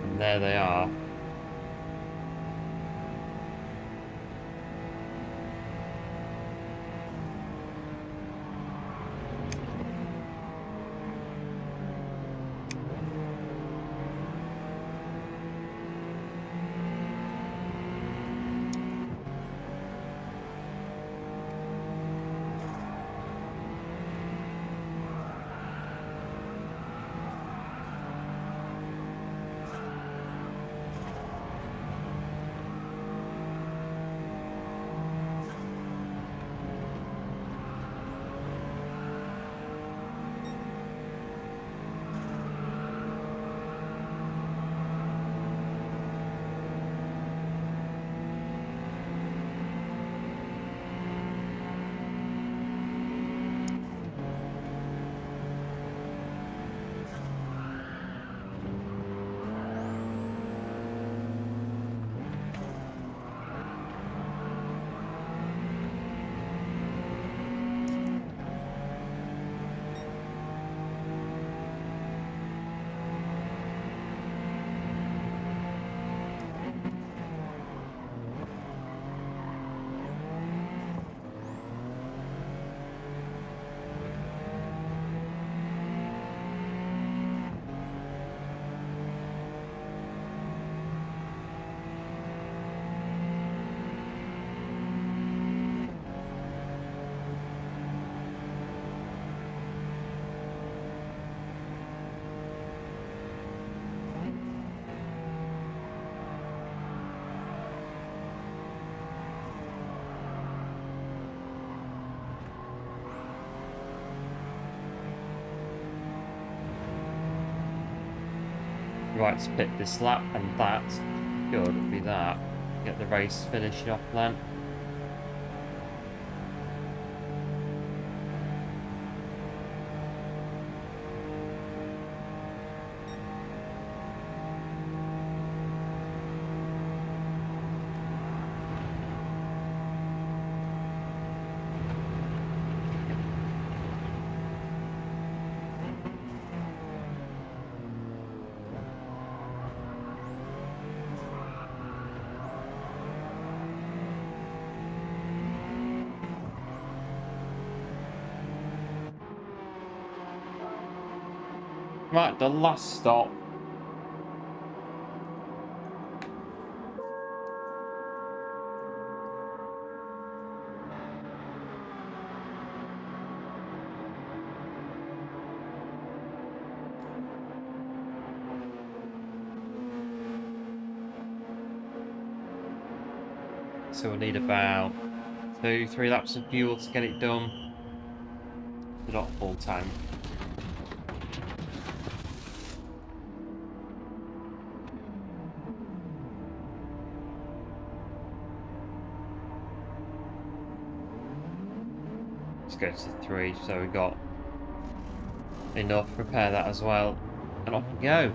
And there they are. Right, to pick this lap, and that should be that. Get the race finished off then. Right, the last stop. So we'll need about 2-3 laps of fuel to get it done. Not full tank. Let's go to 3, so we got enough. Repair that as well, and off we go.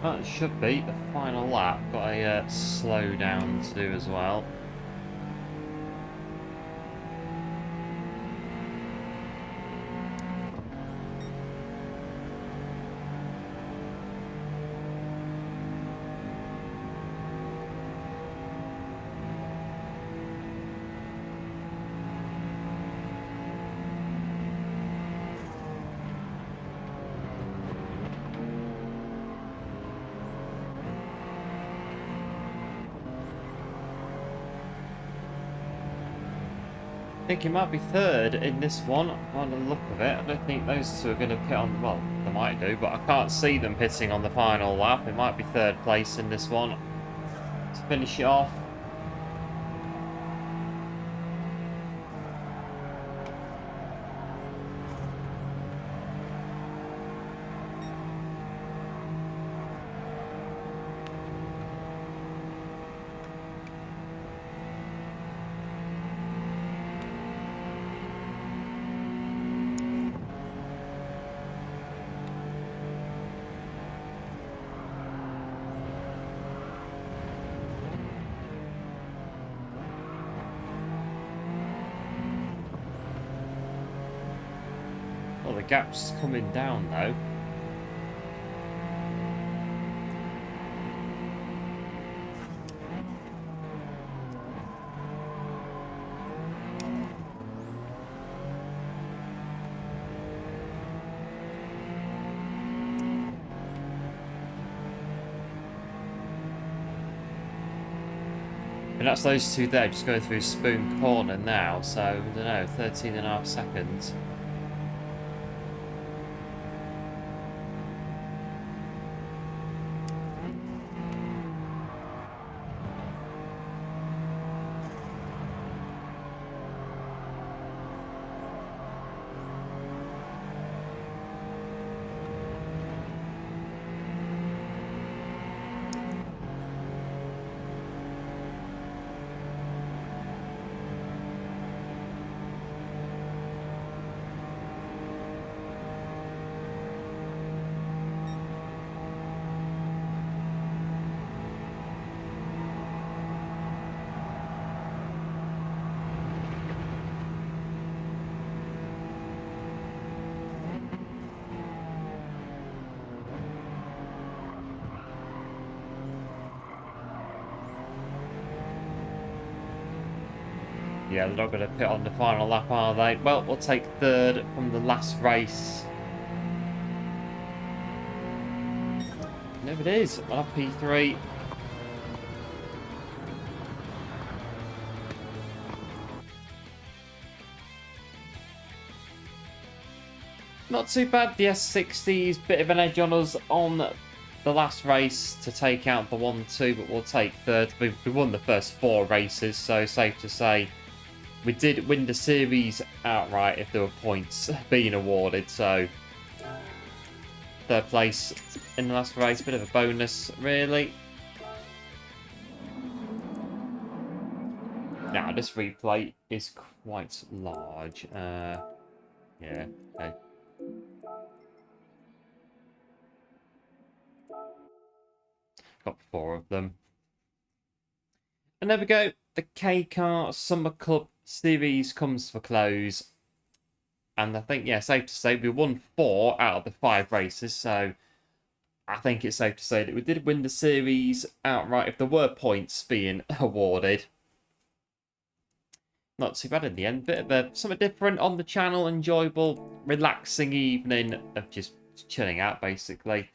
That should be the final lap. Got a slow down to do as well. I think he might be third in this one, by the look of it. I don't think those two are going to pit on, well, they might do, but I can't see them pitting on the final lap. It might be third place in this one. To finish it off. Well, the gap's coming down though. And that's those two there just going through Spoon Corner now, so I don't know, 13.5 seconds. Yeah, they're not going to pit on the final lap, are they? Well, we'll take third from the last race. And there it is, lap P3. Not too bad. The S60's bit of an edge on us on the last race to take out the 1-2, but we'll take third. We won the first 4 races, so safe to say we did win the series outright if there were points being awarded. So third place in the last race, bit of a bonus, really. Now this replay is quite large. Yeah, okay. Got 4 of them. And there we go. The K-Car Summer Club Series comes to a close. And I think, yeah, safe to say we won 4 out of the 5 races. So I think it's safe to say that we did win the series outright if there were points being awarded. Not too bad in the end. Bit of something different on the channel. Enjoyable, relaxing evening of just chilling out, basically,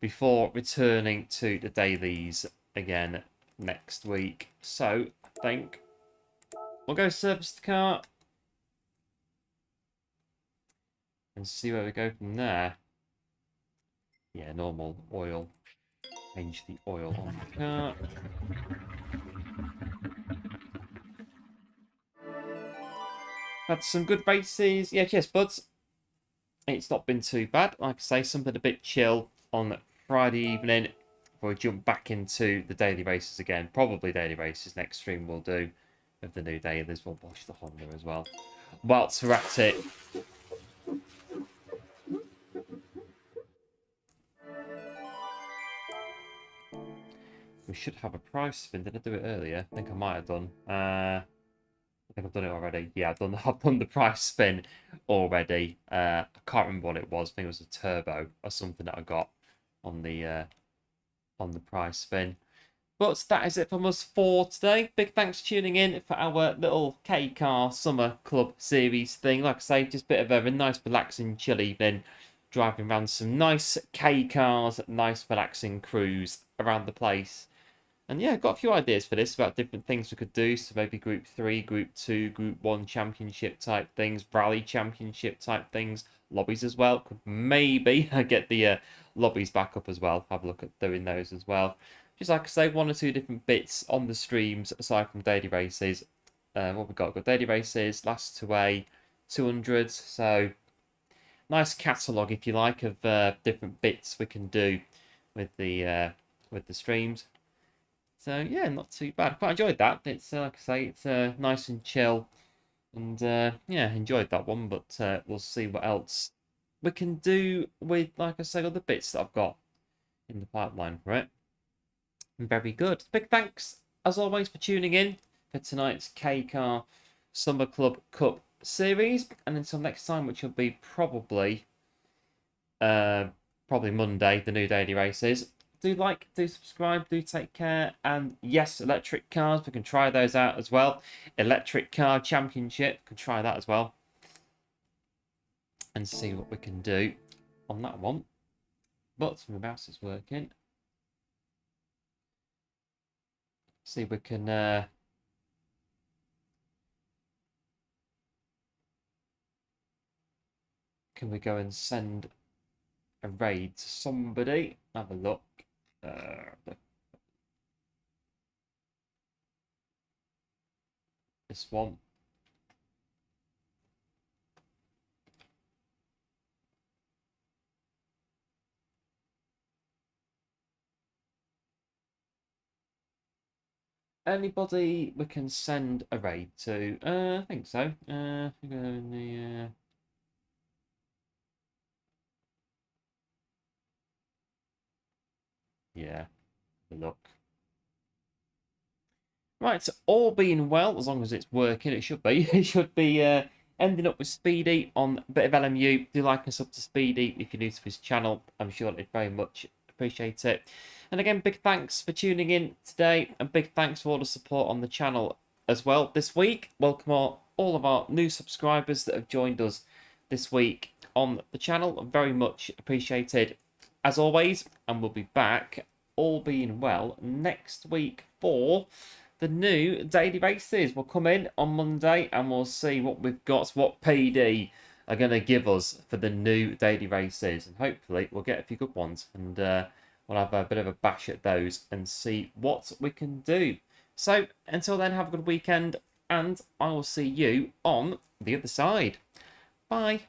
before returning to the dailies again next week. So I think we'll go service the car and see where we go from there. Yeah, normal oil. Change the oil on the car. Had some good races. Yeah, cheers, buds. It's not been too bad. Like I say, something a bit chill on Friday evening before we jump back into the daily races again. Probably daily races next stream we'll do of the new dailies. We'll watch the Honda as well. Whilst we're at it, we should have a price spin. Did I do it earlier? I think I might have done. I think I've done it already. Yeah, I've done the price spin already. I can't remember what it was. I think it was a turbo or something that I got on the price spin. But that is it from us for today. Big thanks for tuning in for our little K-Car Summer Club Series thing. Like I say, just a bit of a nice relaxing chill evening. Driving around some nice K-Cars, nice relaxing cruise around the place. And yeah, got a few ideas for this about different things we could do. So maybe Group 3, Group 2, Group 1 Championship type things, Rally Championship type things, lobbies as well. Could maybe get the lobbies back up as well. Have a look at doing those as well. Just like I say, 1 or 2 different bits on the streams aside from daily races. What we got? We've got daily races, last 2A, 200s. So nice catalogue, if you like, of different bits we can do with the streams. So yeah, not too bad. Quite enjoyed that. It's like I say, it's nice and chill, and yeah, enjoyed that one. But we'll see what else we can do with, like I say, other bits that I've got in the pipeline for it. Very good. Big thanks as always for tuning in for tonight's K-Car Summer Club Cup series, and until next time, which will be probably Monday, the new daily races. Do like, do subscribe, do take care, and yes, electric cars, we can try those out as well. Electric car championship, can try that as well, and see what we can do on that one. But my mouse is working. See if we can we go and send a raid to somebody? Have a look. This one. Anybody we can send a raid to? I think so. Go in the yeah, look. Right, so all being well, as long as it's working, it should be. It should be ending up with Speedy on a bit of LMU. Do like and sub to Speedy if you're new to his channel. I'm sure he'd very much appreciate it. And again, big thanks for tuning in today, and big thanks for all the support on the channel as well this week. Welcome all of our new subscribers that have joined us this week on the channel. Very much appreciated as always, and we'll be back, all being well, next week for the new daily races. We'll come in on Monday and we'll see what we've got, what PD are going to give us for the new daily races, and hopefully we'll get a few good ones, and we'll have a bit of a bash at those and see what we can do. So until then, have a good weekend, and I will see you on the other side. Bye.